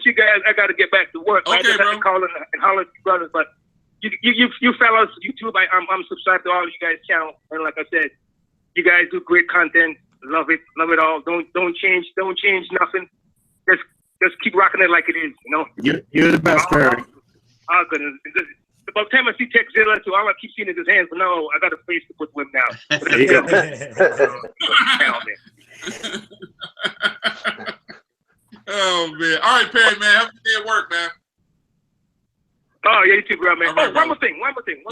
S9: you guys, I got to get back to work.
S1: Okay,
S9: I just have to call and holler at you brothers, but you fellas, YouTube, I'm subscribed to all you guys' channel, and like I said, you guys do great content. Love it all. Don't change nothing. Just keep rocking it like it is. You know.
S4: You're the best, Barry.
S9: Oh goodness. About the time I see Tech Zilla too, all I keep seeing is his hands, but no, I got a face to put with him now.
S1: Oh man! All right, Perry, man. Have a good day at work, man.
S9: Oh yeah, you too, bro, man.
S1: Right,
S9: one more thing. One more thing.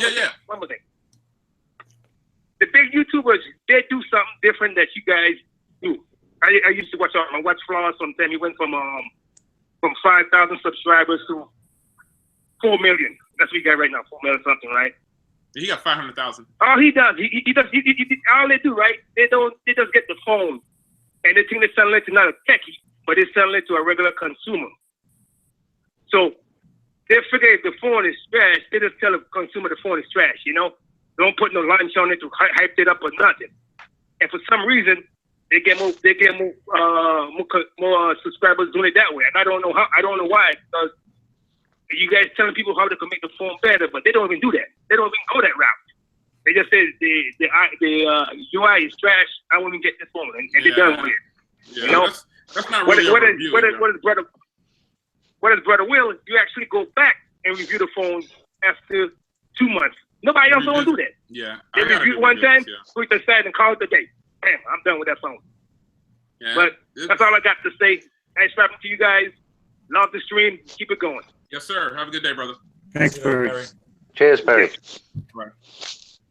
S9: The big YouTubers, they do something different that you guys do. I used to watch Flaw sometime. He went from 5,000 subscribers to 4 million. That's what he got right now, 4 million something, right?
S1: He got 500,000.
S9: All he does, he does. All they do, right? They just get the phone, and they think they're selling it to not a techie, but they're selling it to a regular consumer. So they figure if the phone is trash, they just tell the consumer the phone is trash. You know, don't put no lunch on it to hype it up or nothing. And for some reason, they get more subscribers doing it that way. And I don't know how. I don't know why. Because you guys telling people how they can make the phone better, but they don't even do that. They don't even go that route. They just say the UI is trash. I won't even get this phone, and they're done with it. Yeah, you know,
S1: that's not really
S9: what is brother Will? You actually go back and review the phone after 2 months. Nobody else don't do that.
S1: Yeah,
S9: they review it one time, put it aside, and call it a day. Bam, I'm done with that phone. Yeah, but that's all I got to say. Nice talking to you guys. Love the stream. Keep it going.
S1: Yes, sir. Have a good day, brother.
S4: Thanks, Barry.
S6: Cheers, Barry.
S1: Right.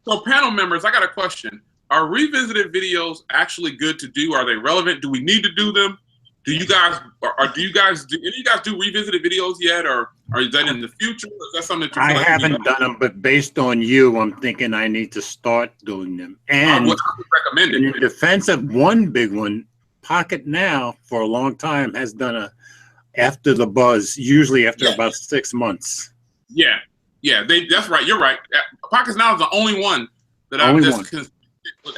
S1: So, panel members, I got a question. Are revisited videos actually good to do? Are they relevant? Do we need to do them? Do you guys do any of you guys do revisited videos yet, or is that in the future? Or is that something that you
S4: I haven't done them, but based on you, I'm thinking I need to start doing them. And
S1: I would recommend it.
S4: In defense of one big one, Pocket Now for a long time has done a after the buzz, usually after about 6 months.
S1: Yeah, that's right. You're right. Pocket Now is the only one that I've just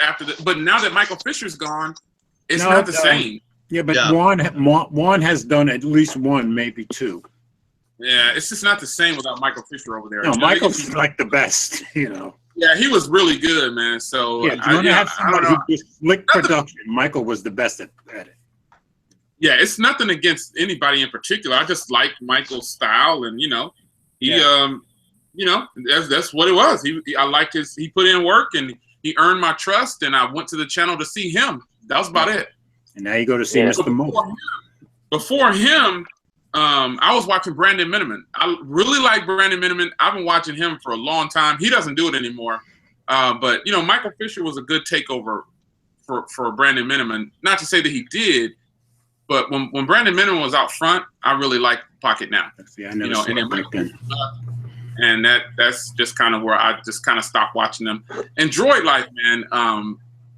S1: after the. But now that Michael Fisher's gone, it's not the same.
S4: Yeah, but Juan has done at least one, maybe two.
S1: Yeah, it's just not the same without Michael Fisher over there.
S4: No, Michael's like the best, you know.
S1: Yeah, he was really good, man. So
S4: yeah, you want to have somebody who just slick production. Michael was the best at it.
S1: Yeah, it's nothing against anybody in particular. I just like Michael's style, and he that's what it was. I liked he put in work, and he earned my trust, and I went to the channel to see him. That was about it.
S4: And now you go to see Mr. Mo.
S1: Before him, I was watching Brandon Miniman. I really like Brandon Miniman. I've been watching him for a long time. He doesn't do it anymore. But Michael Fisher was a good takeover for Brandon Miniman. Not to say that he did, but when Brandon Miniman was out front, I really liked Pocket Now.
S4: Yeah, I never saw him back then.
S1: And that's just kind of where I just kind of stopped watching them. And Droid Life, man,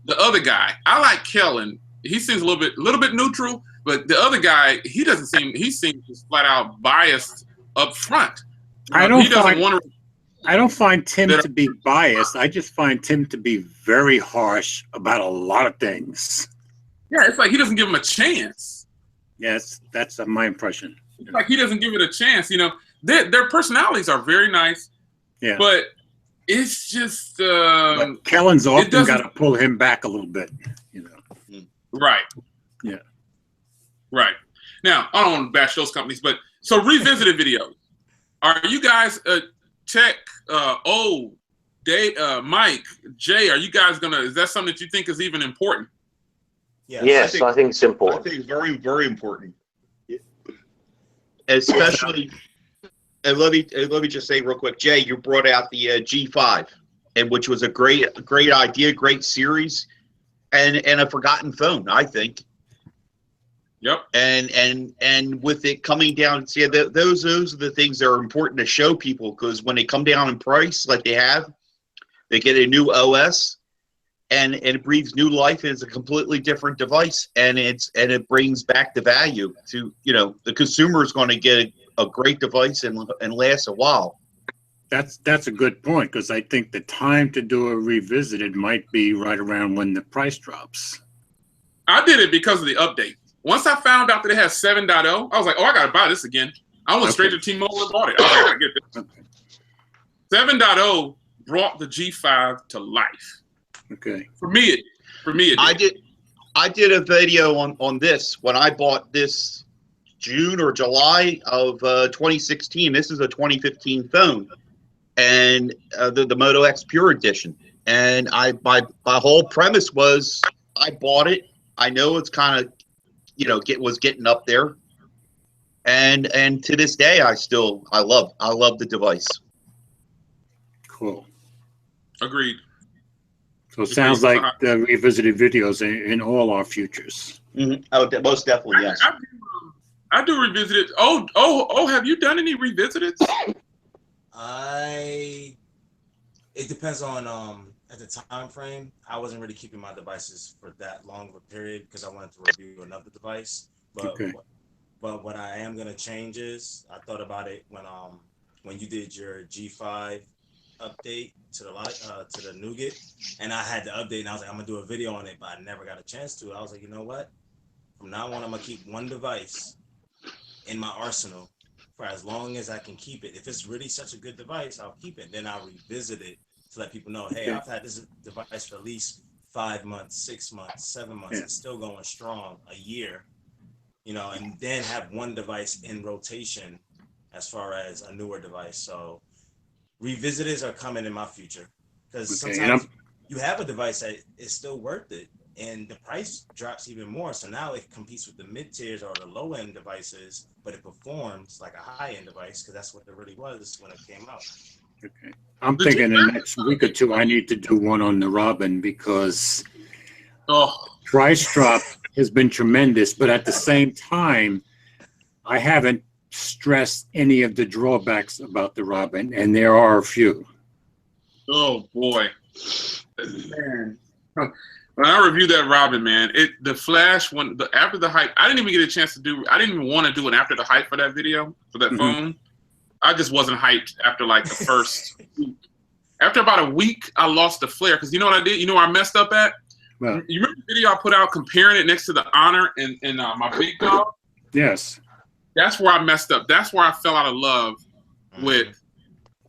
S1: the other guy, I like Kellen. He seems a little bit neutral, but the other guy, he seems just flat out biased up front.
S4: I don't I don't find Tim to be biased. I just find Tim to be very harsh about a lot of things.
S1: Yeah, it's like he doesn't give them a chance.
S4: Yes, that's my impression.
S1: It's like he doesn't give it a chance. You know, their personalities are very nice.
S4: Yeah.
S1: But it's just
S4: but Kellen's often got to pull him back a little bit, you know.
S1: Right.
S4: Yeah.
S1: Right. Now, I don't want to bash those companies, but so revisited videos. Are you guys Tech, Mike, Jay, are you guys is that something that you think is even important?
S6: Yes, I think it's important.
S2: I think it's very, very important. Especially, and let me just say real quick, Jay, you brought out the G5, and which was a great idea, great series, and a forgotten phone, I think.
S1: Yep.
S2: And with it coming down, see, those are the things that are important to show people, because when they come down in price, like they get a new OS, and it breathes new life. It's a completely different device, and it brings back the value to, you know, the consumer is going to get a great device and last a while.
S4: That's a good point, because I think the time to do a revisited might be right around when the price drops.
S1: I did it because of the update. Once I found out that it has 7.0, I was like, oh, I got to buy this again. I went straight to T-Mobile and bought it. I was like, I got to get this. 7.0 brought the G5 to life.
S4: Okay.
S1: For me, it did.
S2: I did a video on this when I bought this June or July of 2016. This is a 2015 phone, and the Moto X Pure Edition. And my whole premise was I bought it. I know it's kind of, you know, was getting up there, and to this day I love the device.
S4: Cool.
S1: Agreed.
S4: So it sounds like the revisited videos in all our futures.
S2: Mm-hmm. Oh, most definitely, yes.
S1: I do revisited. Oh, have you done any revisiteds?
S5: It depends on at the time frame. I wasn't really keeping my devices for that long of a period because I wanted to review another device. But
S4: okay.
S5: But what I am gonna change is I thought about it when you did your G5 update to the nougat, and I had the update, and I was like, I'm gonna do a video on it, but I never got a chance to. I was like, you know what? From now on, I'm gonna keep one device in my arsenal for as long as I can keep it. If it's really such a good device, I'll keep it. Then I'll revisit it to let people know, hey, I've had this device for at least 5 months, 6 months, 7 months. It's still going strong, a year, you know, and then have one device in rotation as far as a newer device. So revisitors are coming in my future, because sometimes you have a device that is still worth it and the price drops even more. So now it competes with the mid tiers or the low end devices, but it performs like a high end device, because that's what it really was when it came out.
S4: Okay. I'm thinking the next week or two I need to do one on the Robin, because price drop has been tremendous, but at the same time, I haven't stressed any of the drawbacks about the Robin, and there are a few.
S1: Oh boy, man! When I reviewed that Robin, man, the flash after the hype, I didn't even get a chance to do. I didn't even want to do an after the hype for that video for that phone. I just wasn't hyped after like the first week. After about a week, I lost the flare, because you know what I did? You know where I messed up at?
S4: Well,
S1: you remember the video I put out comparing it next to the Honor and my big dog?
S4: Yes.
S1: That's where I messed up. That's where I fell out of love with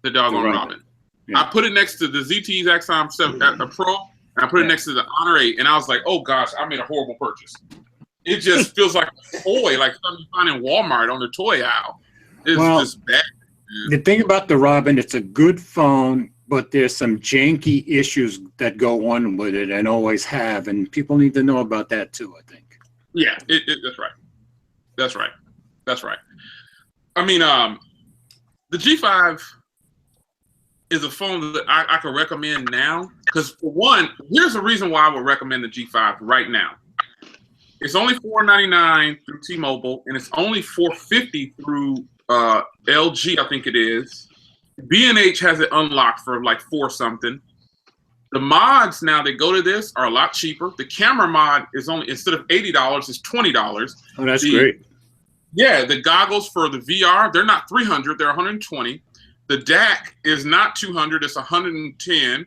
S1: the doggone Robin. Yeah. I put it next to the ZTE's Axon 7 Pro, and I put it next to the Honor 8, and I was like, oh gosh, I made a horrible purchase. It just feels like a toy, like something you find in Walmart on the toy aisle. It's just bad.
S4: The thing about the Robin, it's a good phone, but there's some janky issues that go on with it and always have, and people need to know about that too, I think.
S1: Yeah, that's right. That's right. That's right. I mean, the G5 is a phone that I could recommend now, because for one, here's the reason why I would recommend the G5 right now. It's only $499 through T-Mobile, and it's only $450 through LG, I think it is. B&H has it unlocked for like $4 something. The mods now that go to this are a lot cheaper. The camera mod is only, instead of $80, it's $20.
S4: Oh, that's great.
S1: Yeah, the goggles for the VR, they're not $300, they're $120. The DAC is not 200; it's 110.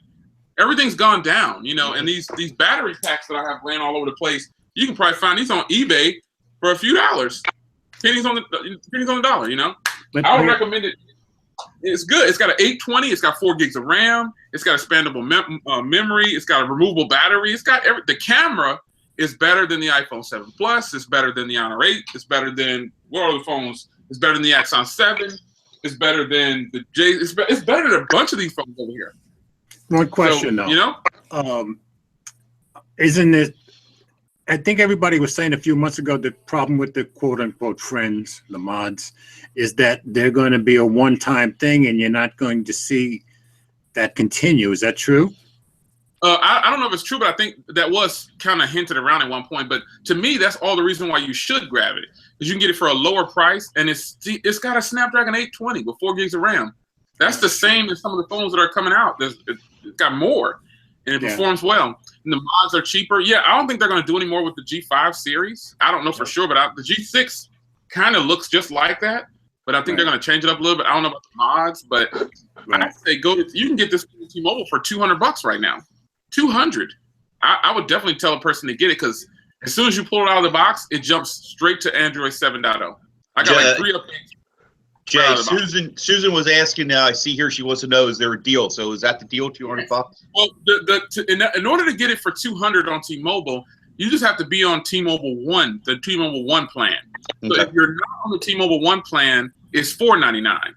S1: Everything's gone down, you know. And these battery packs that I have laying all over the place, you can probably find these on eBay for a few dollars, pennies on the dollar, you know.
S4: But
S1: I would recommend it. It's good. It's got an 820. It's got 4 gigs of RAM. It's got expandable memory. It's got a removable battery. It's got the camera is better than the iPhone 7 Plus. It's better than the Honor 8. It's better than what are the phones? It's better than the Axon 7. It's better than the J. It's better than a bunch of these phones over here.
S4: One question though,
S1: you know,
S4: isn't it? I think everybody was saying a few months ago the problem with the quote unquote friends, the mods, is that they're going to be a one-time thing and you're not going to see that continue. Is that true?
S1: I don't know if it's true, but I think that was kind of hinted around at one point. But to me, that's all the reason why you should grab it, because you can get it for a lower price, and it's got a Snapdragon 820 with 4 gigs of RAM. That's the same as some of the phones that are coming out. It's got more, and it performs well. And the mods are cheaper. Yeah, I don't think they're going to do any more with the G5 series. I don't know for sure, but the G6 kind of looks just like that. But I think they're going to change it up a little bit. I don't know about the mods, but I'd say you can get this from T-Mobile for $200 right now. $200. I would definitely tell a person to get it, because as soon as you pull it out of the box, it jumps straight to Android 7.0. I got like 3 updates.
S2: Jay, Susan was asking. I see here she wants to know: is there a deal? So is that the deal? $200?
S1: Well, in order to get it for $200 on T-Mobile, you just have to be on T-Mobile One, the T-Mobile One plan. So if you're not on the T-Mobile One plan, it's $499.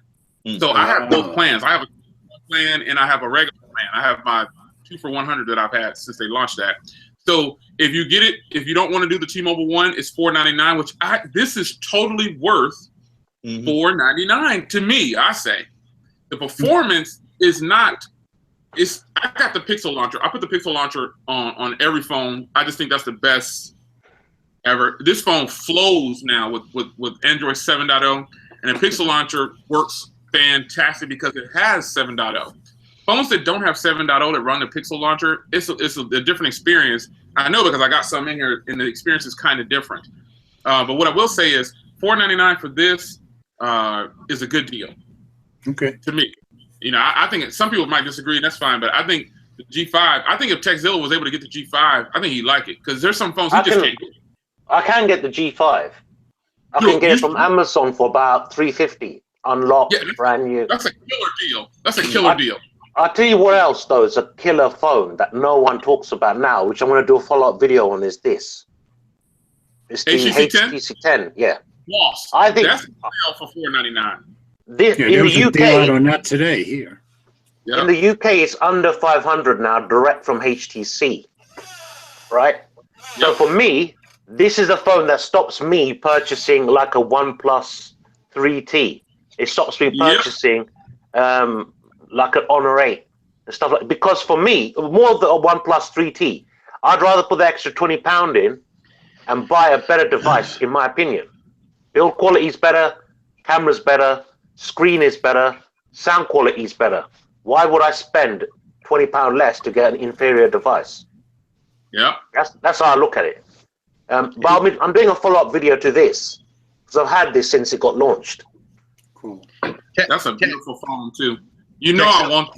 S1: So I have both plans. I have a plan and I have a regular plan. I have my 2 for $100 that I've had since they launched that. So if you get it, if you don't want to do the T-Mobile One, it's $499, which this is totally worth $499 to me. I say the performance is not. I got the Pixel launcher. I put the Pixel launcher on every phone. I just think that's the best ever. This phone flows now with Android 7.0, and the Pixel launcher works fantastic because it has 7.0. Phones that don't have 7.0 that run the Pixel launcher, it's a different experience. I know because I got some in here, and the experience is kind of different. But what I will say is $499 for this is a good deal.
S4: Okay.
S1: To me. You know, I think some people might disagree, and that's fine. But I think the G5. I think if Zilla was able to get the G5, I think he'd like it, because there's some phones he just can't get.
S6: I can get the G5. I can get it from Amazon for about $350, unlocked, brand new.
S1: That's a killer deal. That's a killer deal.
S6: I'll tell you what else though is a killer phone that no one talks about now, which I'm going to do a follow-up video on. Is this? It's the HTC 10. Yeah.
S1: Lost.
S6: I think
S1: that's a deal for $499.
S6: This, in the UK,
S4: or not today here.
S6: Yep. In the UK, it's under 500 now, direct from HTC. Right? Yep. So for me, this is a phone that stops me purchasing like a OnePlus 3T. It stops me purchasing like an Honor 8 and stuff like. Because for me, more than a OnePlus 3T, I'd rather put the extra £20 in and buy a better device, in my opinion. Build quality is better, camera's better, screen is better, sound quality is better. Why would I spend £20 less to get an inferior device?
S1: Yeah,
S6: that's how I look at it. But I'm doing a follow-up video to this because I've had this since it got launched.
S4: Cool.
S1: That's a beautiful phone too. You know I want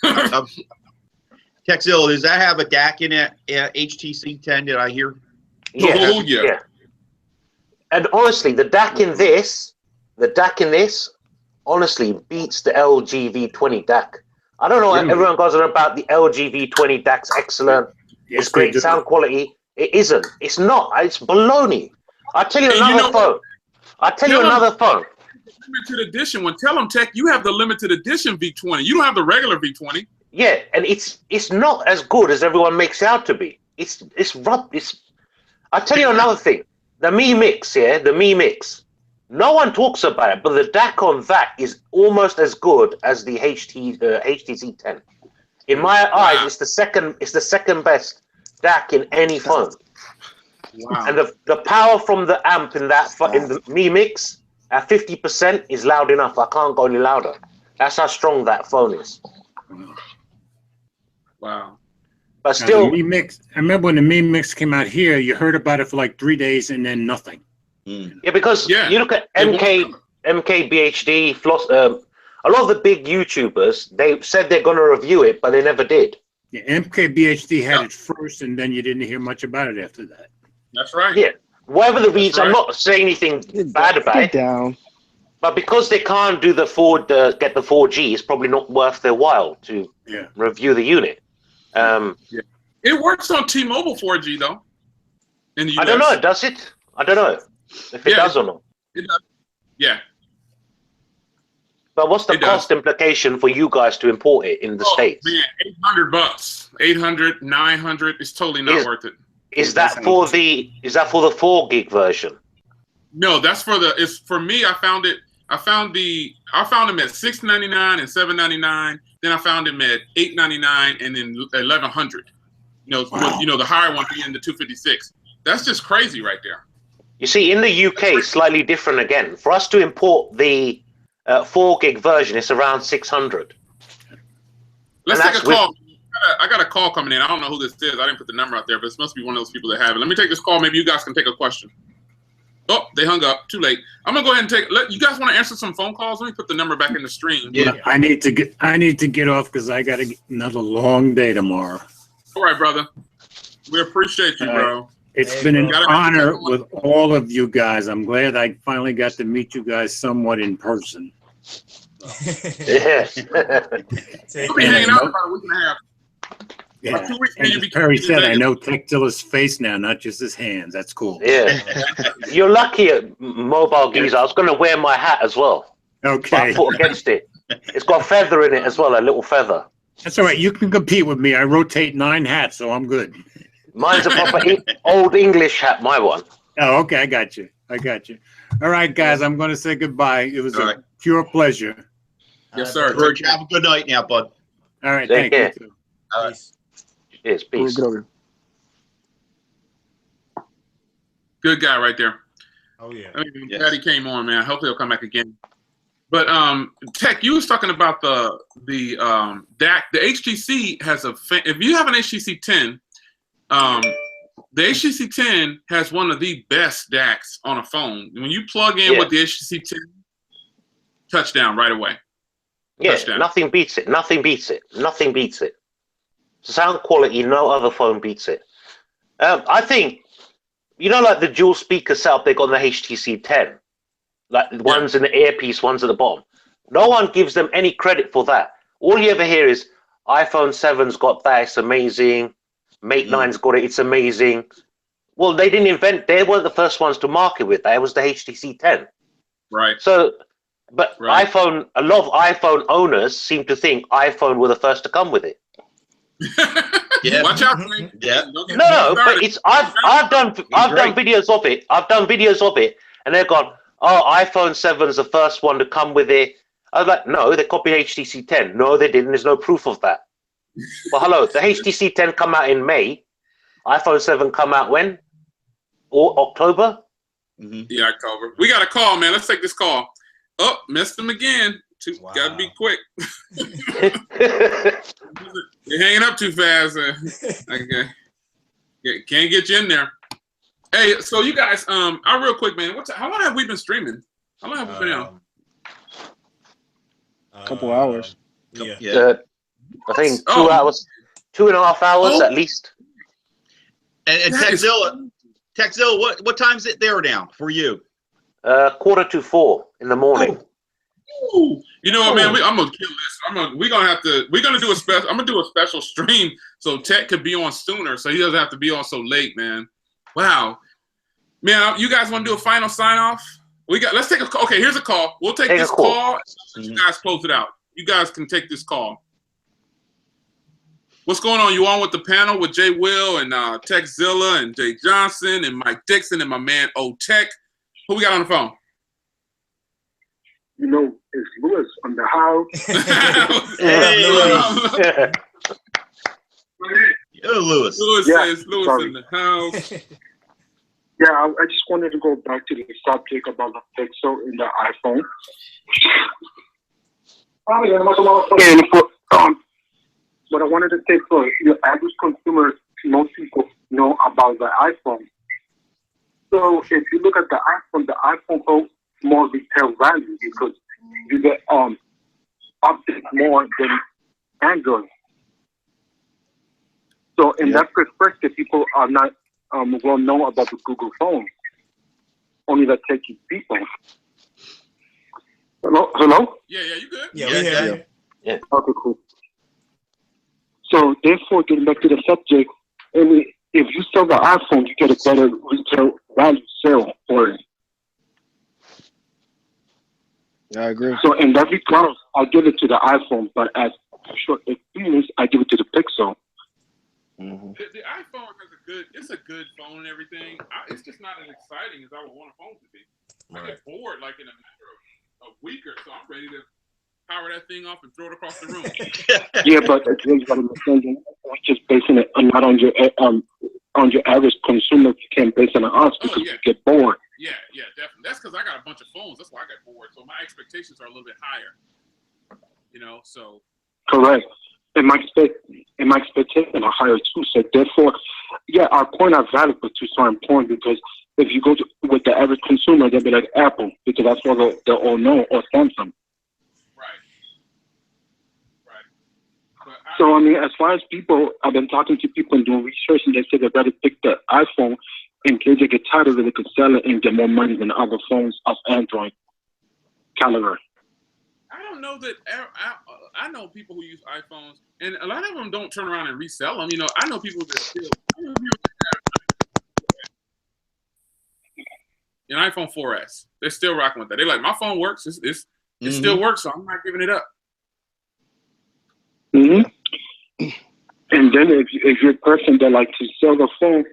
S1: that.
S2: Texil, does that have a DAC in it? HTC 10? Did I hear?
S6: Yeah. And honestly, the DAC in this, honestly beats the LG V20 DAC. I don't know. Everyone goes on about the LG V20 DAC's excellent.
S4: Yes,
S6: it's great sound quality. It isn't. It's not. It's baloney. I'll tell you another phone. I'll tell you another phone.
S1: Limited edition one. Tell them, Tech, you have the limited edition V20. You don't have the regular V20.
S6: Yeah, and it's not as good as everyone makes it out to be. It's rough. I'll tell you another thing. The Mi Mix, the Mi Mix. No one talks about it, but the DAC on that is almost as good as the HTC 10. In my eyes, it's the second best DAC in any phone. Wow. And the power from the amp in the Mi Mix at 50% is loud enough. I can't go any louder. That's how strong that phone is.
S1: Wow.
S6: But still,
S4: Mi Mix. I remember when the Mi Mix came out here, you heard about it for like 3 days and then nothing.
S6: Yeah, because you look at MKBHD, a lot of the big YouTubers, they said they're going to review it, but they never did.
S4: Yeah, MKBHD had it first, and then you didn't hear much about it after that.
S1: That's right.
S6: Yeah. Whatever the reason,
S1: right.
S6: I'm not saying anything bad about
S7: Get
S6: it,
S7: down.
S6: but because they can't do the get the 4G, it's probably not worth their while to review the unit.
S1: It works on T-Mobile 4G though. In the US.
S6: I don't know. Does it? I don't know if it does or not.
S1: It does. Yeah.
S6: But what's the cost implication for you guys to import it in the States?
S1: Man, $800, 800, 900. It's totally not worth it.
S6: Is that for the 4 gig version?
S1: No, that's for the. It's for me. I found them at $699 and $799. Then I found them at $899 and then $1,100. The higher one being the 256. That's just crazy right there.
S6: You see, in the UK, slightly different again. For us to import the 4 gig version, it's around 600.
S1: Let's take a call. I got a call coming in. I don't know who this is. I didn't put the number out there, but it must be one of those people that have it. Let me take this call. Maybe you guys can take a question. Oh, they hung up. Too late. I'm gonna go ahead and you guys want to answer some phone calls? Let me put the number back in the stream.
S4: Yeah, I need to get off because I got another long day tomorrow.
S1: All right, brother. We appreciate you, bro.
S4: It's been an honor with all of you guys. I'm glad I finally got to meet you guys somewhat in person.
S6: Yes.
S1: We'll be hanging out about a week and a half.
S4: Yeah. And as Perry said, I know Techzilla's face now, not just his hands. That's cool.
S6: Yeah. You're lucky at Mobile Geezer. I was going to wear my hat as well.
S4: Okay.
S6: But I fought against it. It's got a feather in it as well, a little feather.
S4: That's all right. You can compete with me. I rotate 9 hats, so I'm good.
S6: Mine's a proper old English hat, my one.
S4: Oh, okay. I got you. All right, guys. I'm going to say goodbye. It was a pure pleasure.
S1: Yes, sir.
S2: George, have a good night now, bud.
S4: All right.
S6: Take care.
S4: You too.
S6: Yes, peace.
S1: Good guy right there.
S5: Oh yeah.
S1: I'm glad he came on, man. Hopefully he'll come back again. But Tech, you was talking about the DAC. The HTC has if you have an HTC 10, the HTC 10 has one of the best DACs on a phone. When you plug in with the HTC 10, touchdown right away.
S6: Yeah,
S1: touchdown.
S6: Nothing beats it. Nothing beats it. Nothing beats it. Sound quality, no other phone beats it. I think, like the dual speaker setup they got on the HTC 10, like the ones in the earpiece, ones at the bottom. No one gives them any credit for that. All you ever hear is iPhone 7's got that, it's amazing. Mate 9's got it, it's amazing. Well, they weren't the first ones to market with that. It was the HTC 10.
S1: Right.
S6: So, but iPhone, a lot of iPhone owners seem to think iPhone were the first to come with it.
S2: Yeah.
S1: Watch out, man.
S2: Yeah.
S6: No, but it's I've done videos of it. I've done videos of it, and they've gone, "Oh, iPhone 7's the first one to come with it." I was like, "No, they copied HTC 10." No, they didn't. There's no proof of that. Well, hello, the HTC 10 come out in May. iPhone 7 come out when? Or October?
S1: Yeah, October. We got a call, man. Let's take this call. Oh, missed him again. Gotta be quick. You're hanging up too fast. Okay. Can't get you in there. Hey, so you guys, real quick, man. How long have we been streaming? How long have we been on?
S7: Couple hours.
S5: Yeah.
S6: I think 2 hours, 2.5 hours at least.
S2: And Techzilla, what time is it there now for you?
S6: 3:45 in the morning.
S1: Ooh. You know what, man? I'm gonna kill this. We're gonna do a special. I'm gonna do a special stream so Tech could be on sooner, so he doesn't have to be on so late, man. Wow, man. You guys want to do a final sign off? Let's take a call. Okay, here's a call. We'll take this call. You guys close it out. You guys can take this call. What's going on? You on with the panel with Jay Will and Techzilla and Jay Johnson and Mike Dixon and my man O-Tech. Who we got on the phone?
S9: It's Lewis on the house.
S2: Hey, Lewis.
S1: Lewis says Lewis in the house.
S9: Yeah, I just wanted to go back to the subject about the Pixel in the iPhone. But I wanted to say for your average consumers, most people know about the iPhone. So if you look at the iPhone holds more retail value because you get update more than Android. So in that perspective, people are not well known about the Google phone. Only the techie people. Hello?
S1: Yeah, you good?
S5: Yeah, we hear you.
S6: Yeah.
S9: Okay, cool. So therefore, getting back to the subject, if you sell the iPhone, you get a better retail value sale for it.
S7: I agree.
S9: So in that regard, I give it to the iPhone, but as short experience, I give it to the Pixel.
S7: Mm-hmm.
S1: The iPhone it's a good phone and everything. It's just not as exciting as I would want a phone to be. I get bored like in a matter of a week or so. I'm ready to power that thing off and throw it across the room.
S9: Yeah, but again, you got to understand, we're just basing it not on your average consumer. You can't base it on us because you get bored.
S1: Yeah, definitely. That's because I got a bunch of phones. That's why I got bored. So my expectations are a little bit higher. So. Correct.
S9: And my expectations are higher too. So therefore, our point are valid, but too so important because if you go with the average consumer, they'll be like Apple because that's what they'll all know, or Samsung.
S1: Right.
S9: So I mean, as far as people, I've been talking to people and doing research, and they say they'd rather pick the iPhone in case they get tired of it, they could sell it and get more money than other phones of Android caliber.
S1: I don't know that. I know people who use iPhones, and a lot of them don't turn around and resell them. I know people that still an iPhone 4S. They're still rocking with that. They're like, my phone works. It still works, so I'm not giving it up.
S9: Mm-hmm. And then if you're a person that like to sell the phone,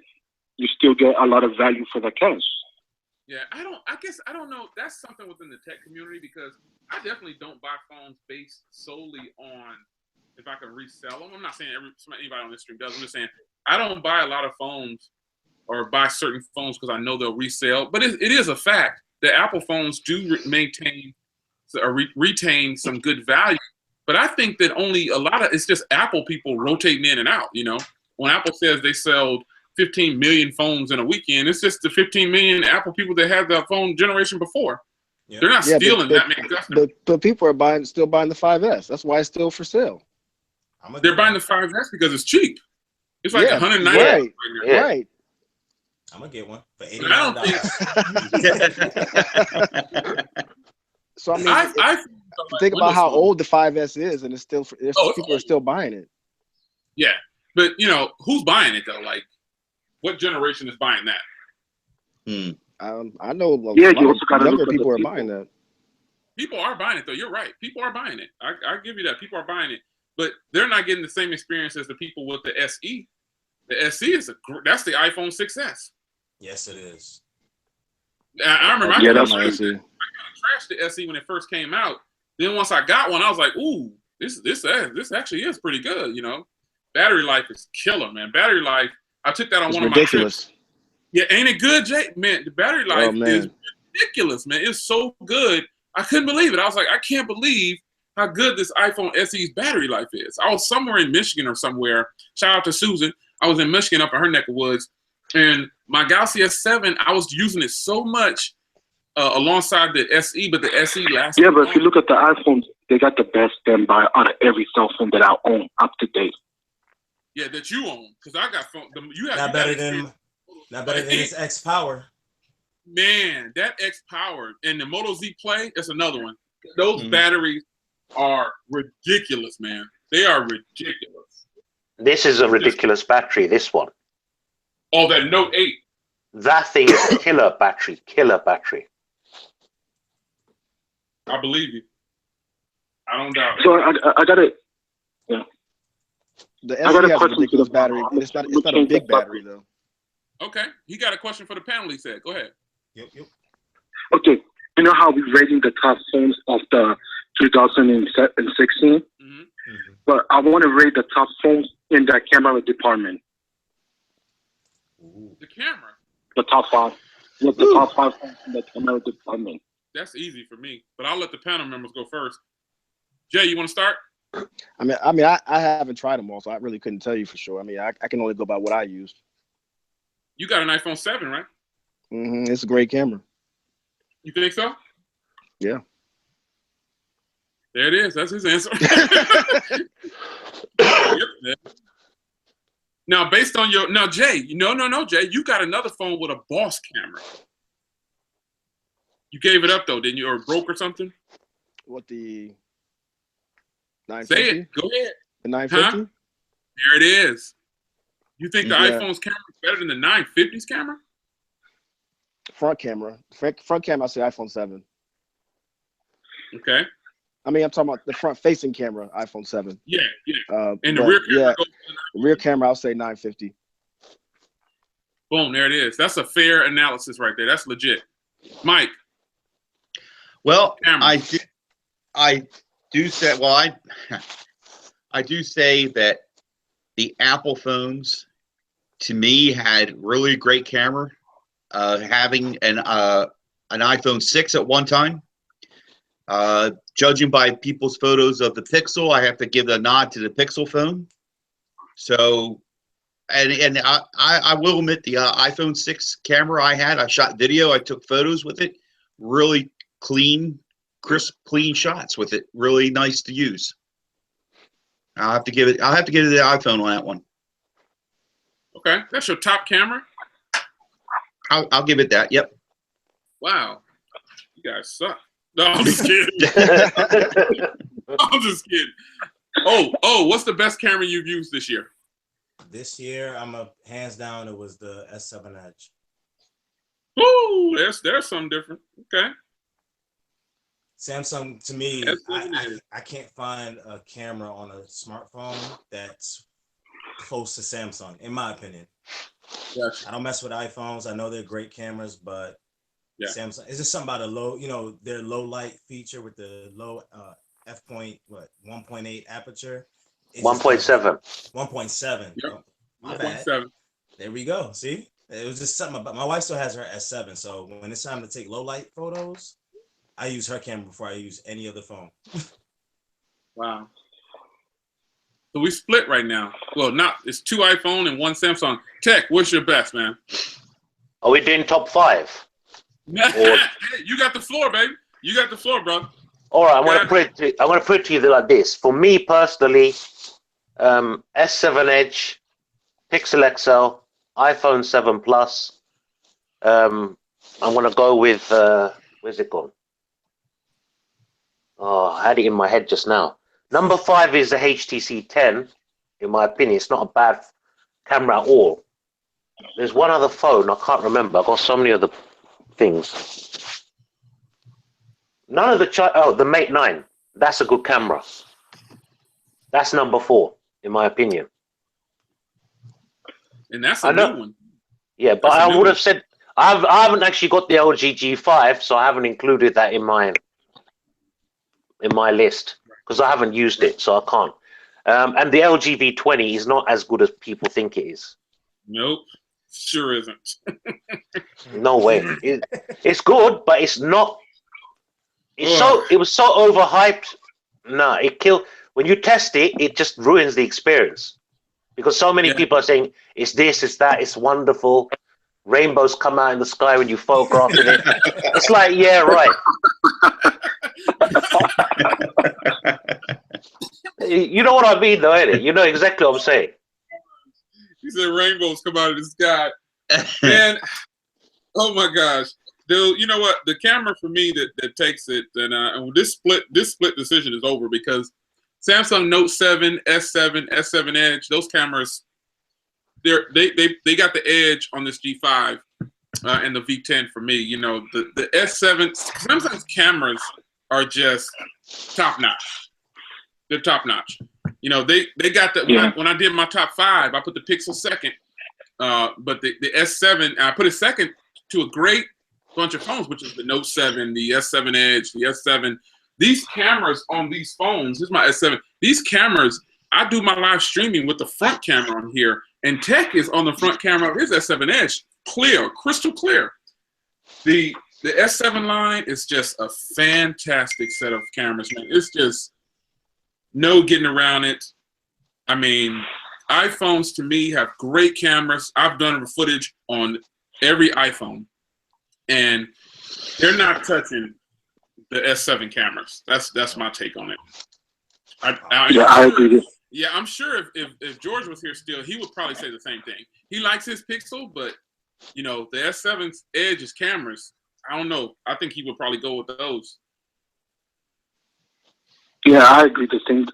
S9: you still get a lot of value for the cash.
S1: Yeah, I guess I don't know. That's something within the tech community because I definitely don't buy phones based solely on if I can resell them. I'm not saying anybody on this stream does. I'm just saying I don't buy a lot of phones or buy certain phones because I know they'll resell. But it is a fact that Apple phones do maintain or retain some good value. But I think that only it's just Apple people rotating in and out. When Apple says they sold 15 million phones in a weekend, it's just the 15 million Apple people that had the phone generation before. Yeah. They're not stealing that many customers.
S7: But people are still buying the 5S. That's why it's still for sale.
S1: They're buying the 5S because it's cheap. It's like $190.
S7: Right.
S5: I'm gonna get one for $89.
S7: So I mean, think about how old the 5S is, and it's still people are still buying it.
S1: Yeah, but who's buying it though? Like, what generation is buying that?
S7: I know. Younger people are buying that.
S1: People are buying it though. You're right. People are buying it. I give you that. People are buying it, but they're not getting the same experience as the people with the SE. The SE that's the iPhone 6S.
S5: Yes, it is.
S1: I remember I trashed the SE when it first came out. Then once I got one, I was like, "Ooh, this actually is pretty good." Battery life is killer, man. Battery life. I took that on one of my trips. Yeah, ain't it good, Jay? Man, the battery life is ridiculous, man. It's so good. I couldn't believe it. I was like, I can't believe how good this iPhone SE's battery life is. I was somewhere in Michigan or somewhere. Shout out to Susan. I was in Michigan up in her neck of woods. And my Galaxy S7, I was using it so much alongside the SE, but the SE lasted.
S9: Yeah, but if you look at the iPhones, they got the best standby out of every cell phone that I own up to date.
S1: Yeah, that you own, because I got phone.
S5: Not better than its X Power.
S1: Man, that X Power and the Moto Z Play, that's another one. Those batteries are ridiculous, man. They are ridiculous.
S6: This is a ridiculous battery. This one.
S1: Oh, that Note 8.
S6: That thing is a killer battery. Killer battery.
S1: I believe you. I don't doubt it.
S9: So I got it. Yeah.
S7: The SE has a ridiculous battery, but it's not a big battery though.
S1: Okay, he got a question for the panel. He said, "Go ahead."
S5: Yep.
S9: Okay, you know how we're rating the top phones of the 2016, but I want to rate the top phones in the camera department.
S1: The camera.
S9: The top 5. What's the top 5 phones in the camera department?
S1: That's easy for me, but I'll let the panel members go first. Jay, you want to start?
S7: I mean, I haven't tried them all, so I really couldn't tell you for sure. I mean, I can only go by what I use.
S1: You got an iPhone 7, right?
S7: It's a great camera.
S1: You think so?
S7: Yeah.
S1: There it is. That's his answer. Yep. Now, based on your Jay, no, Jay, you got another phone with a boss camera. You gave it up though, didn't you, or broke or something?
S7: What, the 950?
S1: Say it. Go ahead.
S7: The 950?
S1: Huh? There it is. You think the iPhone's camera is better than the 950's camera?
S7: Front camera. Front camera, I say iPhone 7.
S1: Okay.
S7: I mean, I'm talking about the front-facing camera, iPhone 7.
S1: Yeah. And the rear camera goes to
S7: the rear camera, I'll say 950.
S1: Boom, there it is. That's a fair analysis right there. That's legit. Mike.
S2: Well,
S1: camera.
S2: I do say that the Apple phones, to me, had really great camera. Having an iPhone 6 at one time. Judging by people's photos of the Pixel, I have to give a nod to the Pixel phone. So, and I will admit the iPhone 6 camera I shot video, I took photos with it, really clean, crisp, clean shots with it, really nice to use. I'll have to give it the iPhone on that one.
S1: Okay, that's your top camera?
S2: I'll give it that. Yep.
S1: Wow, you guys suck. No, I'm just kidding. I'm just kidding. Oh, what's the best camera you've used this year?
S5: This year, hands down, it was the S7 Edge.
S1: Ooh, there's something different. Okay.
S5: Samsung, to me, I can't find a camera on a smartphone that's close to Samsung, in my opinion.
S1: Gotcha.
S5: I don't mess with iPhones. I know they're great cameras, but Samsung, is this something about their low light feature with the low f.1.8 aperture?
S6: 1.7.
S5: 1.7.
S1: Yep.
S5: My bad. 1.7. There we go. See, it was just something about my wife still has her S7, so when it's time to take low light photos, I use her camera before I use any other phone.
S1: Wow. So we split right now. Well, it's 2 iPhone and 1 Samsung. Tech, what's your best, man?
S6: Are we doing top 5?
S1: You got the floor, baby. You got the floor, bro.
S6: All right, I'm gonna put it to you like this. For me personally, S7 Edge, Pixel XL, iPhone 7 Plus. I'm gonna go with where's it gone? Oh, I had it in my head just now. Number 5 is the HTC 10. In my opinion, it's not a bad camera at all. There's one other phone I can't remember. I've got so many other things. None of the Mate 9. That's a good camera. That's number 4, in my opinion.
S1: And that's a new one.
S6: Yeah, but I would have said I haven't actually got the LG G5, so I haven't included that in my list because I haven't used it, so I can't. And the LG V20 is not as good as people think it is.
S1: Nope, sure isn't.
S6: No way. It's good, but it's not. It was so overhyped. Nah, it killed. When you test it, it just ruins the experience because so many people are saying it's this, it's that, it's wonderful. Rainbows come out in the sky when you photograph it. It's like, yeah, right. You know what I mean, though, ain't it? You know exactly what I'm saying.
S1: He said rainbows come out of the sky. Man, oh my gosh. Dude, you know what? The camera for me that takes it, and this split decision is over because Samsung Note 7, S7, S7 Edge, those cameras, they got the edge on this G5 and the V10 for me. You know, the S7, Samsung's cameras are just top notch. They're top notch. You know, they got that. When I did my top 5, I put the Pixel second, but the S7, I put it second to a great bunch of phones, which is the Note 7, the S7 Edge, the S7. These cameras on these phones, here's my S7. These cameras, I do my live streaming with the front camera on here, and Tech is on the front camera of his S7 Edge, clear, crystal clear. The S7 line is just a fantastic set of cameras, man. It's just no getting around it. I mean, iPhones to me have great cameras. I've done footage on every iPhone, and they're not touching the S7 cameras. That's my take on it.
S8: I agree.
S1: Yeah, I'm sure if George was here still, he would probably say the same thing. He likes his Pixel, but the S7's Edge's cameras, I don't know. I think he would probably go with those.
S8: Yeah, I agree. The same.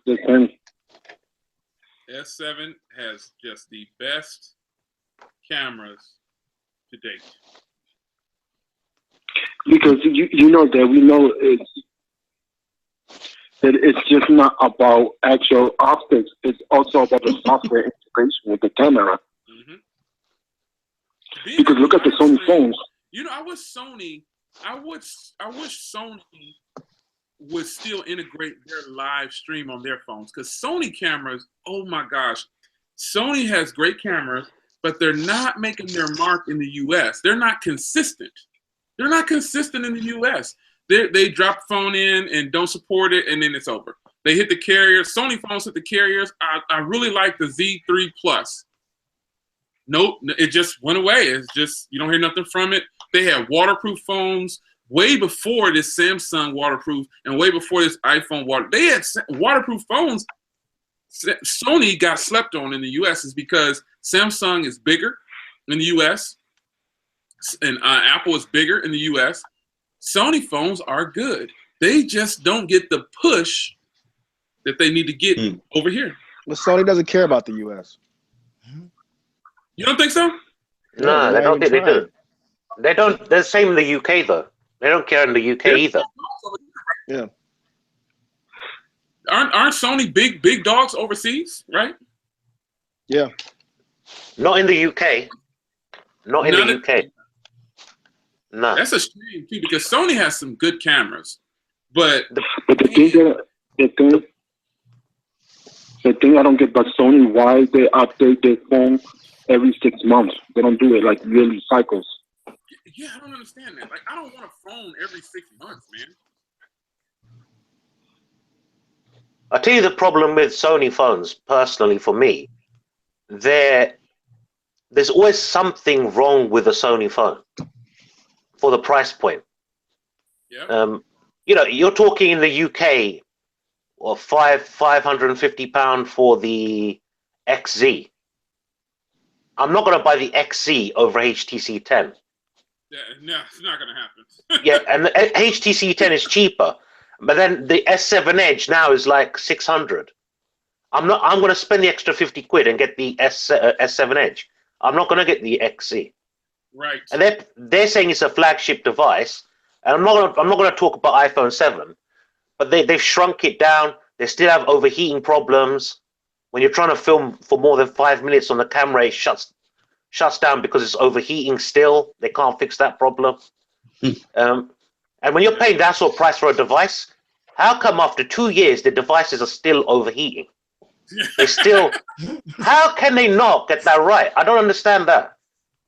S1: S7 has just the best cameras to date.
S8: Because you know that we know it's just not about actual optics. It's also about the software integration with the camera.
S1: Mm-hmm.
S8: Because look at the Sony phones.
S1: I wish Sony would still integrate their live stream on their phones, because Sony cameras, oh my gosh, Sony has great cameras, but they're not making their mark in the U.S. They're not consistent. They're not consistent in the U.S. They drop the phone in and don't support it, and then it's over. They hit the carriers. Sony phones hit the carriers. I really like the Z3 Plus. Nope, it just went away. It's just, you don't hear nothing from it. They had waterproof phones way before this Samsung waterproof and way before this iPhone water. They had waterproof phones. Sony got slept on in the U.S. is because Samsung is bigger in the U.S. and Apple is bigger in the U.S. Sony phones are good. They just don't get the push that they need to get over here.
S7: But Sony doesn't care about the U.S.
S1: You don't think so?
S6: No, they don't think they do. They don't. They're the same in the UK though. They don't care in the UK either.
S7: Yeah.
S1: Aren't Sony big dogs overseas, right?
S7: Yeah.
S6: Not in the UK. Not in the UK. No.
S1: That's a shame too, because Sony has some good cameras, but
S8: the thing I don't get about Sony, why they update their phone every 6 months. They don't do it like yearly cycles.
S1: Yeah, I don't understand that. Like, I don't want a phone every 6 months, man.
S6: I'll tell you the problem with Sony phones, personally, for me. There's always something wrong with a Sony phone for the price point.
S1: Yeah.
S6: You're talking in the UK, or £550 for the XZ. I'm not going to buy the XZ over HTC 10.
S1: Yeah, no, it's not going to happen.
S6: Yeah, and the HTC 10 is cheaper, but then the S7 Edge now is like 600. I'm going to spend the extra 50 quid and get the S7 Edge. I'm not going to get the XZ.
S1: Right.
S6: And they're saying it's a flagship device, and I'm not going to talk about iPhone 7, but they've shrunk it down. They still have overheating problems. When you're trying to film for more than 5 minutes on the camera, it shuts down because it's overheating still. They can't fix that problem. And when you're paying that sort of price for a device, how come after 2 years the devices are still overheating? How can they not get that right? I don't understand that.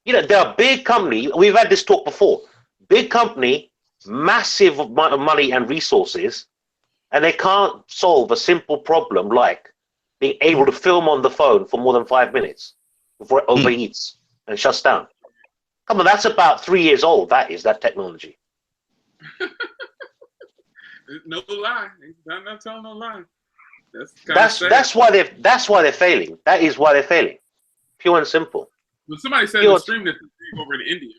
S6: They're a big company. We've had this talk before. Big company, massive amount of money and resources, and they can't solve a simple problem like being able to film on the phone for more than 5 minutes before it overheats and shuts down. Come on, that's about 3 years old. That technology.
S1: No lie. I'm not telling no lie.
S6: That's why they're failing. That is why they're failing. Pure and simple.
S1: Well, somebody said in the stream that they're big over in India.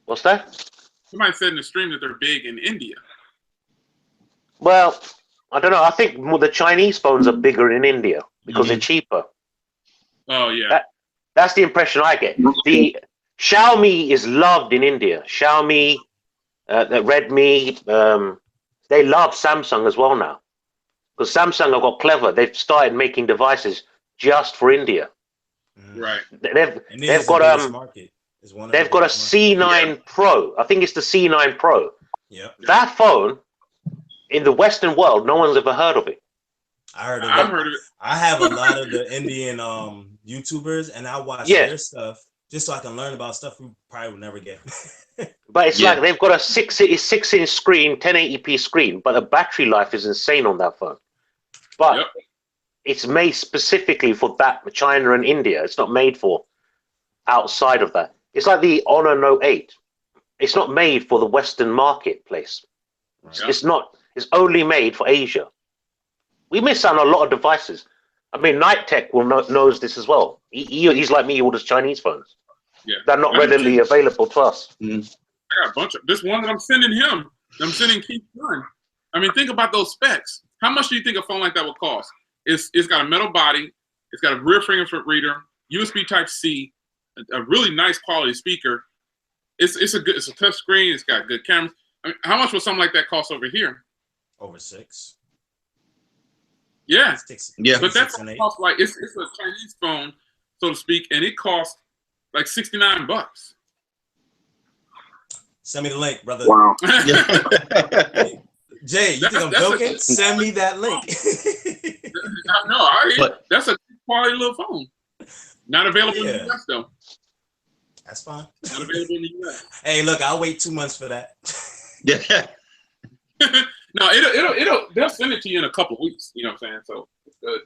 S6: What's that?
S1: Somebody said in the stream that they're big in India.
S6: Well, I don't know. I think the Chinese phones are bigger in India because they're cheaper.
S1: Oh, yeah.
S6: That's the impression I get. The Xiaomi is loved in India. Xiaomi, the Redmi, they love Samsung as well now. Because Samsung have got clever. They've started making devices just for India.
S1: Right.
S6: They've got a C9 Pro. I think it's the C9 Pro.
S5: Yeah.
S6: That phone, in the Western world, no one's ever heard of it.
S5: I've
S1: heard of it.
S5: I have a lot of the Indian YouTubers, and I watch their stuff just so I can learn about stuff we probably would never get.
S6: But it's like they've got a 6-inch screen, 1080p screen, but the battery life is insane on that phone. But it's made specifically for that China and India. It's not made for outside of that. It's like the Honor Note 8. it's not made for the Western marketplace.
S1: Yeah.
S6: It's not. It's only made for Asia. We miss out on a lot of devices. I mean, Night Tech knows this as well. He's like me, he orders Chinese phones.
S1: Yeah.
S6: They're not readily available to us.
S1: I got a bunch of this one that I'm sending him. I'm sending Keith Dunn. I mean, think about those specs. How much do you think a phone like that would cost? It's got a metal body. It's got a rear fingerprint reader, USB Type-C, a really nice quality speaker. It's a touch screen. It's got good cameras. I mean, how much would something like that cost over here?
S5: Over 6.
S1: Yeah.
S2: Yeah.
S1: But that's cost like it's a Chinese phone, so to speak, and it costs like $69.
S5: Send me the link, brother.
S8: Wow.
S5: Jay, you think I'm joking? Send me that link.
S1: No, that's a quality little phone. Not available in the US though.
S5: That's fine.
S1: Not available in the US.
S5: Hey, look, I'll wait 2 months for that.
S2: Yeah.
S1: No, they'll send it to you in a couple of weeks. You know what I'm saying? So it's good.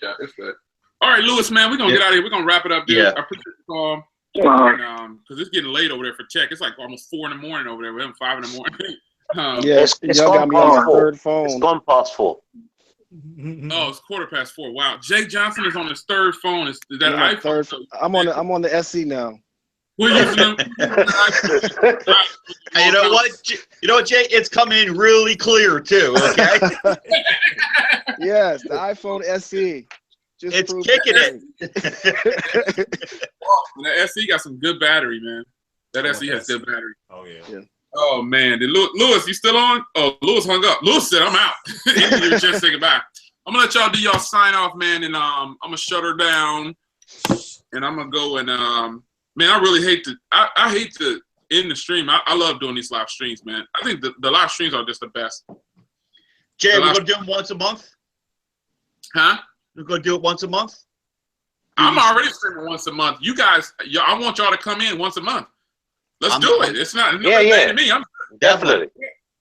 S1: Yeah, it's good. All right, Lewis, man, we're gonna get out of here. We're gonna wrap it up, dude.
S2: Yeah.
S1: I appreciate the call. Because it's getting late over there for tech. It's like almost 4 in the morning over there. We're having 5 in the morning.
S6: It's
S7: y'all got me on my third phone.
S6: It's gone past 4.
S1: Oh, it's 4:15. Wow. Jay Johnson is on his third phone. Is that
S7: Yeah,
S1: iPhone?
S7: I'm on the SE now.
S1: We're using them.
S2: Hey, you know what? You know what, Jay? It's coming in really clear too. Okay.
S7: Yes, the iPhone SE. Just
S2: It's
S7: proved
S2: kicking
S7: it.
S1: The SE got some good battery, man. That SE has good battery.
S5: Oh yeah.
S1: Oh man, did Lewis, you still on? Oh, Lewis hung up. Lewis said, "I'm out." He didn't give a chance to say goodbye. I'm gonna let y'all do y'all sign off, man, and I'm gonna shut her down, and I'm gonna go and man, I really hate to. I hate to end the stream. I love doing these live streams, man. I think the live streams are just the best.
S2: Jay, we're gonna do them once a month.
S1: Huh?
S2: We're gonna do it once a month.
S1: I'm already streaming once a month. You guys, I want y'all to come in once a month. Let's do it. It's not
S6: yeah.
S1: to me. I'm
S6: Definitely.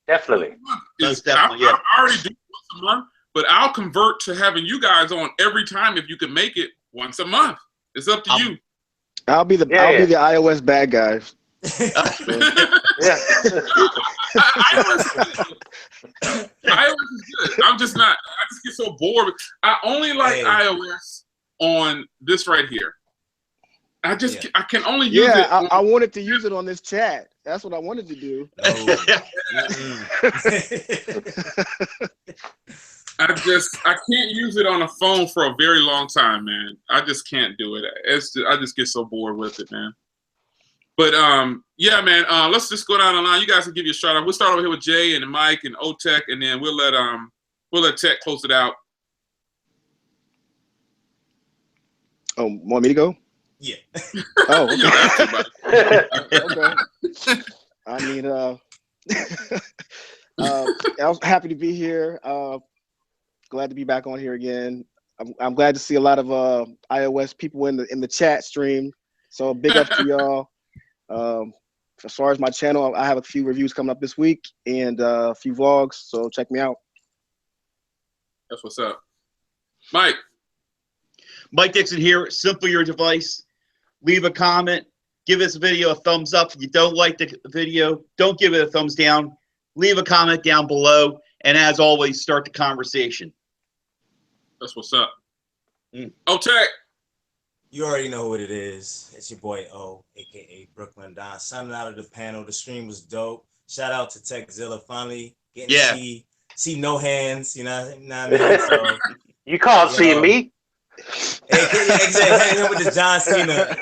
S2: That's definitely,
S1: I already do once a month, but I'll convert to having you guys on every time if you can make it once a month. It's up to you.
S7: I'll be the iOS bad guy.
S6: Yeah.
S1: iOS is good. I'm just not. I just get so bored. I only like iOS on this right here. I can only use it.
S7: I wanted to use it on this chat. That's what I wanted to do.
S1: I can't use it on a phone for a very long time, man. I just can't do it. I just get so bored with it, man. But yeah, man. Let's just go down the line. You guys can give you a shout out. We'll start over here with Jay and Mike and O-Tech, and then we'll let Tech close it out.
S7: Oh, want me to go?
S5: Yeah.
S7: Oh, okay.
S1: Okay.
S7: I mean, I was happy to be here. Glad to be back on here again. I'm glad to see a lot of iOS people in the chat stream. So big up to y'all. As far as my channel, I have a few reviews coming up this week and a few vlogs. So check me out.
S1: That's what's up, Mike.
S2: Mike Dixon here. Simple your device. Leave a comment. Give this video a thumbs up. If you don't like the video, don't give it a thumbs down. Leave a comment down below. And as always, start the conversation.
S1: That's what's up. O-Tech.
S5: You already know what it is. It's your boy O, aka Brooklyn Don, signing out of the panel. The stream was dope. Shout out to Tech Zilla finally getting to see no hands. You know what I mean? So,
S6: you can't see me.
S5: Hanging with the John Cena.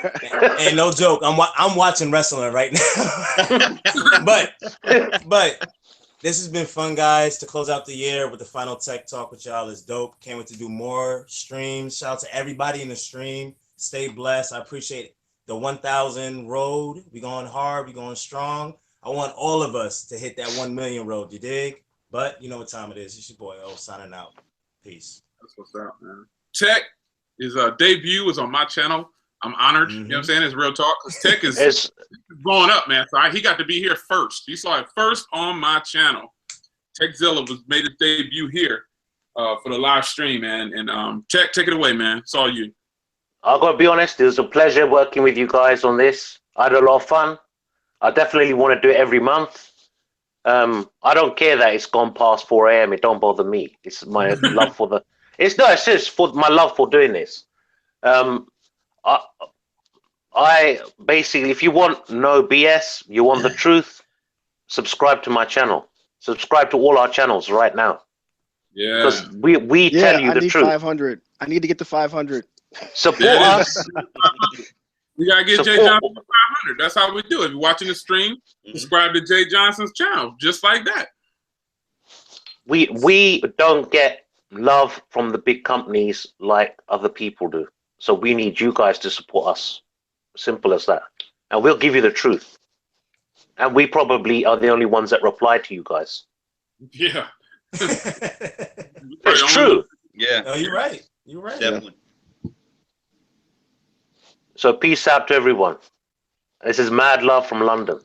S5: And no joke, I'm watching wrestling right now. but this has been fun, guys, to close out the year with the final tech talk with y'all is dope. Can't wait to do more streams. Shout out to everybody in the stream. Stay blessed. I appreciate the 1,000 road. We going hard. We going strong. I want all of us to hit that 1 million road. You dig? But you know what time it is. It's your boy O signing out. Peace.
S1: That's what's up, man. Tech, his debut is on my channel. I'm honored. You know what I'm saying? It's real talk. Because Tech is blowing up, man. So he got to be here first. You saw it first on my channel. Tech Zilla made his debut here for the live stream, man. And Tech, take it away, man. It's all you.
S6: I've got to be honest. It was a pleasure working with you guys on this. I had a lot of fun. I definitely want to do it every month. I don't care that it's gone past 4 a.m. It don't bother me. It's my love for the. It's just for my love for doing this. I basically, if you want no BS, you want the truth, subscribe to my channel. Subscribe to all our channels right now.
S1: Yeah.
S6: Because we tell you
S7: I
S6: the
S7: need
S6: truth.
S7: 500. I need to get to 500.
S6: Support us.
S1: We gotta get Jay Johnson to 500. That's how we do it. If you're watching the stream, subscribe to Jay Johnson's channel, just like that.
S6: We don't get love from the big companies like other people do. So we need you guys to support us. Simple as that. And we'll give you the truth. And we probably are the only ones that reply to you guys.
S1: Yeah.
S6: It's true.
S2: Yeah.
S5: No, you're right. You're right.
S2: Definitely.
S6: So peace out to everyone. This is mad love from London.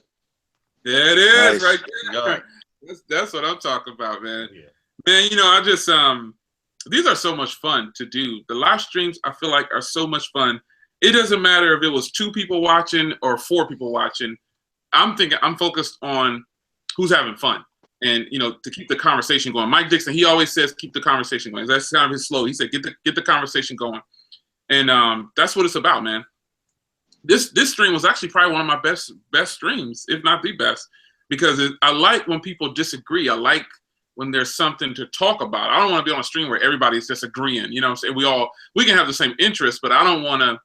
S1: There it is,
S2: Nice.
S1: right there.
S2: Yeah.
S1: That's what I'm talking about, man.
S5: Yeah.
S1: Man, you know, I just these are so much fun to do. The live streams, I feel like, are so much fun. It doesn't matter if it was 2 people watching or 4 people watching. I'm focused on who's having fun, and you know, to keep the conversation going. Mike Dixon, he always says keep the conversation going. That's kind of his slogan. He said get the conversation going, and that's what it's about, man. This stream was actually probably one of my best streams, if not the best, because I like when people disagree. I like when there's something to talk about. I don't want to be on a stream where everybody's disagreeing. You know what I'm saying? We can have the same interests, but I don't want to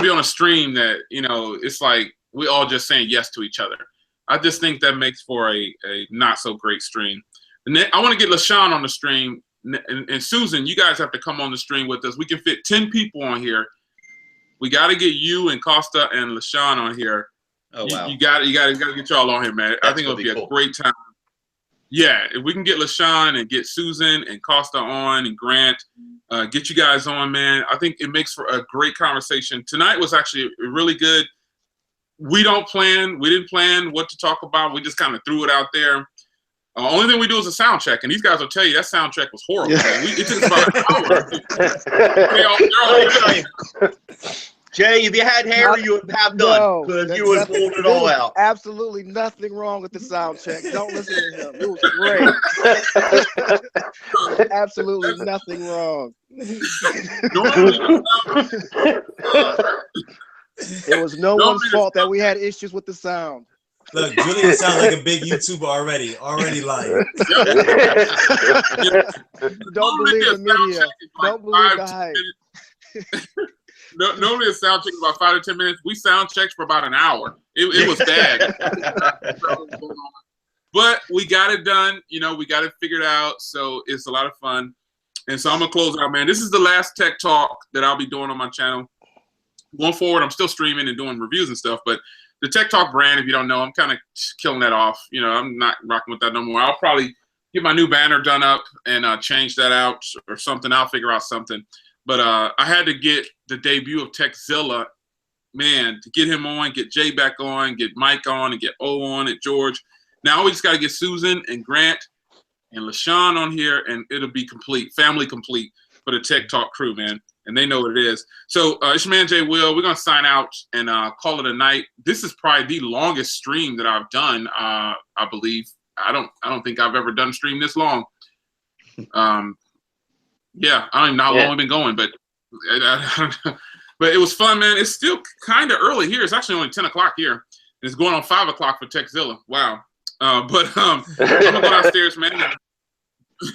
S1: be on a stream that, you know, it's like we all just saying yes to each other. I just think that makes for a not so great stream. And then I want to get LaShawn on the stream, and Susan, you guys have to come on the stream with us. We can fit 10 people on here. We got to get you and Costa and LaShawn on here.
S2: Oh wow.
S1: You got to get y'all on here, man. I think it'll be a great time. Yeah, if we can get LaShawn and get Susan and Costa on and Grant, get you guys on, man. I think it makes for a great conversation. Tonight was actually really good. We didn't plan what to talk about. We just kind of threw it out there. Only thing we do is a sound check, and these guys will tell you that sound check was horrible. Man. It took us about an hour.
S2: Jay, if you had hair, you would have none, because you would pull it all out.
S7: Absolutely nothing wrong with the sound check. Don't listen to him. It was great. Absolutely nothing wrong. It was no one's fault that we had issues with the sound.
S5: Look, Julian sounds like a big YouTuber already lying.
S7: Don't believe the media. Don't believe the hype.
S1: Normally a sound check about 5 to 10 minutes. We sound checked for about an hour. It was bad. But we got it done. You know, we got it figured out. So it's a lot of fun. And so I'm going to close out, man. This is the last tech talk that I'll be doing on my channel. Going forward, I'm still streaming and doing reviews and stuff. But the Tech Talk brand, if you don't know, I'm kind of killing that off. You know, I'm not rocking with that no more. I'll probably get my new banner done up and change that out or something. I'll figure out something. But I had to get the debut of Zilla, man, to get him on, get Jay back on, get Mike on, and get O on, and George. Now we just got to get Susan and Grant and LaShawn on here, and it'll be complete, family complete for the Tech Talk crew, man. And they know what it is. So it's your man, Jay Will. We're going to sign out and call it a night. This is probably the longest stream that I've done, I believe. I don't think I've ever done a stream this long. Yeah, I don't even know how long we've been going, but but it was fun, man. It's still kind of early here. It's actually only 10 o'clock here. And it's going on 5 o'clock for Zilla. Wow. But I'm going to go downstairs, man.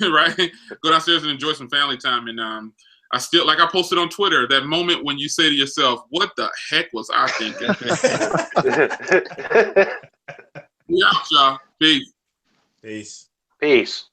S1: Right? Go downstairs and enjoy some family time. And I still, like I posted on Twitter, that moment when you say to yourself, what the heck was I thinking? Yeah, y'all. Peace.
S5: Peace.
S6: Peace.